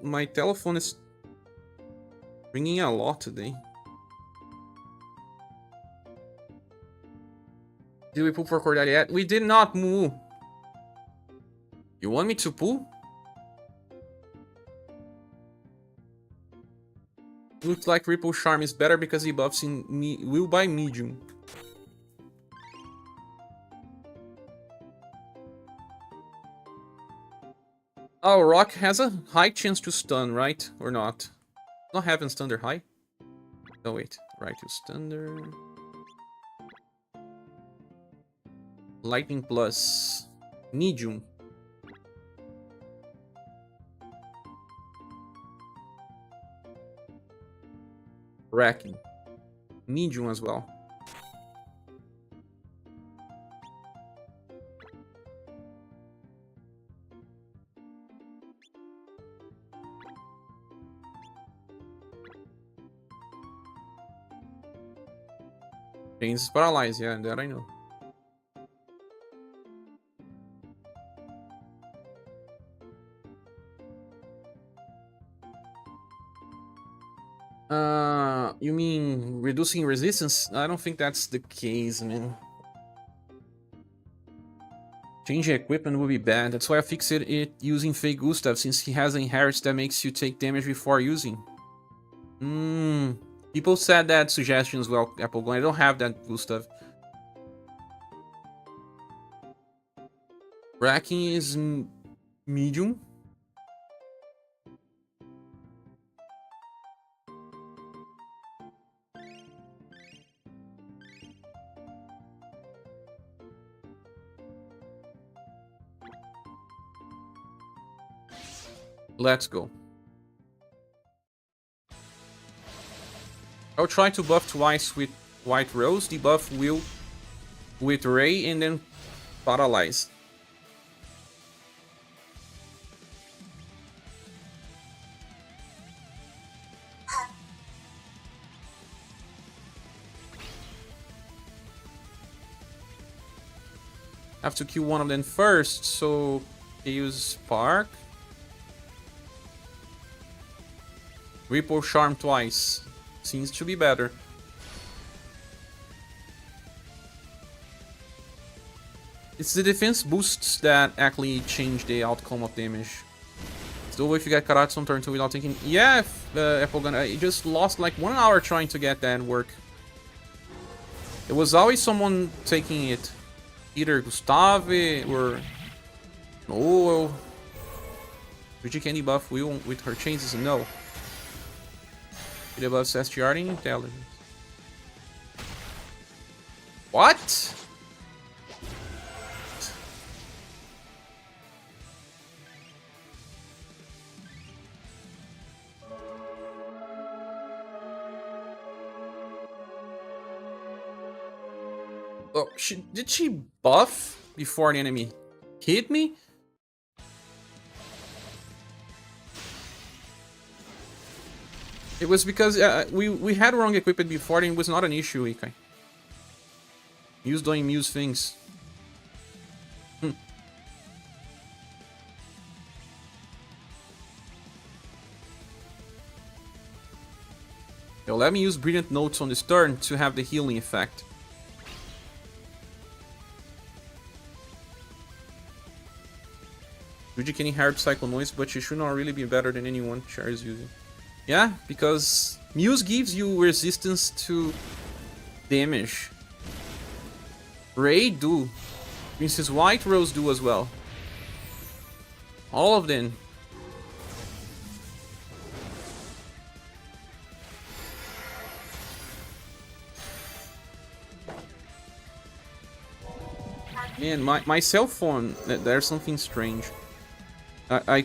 My telephone is ringing a lot today. Did we pull for Cordelia yet? We did not move. You want me to pull? Looks like Ripple Charm is better because he buffs in will by medium. Oh, Rock has a high chance to stun, right? Or not? Not having Thunder high? No, wait. Right to Thunder. Lightning plus medium. Wrecking. Medium as well. Chains is paralyzed, yeah, that I know. You mean reducing resistance? I don't think that's the case, man. Changing equipment would be bad. That's why I fixed it using Fake Gustav, since he has an inheritance that makes you take damage before using. People said that suggestion as well, Apple Gun. I don't have that Gustav. Racking is medium. Let's go. I'll try to buff twice with White Rose, debuff Will with Ray, and then Paralyze. Have to kill one of them first, so use Spark. Ripple Charm twice. Seems to be better. It's the defense boosts that actually change the outcome of damage. So if you get Karatsu on turn 2 without thinking... Yeah, Apple Gun, I just lost like 1 hour trying to get that work. There was always someone taking it. Either Gustave or... Oh... Luigi can debuff Will with her changes? No. It debuffs SGR in intelligence. What? Oh, did she buff before the enemy hit me? It was because we had wrong equipment before and it was not an issue, Ikai. Muse doing Muse things. Yo, let me use Brilliant Notes on this turn to have the healing effect. Yuji can inherit Psycho Noise, but she should not really be better than anyone Char is using. Yeah, because Muse gives you resistance to damage. Ray do. Princess White Rose do as well. All of them. Man, my cell phone, there's something strange. I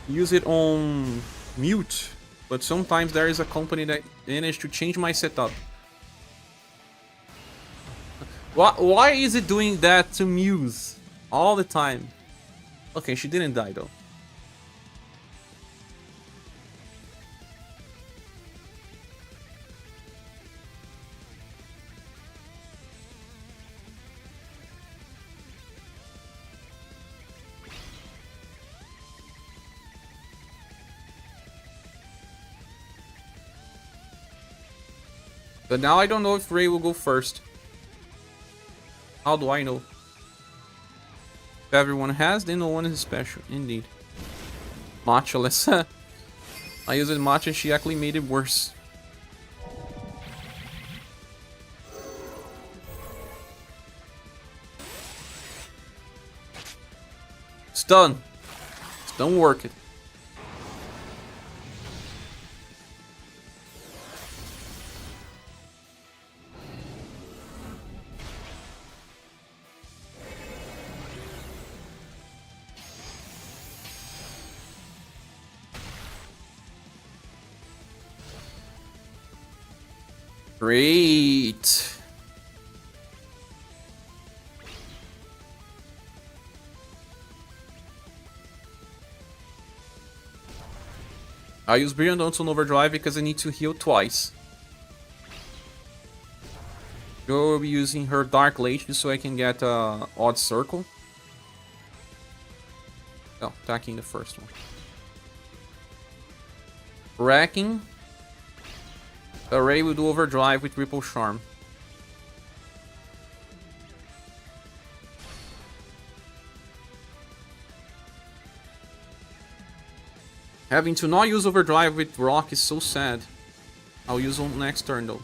use it on mute, but sometimes there is a company that managed to change my setup. Why is it doing that to Muse all the time? Okay, she didn't die though. But now I don't know if Ray will go first. How do I know? If everyone has, then no one is special. Indeed. Matcha, let's... I used Matcha, she actually made it worse. Stun. Stun work it. Great. I use Brilliant Notes on Overdrive because I need to heal twice. Go be using her Dark Late so I can get Odd Circle. Oh, attacking the first one. Wrecking. Ray will do overdrive with Ripple Charm. Having to not use overdrive with Rock is so sad. I'll use on next turn though.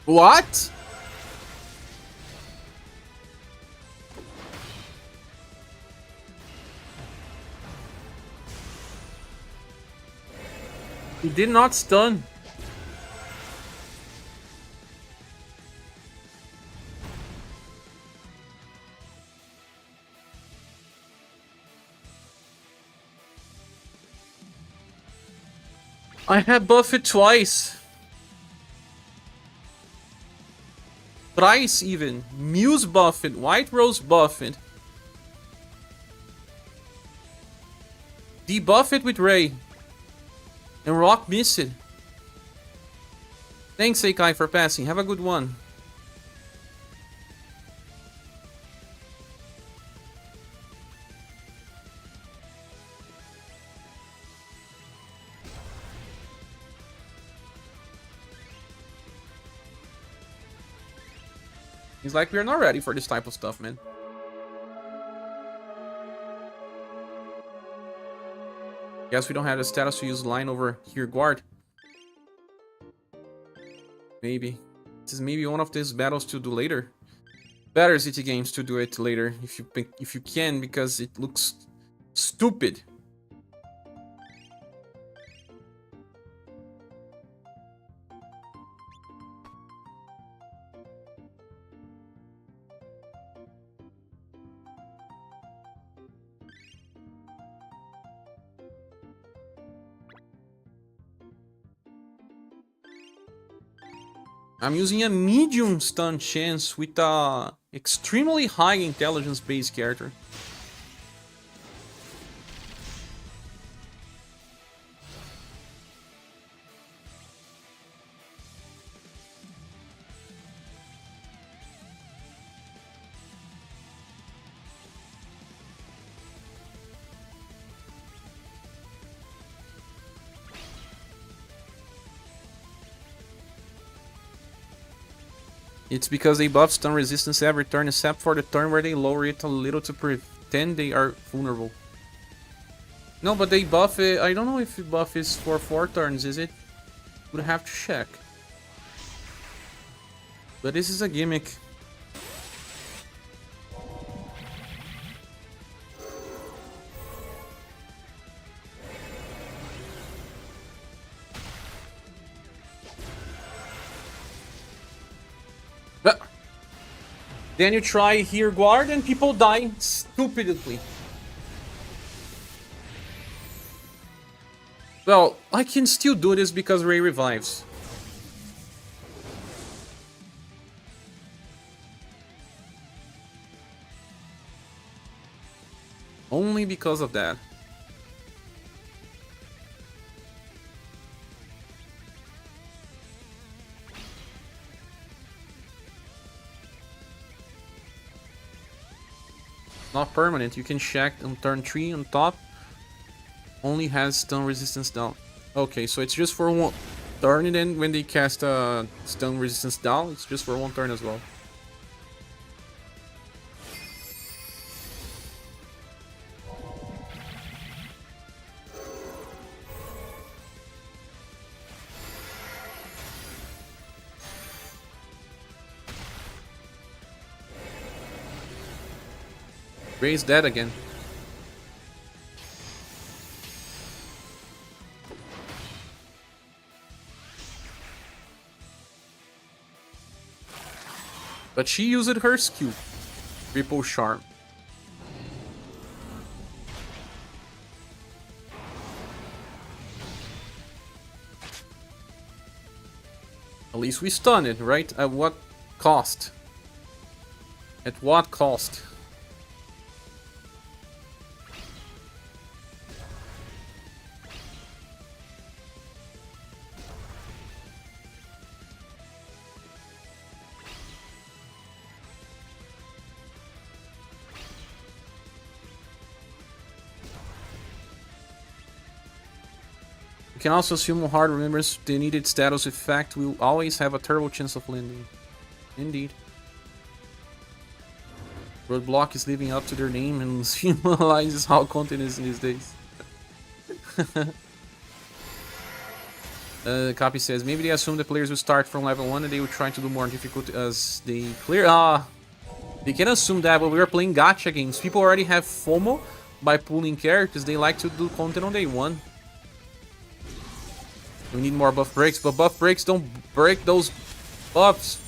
What? He did not stun. I have buffed twice. Thrice even. Muse buffed. White Rose buffed. Debuffed with Ray. And Rock missed it. Thanks, SaGa, for passing. Have a good one. It's like we're not ready for this type of stuff, man. Guess we don't have the status to use line over here guard. Maybe. This is maybe one of these battles to do later. Better City Games to do it later if you can, because it looks stupid. I'm using a medium stun chance with a extremely high intelligence base character. It's because they buff stun resistance every turn except for the turn where they lower it a little to pretend they are vulnerable. No, but they buff it. I don't know if the buff is for 4 turns, is it? Would have to check. But this is a gimmick. Then you try here guard and people die stupidly. Well, I can still do this because Ray revives. Only because of that. Not permanent, you can check on turn 3 on top. Only has stun resistance down. Okay, so it's just for 1 turn, and then when they cast stun resistance down, it's just for 1 turn as well. Ray's dead again. But she used her skill. Triple Charm. At least we stunned it, right? At what cost? At what cost? You can also assume hard remembers the needed status effect will always have a terrible chance of landing. Indeed. Roadblock is living up to their name and symbolizes how content is these days. Copy says, maybe they assume the players will start from level 1 and they will try to do more difficult as they clear. They can assume that, but we are playing gacha games. People already have FOMO by pulling characters. They like to do content on day 1. We need more buff breaks, but buff breaks don't break those buffs.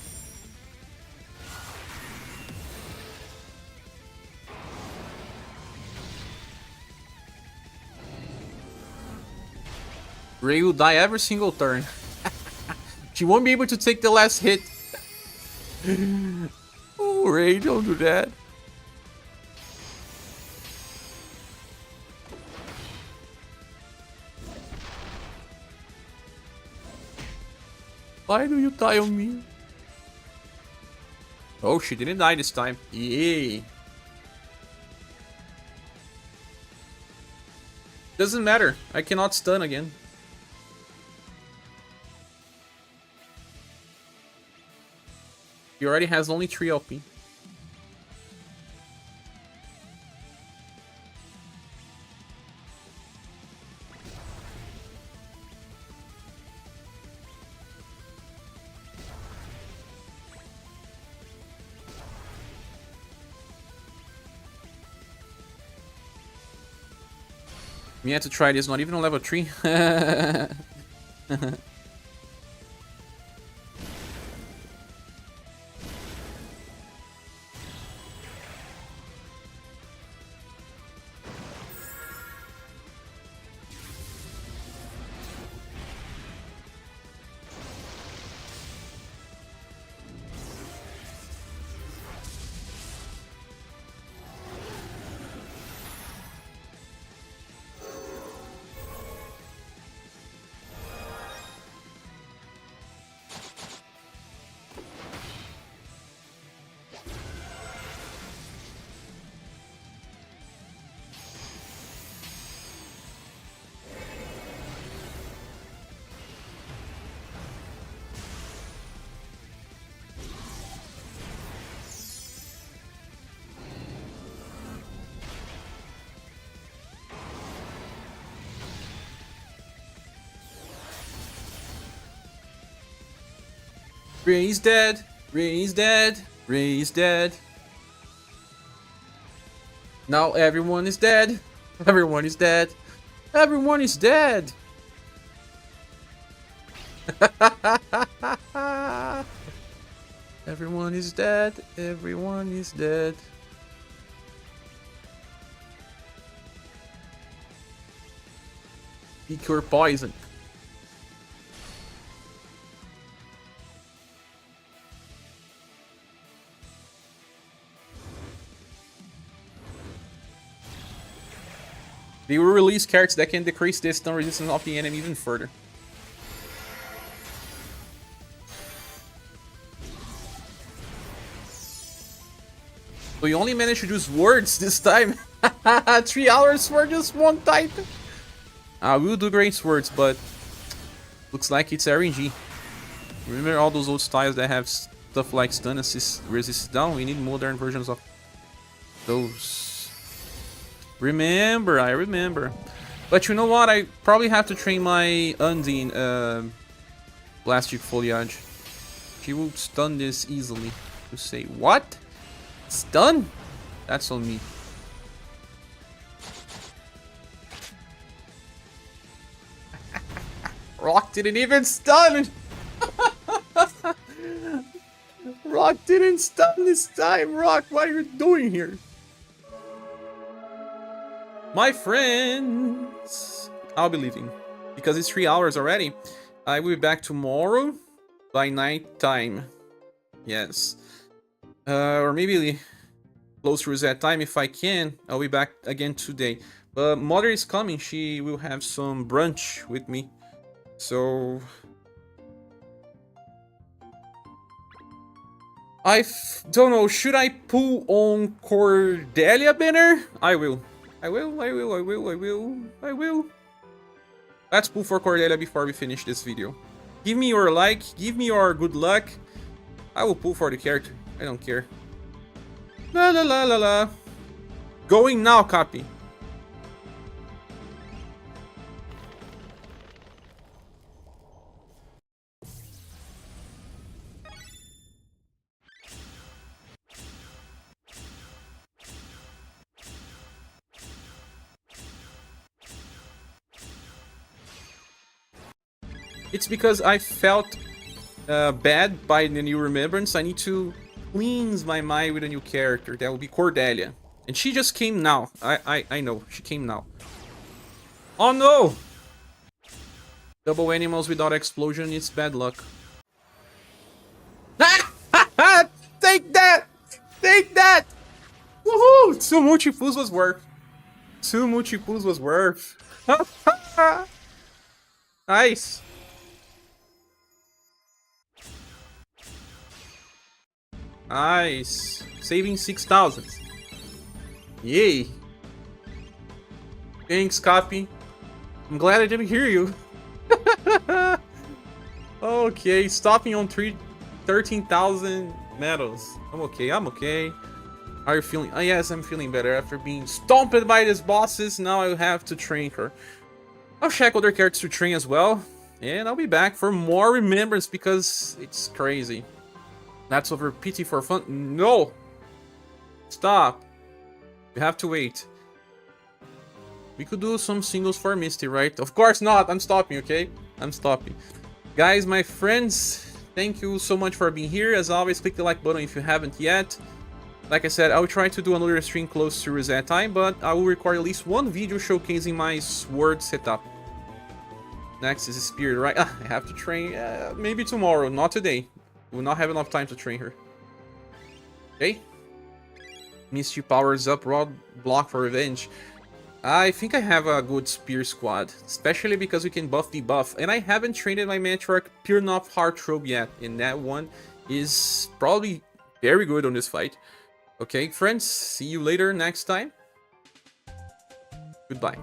Ray will die every single turn. She won't be able to take the last hit. Oh, Ray, don't do that. Why do you die on me? Oh, she didn't die this time. Yay. Doesn't matter. I cannot stun again. He already has only 3 LP. We had to try this, not even on level 3. Ray's dead. Ray's dead. Ray's dead. Now everyone is dead. Everyone is dead. Everyone is dead. Everyone is dead. Everyone is dead. Be cure poison. They will release cards that can decrease the stun resistance of the enemy even further. So you only managed to use words this time. 3 hours for just one type. We'll do great swords, but looks like it's RNG. Remember all those old styles that have stuff like stun assist, resist down? We need modern versions of those. Remember, I remember. But you know what? I probably have to train my Undine Plastic Foliage. She will stun this easily. You say, what? Stun? That's on me. Rock didn't even stun! Rock Rock didn't stop this time. Rock, what are you doing here? My friends, I'll be leaving because it's 3 hours already. I will be back tomorrow by night time. Yes. Or maybe close to that time if I can. I'll be back again today. But Mother is coming. She will have some brunch with me. So I don't know. Should I pull on Cordelia banner? I will. I will. Let's pull for Cordelia before we finish this video. Give me your like. Give me your good luck. I will pull for the character. I don't care. La la la la la. Going now, copy. It's because I felt bad by the new Remembrance. I need to cleanse my mind with a new character. That will be Cordelia. And she just came now. I know. She came now. Oh no! Double animals without explosion, it's bad luck. Take that! Take that! Woohoo! 2 multi-pulls was worth. 2 multi-pulls was worth. Nice. Nice. Saving 6,000. Yay. Thanks, copy. I'm glad I didn't hear you. Okay, stopping on 13,000 medals. I'm okay, I'm okay. How are you feeling? Oh, yes, I'm feeling better after being stomped by these bosses. Now I have to train her. I'll check other characters to train as well. And I'll be back for more Remembrance because it's crazy. That's over PT for fun. No! Stop. You have to wait. We could do some singles for Misty, right? Of course not. I'm stopping, okay? I'm stopping. Guys, my friends, thank you so much for being here. As always, click the like button if you haven't yet. Like I said, I will try to do another stream close to reset time, but I will record at least one video showcasing my sword setup. Next is Spirit, right? I have to train maybe tomorrow, not today. Will not have enough time to train her. Okay. Misty powers up Roadblock for revenge. I think I have a good spear squad, especially because we can buff debuff, and I haven't trained my Matriarch Pure Enough Heartthrob yet, and that one is probably very good on this fight. Okay, friends, see you later next time. Goodbye.